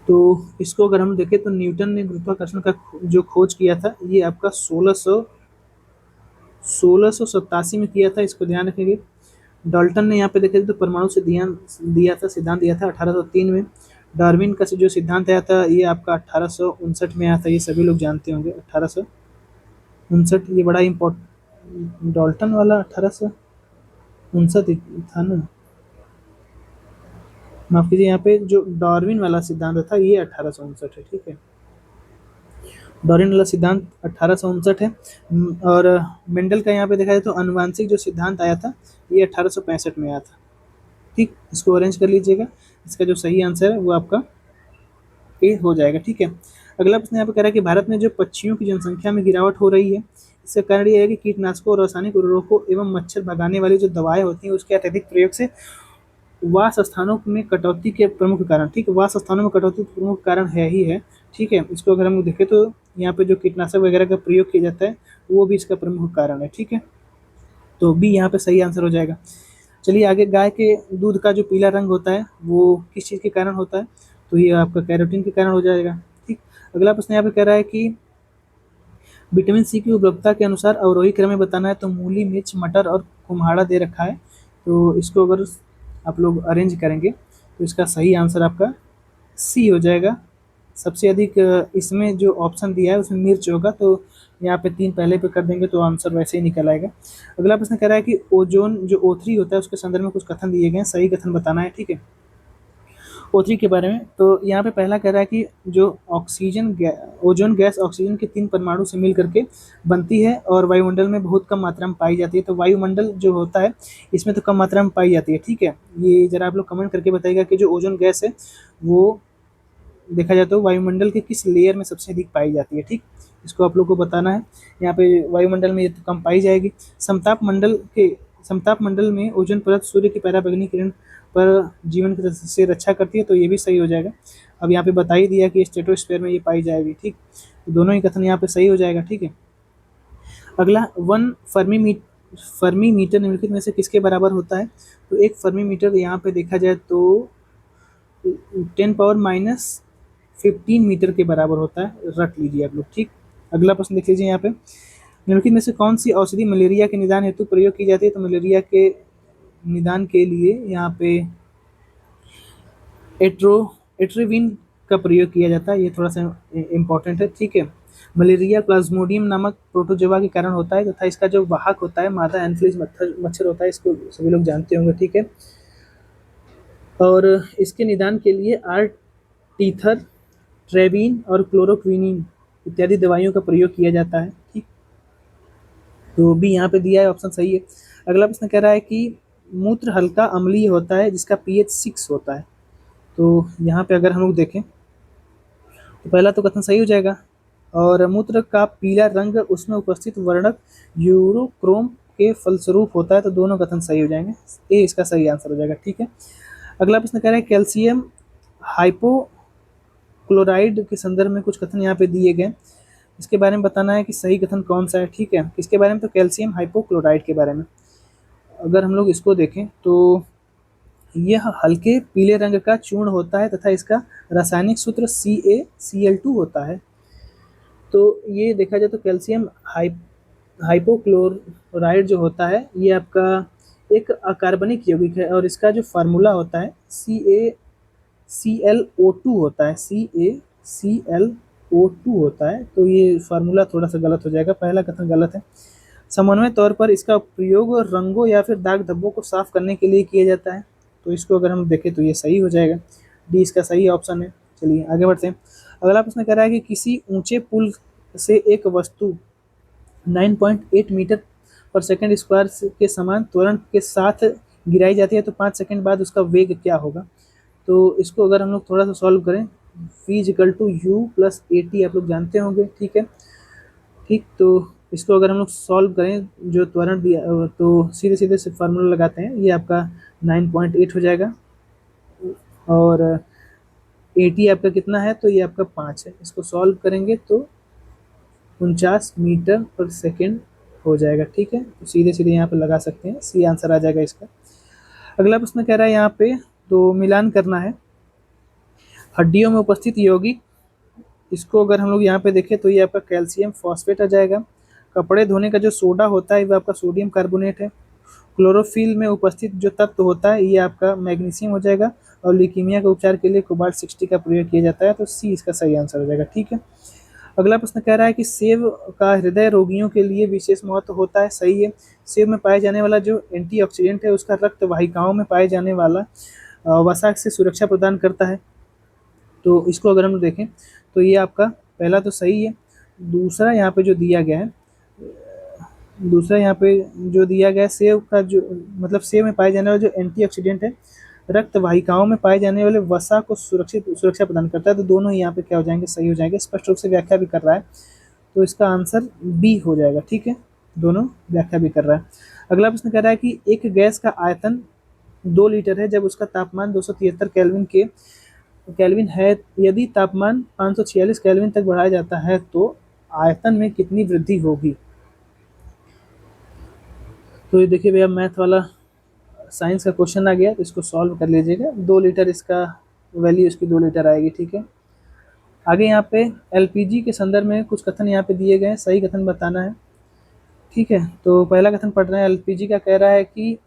तो इसको अगर हम देखें तो न्यूटन ने गुरुत्वाकर्षण का जो खोज किया था ये आपका 1600 1687 में किया था, इसको ध्यान रखेंगे। डाल्टन ने यहाँ पे देखे तो परमाणु से दिया था, सिद्धांत दिया था 1803 में। डार्विन का जो सिद्धांत आया था ये आपका 1859 में आया था, ये सभी लोग जानते होंगे 1859, ये बड़ा इम्पोर्टेंट। डाल्टन वाला 1859 था ना, माफ कीजिए, यहाँ पे जो डार्विन वाला सिद्धांत था ये 1859 है, ठीक है। डार्विन वाला सिद्धांत 1859 है। और मेंडल का यहाँ पे देखा जाए तो आनुवांशिक जो सिद्धांत आया था ये 1865 में आया था, ठीक। इसको अरेंज कर लीजिएगा, इसका जो सही आंसर है वो आपका ए हो जाएगा, ठीक है। अगला प्रश्न यहाँ पे कह रहा है कि भारत में जो पक्षियों की जनसंख्या में गिरावट हो रही है, इसका कारण ये है कि कीटनाशकों और रासायनिक उर्वरकों एवं मच्छर भगाने वाली जो दवाएं होती हैं उसके अत्यधिक प्रयोग से वास स्थानों में कटौती के प्रमुख कारण, ठीक है। वास स्थानों में कटौती के प्रमुख कारण है ही है, ठीक है। इसको अगर हम देखें तो यहाँ पे जो कीटनाशक वगैरह का प्रयोग किया जाता है वो भी इसका प्रमुख कारण है, ठीक है। तो बी यहाँ पे सही आंसर हो जाएगा। चलिए आगे, गाय के दूध का जो पीला रंग होता है वो किस चीज़ के कारण होता है, तो ये आपका कैरोटीन के कारण हो जाएगा, ठीक। अगला प्रश्न यहाँ पे कह रहा है कि विटामिन सी की उपलब्धता के अनुसार अवरोही क्रम में बताना है, तो मूली, मिर्च, मटर और कुम्हाड़ा दे रखा है। तो इसको अगर आप लोग अरेंज करेंगे तो इसका सही आंसर आपका सी हो जाएगा। सबसे अधिक इसमें जो ऑप्शन दिया है उसमें मिर्च होगा, तो यहाँ पे 3 पहले पे कर देंगे तो आंसर वैसे ही निकल आएगा। अगला प्रश्न कह रहा है कि ओजोन जो O3 होता है उसके संदर्भ में कुछ कथन दिए गए हैं, सही कथन बताना है, ठीक है। O3 के बारे में तो यहाँ पे पहला कह रहा है कि जो ओजोन गैस ऑक्सीजन के 3 परमाणु से मिल करके बनती है और वायुमंडल में बहुत कम मात्रा में पाई जाती है। तो वायुमंडल जो होता है इसमें तो कम मात्रा में पाई जाती है, ठीक है। ये जरा आप लोग कमेंट करके बताइएगा कि जो ओजोन गैस है वो देखा जाए तो वायुमंडल के किस लेयर में सबसे अधिक पाई जाती है, ठीक। इसको आप लोग को बताना है। यहाँ पे वायुमंडल में ये तो कम पाई जाएगी। समताप मंडल में ओजोन परत सूर्य की पराबैंगनी किरण पर जीवन की से रक्षा करती है, तो ये भी सही हो जाएगा। अब यहाँ पे बता ही दिया कि स्ट्रेटोस्फीयर में ये पाई जाएगी, ठीक। तो दोनों ही कथन यहाँ पे सही हो जाएगा, ठीक है। अगला, वन फर्मी मीटर निम्नलिखित में से किसके बराबर होता है, तो एक फर्मी मीटर यहाँ पे देखा जाए तो 10⁻⁻15 मीटर के बराबर होता है, रख लीजिए आप लोग, ठीक। अगला प्रश्न देख लीजिए यहाँ पे, निम्नलिखित में से कौन सी औषधि मलेरिया के निदान हेतु प्रयोग की जाती है, तो मलेरिया के निदान के लिए यहाँ पे एट्रोविन का प्रयोग किया जाता है, ये थोड़ा सा इम्पोर्टेंट है, ठीक है। मलेरिया प्लाज्मोडियम नामक प्रोटोजोआ के कारण होता है तथा इसका जो वाहक होता है मादा एनफ्लूएंजा मच्छर होता है, इसको सभी लोग जानते होंगे, ठीक है। और इसके निदान के लिए आर्टीथर, ट्रेवीन और क्लोरोक्विनिन इत्यादि दवाइयों का प्रयोग किया जाता है, ठीक। तो भी यहाँ पे दिया है, ऑप्शन सही है। अगला प्रश्न कह रहा है कि मूत्र हल्का अम्लीय होता है जिसका pH 6 होता है। तो यहाँ पे अगर हम लोग देखें तो पहला तो कथन सही हो जाएगा, और मूत्र का पीला रंग उसमें उपस्थित वर्णक यूरोक्रोम के फलस्वरूप होता है, तो दोनों कथन सही हो जाएंगे, ये इसका सही आंसर हो जाएगा, ठीक है। अगला प्रश्न कह रहा है कैल्शियम हाइपोक्लोराइड के संदर्भ में कुछ कथन यहाँ पे दिए गए, इसके बारे में बताना है कि सही कथन कौन सा है, ठीक है। किसके बारे में, तो कैल्शियम हाइपोक्लोराइड के बारे में। अगर हम लोग इसको देखें तो यह हल्के पीले रंग का चूर्ण होता है तथा इसका रासायनिक सूत्र CaCl2 होता है। तो ये देखा जाए तो कैल्शियम हाइपोक्लोराइड जो होता है ये आपका एक अकार्बनिक यौगिक है और इसका जो फार्मूला होता है CaClO2 होता है, CaClO2 होता है। तो ये फार्मूला थोड़ा सा गलत हो जाएगा, पहला कथन गलत है। समन्वय तौर पर इसका प्रयोग रंगों या फिर दाग धब्बों को साफ करने के लिए किया जाता है, तो इसको अगर हम देखें तो ये सही हो जाएगा, डी इसका सही ऑप्शन है। चलिए आगे बढ़ते हैं। अगला प्रश्न कह रहा है कि किसी ऊंचे पुल से एक वस्तु 9.8 मीटर पर सेकंड स्क्वायर के समान त्वरण के साथ गिराई जाती है, तो 5 सेकंड बाद उसका वेग क्या होगा। तो इसको अगर हम लोग थोड़ा सा सॉल्व करें, v=u+at आप लोग जानते होंगे, ठीक है, ठीक। तो इसको अगर हम लोग सॉल्व करें, जो त्वरण दिया तो सीधे सीधे से फार्मूला लगाते हैं, ये आपका 9.8 हो जाएगा और 80 आपका कितना है, तो ये आपका 5 है। इसको सॉल्व करेंगे तो 49 मीटर पर सेकेंड हो जाएगा, ठीक है। तो सीधे सीधे यहाँ पे लगा सकते हैं, सी आंसर आ जाएगा इसका। अगला प्रश्न कह रहा है यहाँ पे, तो मिलान करना है हड्डियों में उपस्थित यौगिक, इसको अगर हम लोग यहाँ पे देखें तो ये आपका कैल्शियम फॉस्फेट आ जाएगा। कपड़े धोने का जो सोडा होता है वो आपका सोडियम कार्बोनेट है। क्लोरोफिल में उपस्थित जो तत्व होता है ये आपका मैग्नीशियम हो जाएगा। और ल्यूकीमिया के उपचार के लिए कोबाल्ट 60 का प्रयोग किया जाता है, तो सी इसका सही आंसर हो जाएगा। ठीक है, अगला प्रश्न कह रहा है कि सेब का हृदय रोगियों के लिए विशेष महत्व होता है। सही है, सेब में पाए जाने वाला जो एंटीऑक्सीडेंट है उसका रक्त वाहिकाओं में पाए जाने वाला वसा से सुरक्षा प्रदान करता है। तो इसको अगर हम देखें तो ये आपका पहला तो सही है। दूसरा यहाँ पे जो दिया गया है, दूसरा यहाँ पे जो दिया गया है, सेब का जो मतलब सेब में पाए जाने वाला जो एंटीऑक्सीडेंट है रक्त वाहिकाओं में पाए जाने वाले वसा को सुरक्षा प्रदान करता है। तो दोनों ही यहाँ पे क्या हो जाएंगे, सही हो जाएंगे। स्पष्ट रूप से व्याख्या भी कर रहा है, तो इसका आंसर बी हो जाएगा। ठीक है, दोनों व्याख्या भी कर रहा है। अगला प्रश्न कह रहा है कि एक गैस का आयतन 2 लीटर है जब उसका तापमान 273 केल्विन है। यदि तापमान 546 केल्विन तक बढ़ाया जाता है तो आयतन में कितनी वृद्धि होगी। तो ये देखिए भैया, मैथ वाला साइंस का क्वेश्चन आ गया, तो इसको सॉल्व कर लीजिएगा। 2 लीटर इसका वैल्यू इसकी 2 लीटर आएगी। ठीक है, आगे यहाँ पे एलपीजी के संदर्भ में कुछ कथन यहाँ पे दिए गए हैं, सही कथन बताना है। ठीक है, तो पहला कथन पढ़ रहे हैं। एलपीजी का कह रहा है कि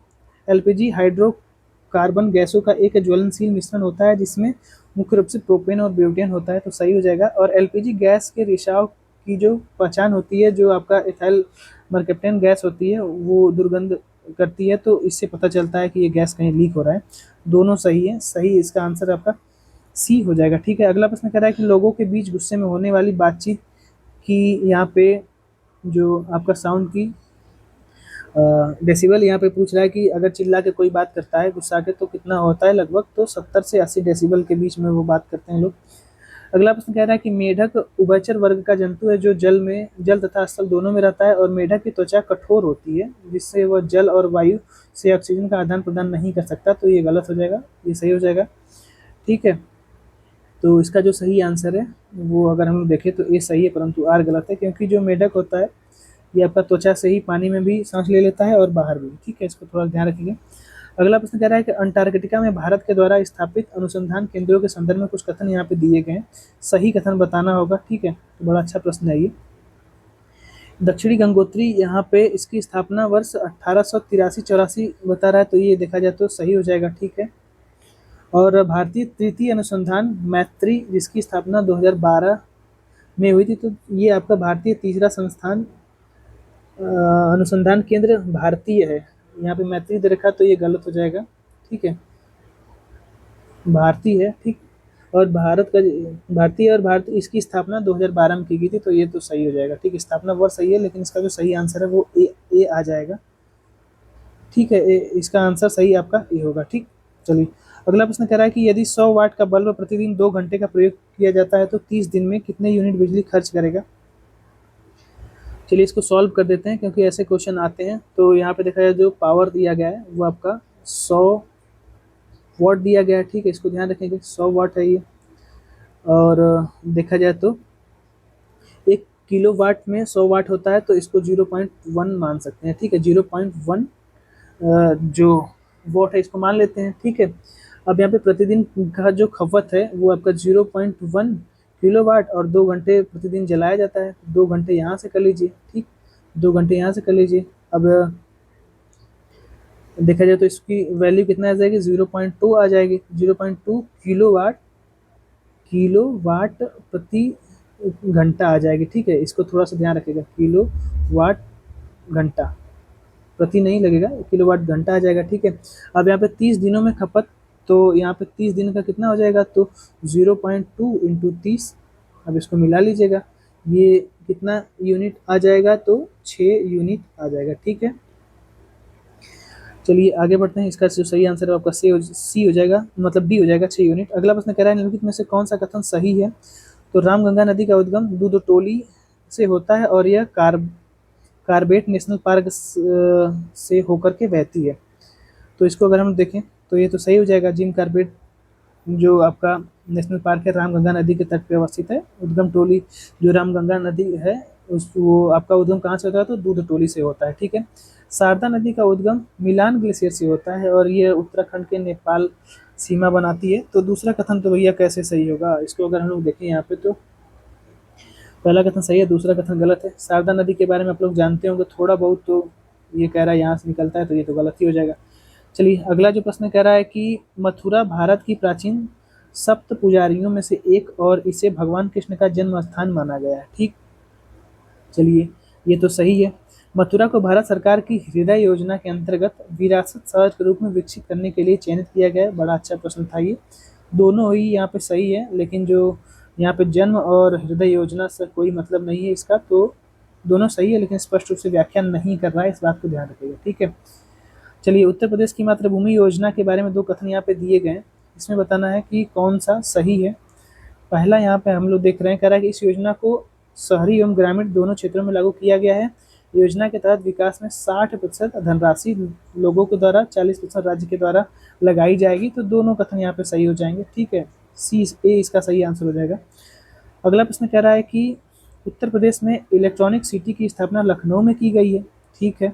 एलपीजी हाइड्रोकार्बन गैसों का एक ज्वलनशील मिश्रण होता है जिसमें मुख्य रूप से प्रोपेन और ब्यूटेन होता है, तो सही हो जाएगा। और एलपीजी गैस के रिसाव की जो पहचान होती है, जो आपका इथाइल मरकप्टेन गैस होती है वो दुर्गंध करती है, तो इससे पता चलता है कि ये गैस कहीं लीक हो रहा है। दोनों सही है, सही इसका आंसर आपका सी हो जाएगा। ठीक है, अगला प्रश्न कह रहा है कि लोगों के बीच गुस्से में होने वाली बातचीत की यहाँ पे जो आपका साउंड की डेसिबल यहाँ पे पूछ रहा है कि अगर चिल्ला के कोई बात करता है गुस्सा के तो कितना होता है लगभग, तो 70 से 80 डेसिबल के बीच में वो बात करते हैं लोग। अगला प्रश्न कह रहा है कि मेढक उभयचर वर्ग का जंतु है जो जल तथा स्थल दोनों में रहता है, और मेढक की त्वचा कठोर होती है जिससे वह जल और वायु से ऑक्सीजन का आदान प्रदान नहीं कर सकता, तो ये गलत हो जाएगा, ये सही हो जाएगा। ठीक है, तो इसका जो सही आंसर है वो अगर हम देखें तो ए सही है, परंतु आर गलत है, क्योंकि जो मेढक होता है ये आपका त्वचा से ही पानी में भी सांस ले लेता है और बाहर भी। ठीक है, इसको थोड़ा ध्यान रखिएगा। अगला प्रश्न कह रहा है कि अंटार्कटिका में भारत के द्वारा स्थापित अनुसंधान केंद्रों के संदर्भ में कुछ कथन यहाँ पे दिए गए हैं, सही कथन बताना होगा। ठीक है, तो बड़ा अच्छा प्रश्न है ये। दक्षिणी गंगोत्री यहाँ पे इसकी स्थापना वर्ष 1883-84 बता रहा है, तो ये देखा जाए तो सही हो जाएगा। ठीक है, और भारतीय तृतीय अनुसंधान मैत्री जिसकी स्थापना 2012 में हुई थी, तो ये आपका भारतीय तीसरा संस्थान अनुसंधान केंद्र भारतीय है। यहाँ पे मैत्री दे रखा तो ये गलत हो जाएगा। ठीक है, भारतीय है। ठीक, और भारतीय और भारत इसकी स्थापना 2012 में की गई थी, तो ये तो सही हो जाएगा। ठीक, स्थापना वर्ष सही है, लेकिन इसका जो सही आंसर है वो ए आ जाएगा। ठीक है, इसका आंसर सही आपका ए होगा। ठीक, चलिए अगला प्रश्न कह रहा है कि यदि 100 वाट का बल्ब प्रतिदिन 2 घंटे का प्रयोग किया जाता है तो 30 दिन में कितने यूनिट बिजली खर्च करेगा। चलिए इसको सॉल्व कर देते हैं, क्योंकि ऐसे क्वेश्चन आते हैं। तो यहाँ पे देखा जाए जो पावर दिया गया है वो आपका 100 वाट दिया गया है। ठीक है, इसको ध्यान रखेंगे, 100 वाट है ये। और देखा जाए तो 1 किलो वाट में 100 वाट होता है, तो इसको 0.1 मान सकते हैं। ठीक है, 0.1 जो वॉट है इसको मान लेते हैं। ठीक है, अब यहाँ पे प्रतिदिन का जो खपत है वो आपका 0.1 किलोवाट और 2 घंटे प्रतिदिन जलाया जाता है। 2 घंटे यहाँ से कर लीजिए। ठीक, 2 घंटे यहाँ से कर लीजिए। अब देखा जाए तो इसकी वैल्यू कितना आ जाएगी, 0.2 आ जाएगी। 0.2 किलोवाट प्रति घंटा आ जाएगी। ठीक है, इसको थोड़ा सा ध्यान रखिएगा, किलोवाट घंटा प्रति नहीं लगेगा, किलोवाट घंटा आ जाएगा। ठीक है, अब यहाँ पे 30 दिनों में खपत, तो यहाँ पे 30 दिन का कितना हो जाएगा, तो 0.2 इंटू 30, अब इसको मिला लीजिएगा, ये कितना यूनिट आ जाएगा, तो 6 यूनिट आ जाएगा। ठीक है, चलिए आगे बढ़ते हैं। इसका जो सही आंसर है आपका सी हो जाएगा, मतलब डी हो जाएगा, 6 यूनिट। अगला प्रश्न कह रहा है निम्नलिखित में से कौन सा कथन सही है। तो रामगंगा नदी का उद्गम दूधटोली से होता है और यह कार्बेट नेशनल पार्क से होकर के बहती है, तो इसको अगर हम देखें तो ये तो सही हो जाएगा। जिम कार्बेट जो आपका नेशनल पार्क है रामगंगा नदी के तट पर अवस्थित है। उद्गम टोली जो रामगंगा नदी है वो आपका उद्गम कहाँ से होता है, तो दूधटोली से होता है। ठीक है, शारदा नदी का उद्गम मिलान ग्लेशियर से होता है और ये उत्तराखंड के नेपाल सीमा बनाती है। तो दूसरा कथन तो भैया कैसे सही होगा, इसको अगर हम लोग देखें यहाँ पे तो पहला कथन सही है, दूसरा कथन गलत है। शारदा नदी के बारे में आप लोग जानते होंगे थोड़ा बहुत, तो ये कह रहा है यहाँ से निकलता है, तो ये तो गलत ही हो जाएगा। चलिए अगला जो प्रश्न कह रहा है कि मथुरा भारत की प्राचीन सप्त पुजारियों में से एक और इसे भगवान कृष्ण का जन्म स्थान माना गया है। ठीक, चलिए ये तो सही है। मथुरा को भारत सरकार की हृदय योजना के अंतर्गत विरासत शहर के रूप में विकसित करने के लिए चयनित किया गया है। बड़ा अच्छा प्रश्न था ये। दोनों ही यहाँ पे सही है, लेकिन जो यहाँ पे जन्म और हृदय योजना से कोई मतलब नहीं है इसका, तो दोनों सही है लेकिन स्पष्ट रूप से व्याख्या नहीं कर रहा है, इस बात को ध्यान रखिएगा। ठीक है, चलिए उत्तर प्रदेश की मातृभूमि योजना के बारे में दो कथन यहाँ पे दिए गए हैं, इसमें बताना है कि कौन सा सही है। पहला यहाँ पे हम लोग देख रहे हैं, कह रहा है कि इस योजना को शहरी एवं ग्रामीण दोनों क्षेत्रों में लागू किया गया है। योजना के तहत विकास में 60% धनराशि लोगों के द्वारा, 40% राज्य के द्वारा लगाई जाएगी। तो दोनों कथन यहाँ पे सही हो जाएंगे। ठीक है, सी ए इसका सही आंसर हो जाएगा। अगला प्रश्न कह रहा है कि उत्तर प्रदेश में इलेक्ट्रॉनिक सिटी की स्थापना लखनऊ में की गई है। ठीक है,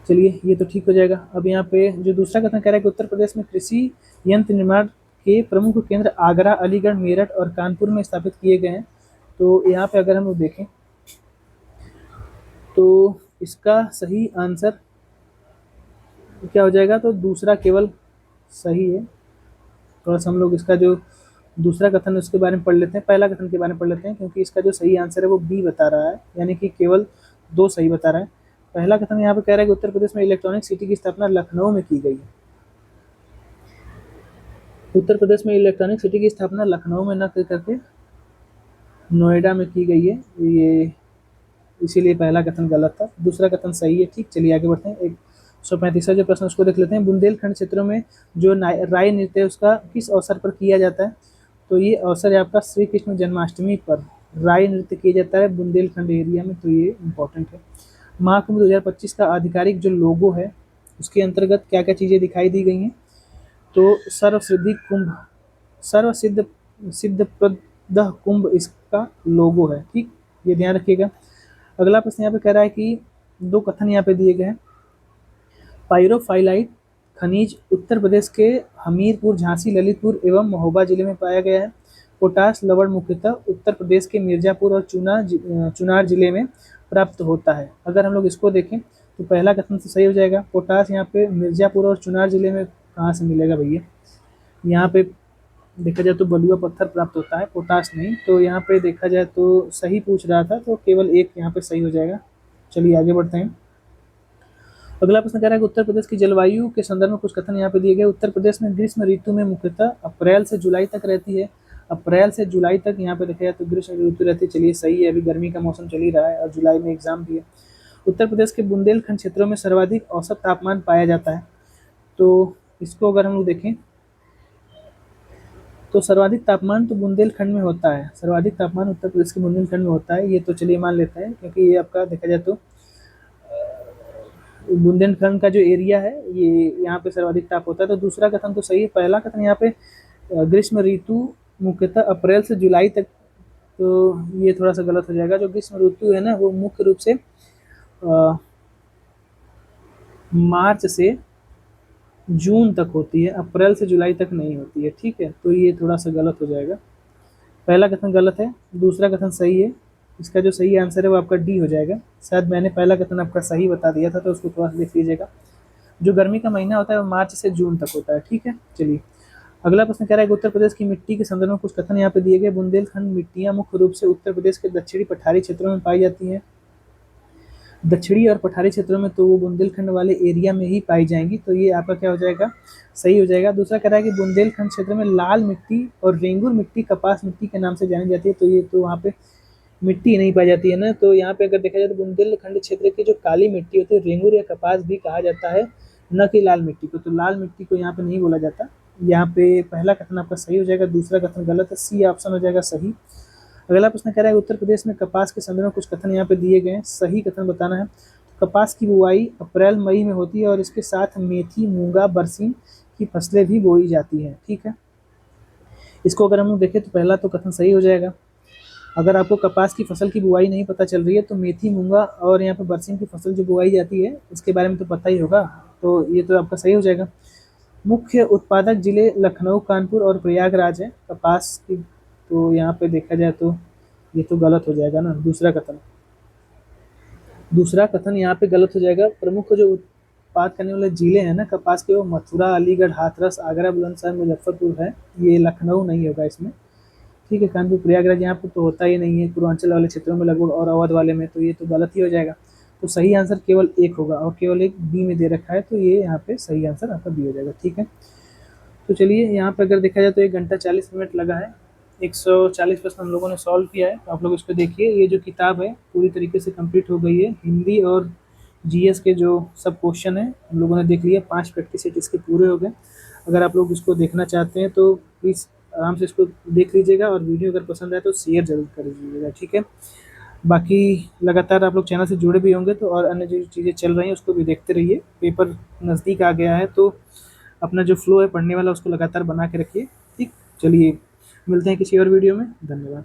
चलिए ये तो ठीक हो जाएगा। अब यहाँ पे जो दूसरा कथन कह रहा है कि उत्तर प्रदेश में कृषि यंत्र निर्माण के प्रमुख केंद्र आगरा, अलीगढ़, मेरठ और कानपुर में स्थापित किए गए हैं। तो यहाँ पे अगर हम लोग देखें तो इसका सही आंसर क्या हो जाएगा, तो दूसरा केवल सही है। थोड़ा सा हम लोग इसका जो दूसरा कथन है उसके बारे में पढ़ लेते हैं, पहला कथन के बारे में पढ़ लेते हैं, क्योंकि इसका जो सही आंसर है वो बी बता रहा है, यानी कि केवल दो सही बता रहा है। पहला कथन यहाँ पे कह रहा है कि उत्तर प्रदेश में इलेक्ट्रॉनिक सिटी की स्थापना लखनऊ में की गई है। उत्तर प्रदेश में इलेक्ट्रॉनिक सिटी की स्थापना लखनऊ में न करके नोएडा में की गई है, ये इसीलिए पहला कथन गलत था। दूसरा कथन सही है। ठीक, चलिए आगे बढ़ते हैं। 135वां जो प्रश्न उसको देख लेते हैं। बुंदेलखंड क्षेत्रों में जो राय नृत्य है उसका किस अवसर पर किया जाता है। तो ये अवसर है आपका श्री कृष्ण जन्माष्टमी पर राय नृत्य किया जाता है बुंदेलखंड एरिया में, तो ये इम्पोर्टेंट है। महाकुंभ 2025 का आधिकारिक जो लोगो है उसके अंतर्गत क्या क्या चीज़ें दिखाई दी गई हैं। तो सर्वसिद्धि कुंभ, सर्वसिद्ध सिद्धप्रद कुंभ इसका लोगो है। ठीक, ये ध्यान रखिएगा। अगला प्रश्न यहाँ पे कह रहा है कि दो कथन यहाँ पे दिए गए हैं। पायरोफाइलाइट खनिज उत्तर प्रदेश के हमीरपुर, झांसी, ललितपुर एवं महोबा जिले में पाया गया है। पोटास लवण मुख्यतः उत्तर प्रदेश के मिर्जापुर और चुनार जिले में प्राप्त होता है। अगर हम लोग इसको देखें तो पहला कथन तो सही हो जाएगा। पोटास यहाँ पे मिर्जापुर और चुनार जिले में कहाँ से मिलेगा भैया, यहाँ पे देखा जाए तो बलुआ पत्थर प्राप्त होता है, पोटास नहीं। तो यहाँ पे देखा जाए तो सही पूछ रहा था, तो केवल एक यहाँ पे सही हो जाएगा। चलिए आगे बढ़ते हैं। अगला प्रश्न कह रहा है कि उत्तर प्रदेश की जलवायु के संदर्भ में कुछ कथन यहाँ पे दिए गए। उत्तर प्रदेश में ग्रीष्म ऋतु में मुख्यतः अप्रैल से जुलाई तक रहती है। अप्रैल से जुलाई तक यहाँ पे देखा जाए तो ग्रीष्म ऋतु रहती है। चलिए सही है, अभी गर्मी का मौसम चल ही रहा है और जुलाई में एग्जाम भी है। उत्तर प्रदेश के बुंदेलखंड क्षेत्रों में सर्वाधिक औसत तापमान पाया जाता है। तो इसको अगर हम लोग देखें तो सर्वाधिक तापमान तो बुंदेलखंड में होता है, सर्वाधिक तापमान उत्तर प्रदेश के बुंदेलखंड में होता है। ये तो चलिए मान लेते हैं, क्योंकि ये आपका देखा जाए तो बुंदेलखंड का जो एरिया है ये यहाँ पे सर्वाधिक ताप होता है। तो दूसरा कथन तो सही है। पहला कथन यहाँ पे ग्रीष्म ऋतु मुख्यतः अप्रैल से जुलाई तक, तो ये थोड़ा सा गलत हो जाएगा। जो ग्रीष्म ऋतु है ना वो मुख्य रूप से मार्च से जून तक होती है, अप्रैल से जुलाई तक नहीं होती है। ठीक है, तो ये थोड़ा सा गलत हो जाएगा। पहला कथन गलत है, दूसरा कथन सही है। इसका जो सही आंसर है वो आपका डी हो जाएगा। शायद मैंने पहला कथन आपका सही बता दिया था, तो उसको थोड़ा सा देख लीजिएगा। जो गर्मी का महीना होता है वो मार्च से जून तक होता है। ठीक है, चलिए अगला प्रश्न कह रहा है कि उत्तर प्रदेश की मिट्टी के संदर्भ में कुछ कथन यहाँ पे दिए गए। बुंदेलखंड मिट्टियाँ मुख्य रूप से उत्तर प्रदेश के दक्षिणी पठारी क्षेत्रों में पाई जाती हैं। दक्षिणी और पठारी क्षेत्रों में तो वो बुंदेलखंड वाले एरिया में ही पाई जाएंगी, तो ये आपका क्या हो जाएगा, सही हो जाएगा। दूसरा कह रहा है कि बुंदेलखंड क्षेत्र में लाल मिट्टी और रेंगुर मिट्टी कपास मिट्टी के नाम से जानी जाती है। तो ये तो वहाँ पे मिट्टी नहीं पाई जाती है ना, तो यहाँ पे अगर देखा जाए तो बुंदेलखंड क्षेत्र की जो काली मिट्टी होती है रेंगुर या कपास भी कहा जाता है, न कि लाल मिट्टी को। तो लाल मिट्टी को यहाँ पे नहीं बोला जाता। यहाँ पे पहला कथन आपका सही हो जाएगा, दूसरा कथन गलत है, सी ऑप्शन हो जाएगा सही। अगला प्रश्न कह रहा है उत्तर प्रदेश में कपास के संदर्भ में कुछ कथन यहाँ पे दिए गए हैं, सही कथन बताना है। कपास की बुआई अप्रैल मई में होती है और इसके साथ मेथी, मूंगा, बरसीन की फसलें भी बोई जाती हैं। ठीक है, इसको अगर हम लोग देखें तो पहला तो कथन सही हो जाएगा। अगर आपको कपास की फसल की बुआई नहीं पता चल रही है तो मेथी, मूंगा और यहाँ पे बरसीन की फसल जो बुआई जाती है उसके बारे में तो पता ही होगा, तो ये तो आपका सही हो जाएगा। मुख्य उत्पादक जिले लखनऊ, कानपुर और प्रयागराज है कपास की। तो यहाँ पे देखा जाए तो ये तो गलत हो जाएगा ना, दूसरा कथन यहाँ पे गलत हो जाएगा। प्रमुख जो उत्पाद करने वाले जिले हैं ना कपास के, वो मथुरा, अलीगढ़, हाथरस, आगरा, बुलंदशहर, मुजफ्फरपुर है। ये लखनऊ नहीं होगा इसमें। ठीक है, कानपुर, प्रयागराज यहाँ पे तो होता ही नहीं है, पूर्वांचल वाले क्षेत्रों में लगभग और अवध वाले में, तो ये तो गलत ही हो जाएगा। तो सही आंसर केवल एक होगा और केवल एक बी में दे रखा है, तो ये यहाँ पे सही आंसर आपका बी हो जाएगा। ठीक है, तो चलिए यहाँ पे अगर देखा जाए तो 1 घंटा 40 मिनट लगा है, 140 प्रश्न हम लोगों ने सॉल्व किया है। तो आप लोग इसको देखिए, ये जो किताब है पूरी तरीके से कंप्लीट हो गई है। हिंदी और जीएस के जो सब क्वेश्चन है हम लोगों ने देख लिया, 5 प्रैक्टिस सेट इसके पूरे हो गए। अगर आप लोग इसको देखना चाहते हैं तो प्लीज़ आराम से इसको देख लीजिएगा, और वीडियो अगर पसंद आए तो शेयर जरूर कर दीजिएगा। ठीक है, बाकी लगातार आप लोग चैनल से जुड़े भी होंगे तो और अन्य जो चीज़ें चल रही हैं उसको भी देखते रहिए। पेपर नज़दीक आ गया है तो अपना जो फ्लो है पढ़ने वाला उसको लगातार बना के रखिए। ठीक, चलिए मिलते हैं किसी और वीडियो में। धन्यवाद।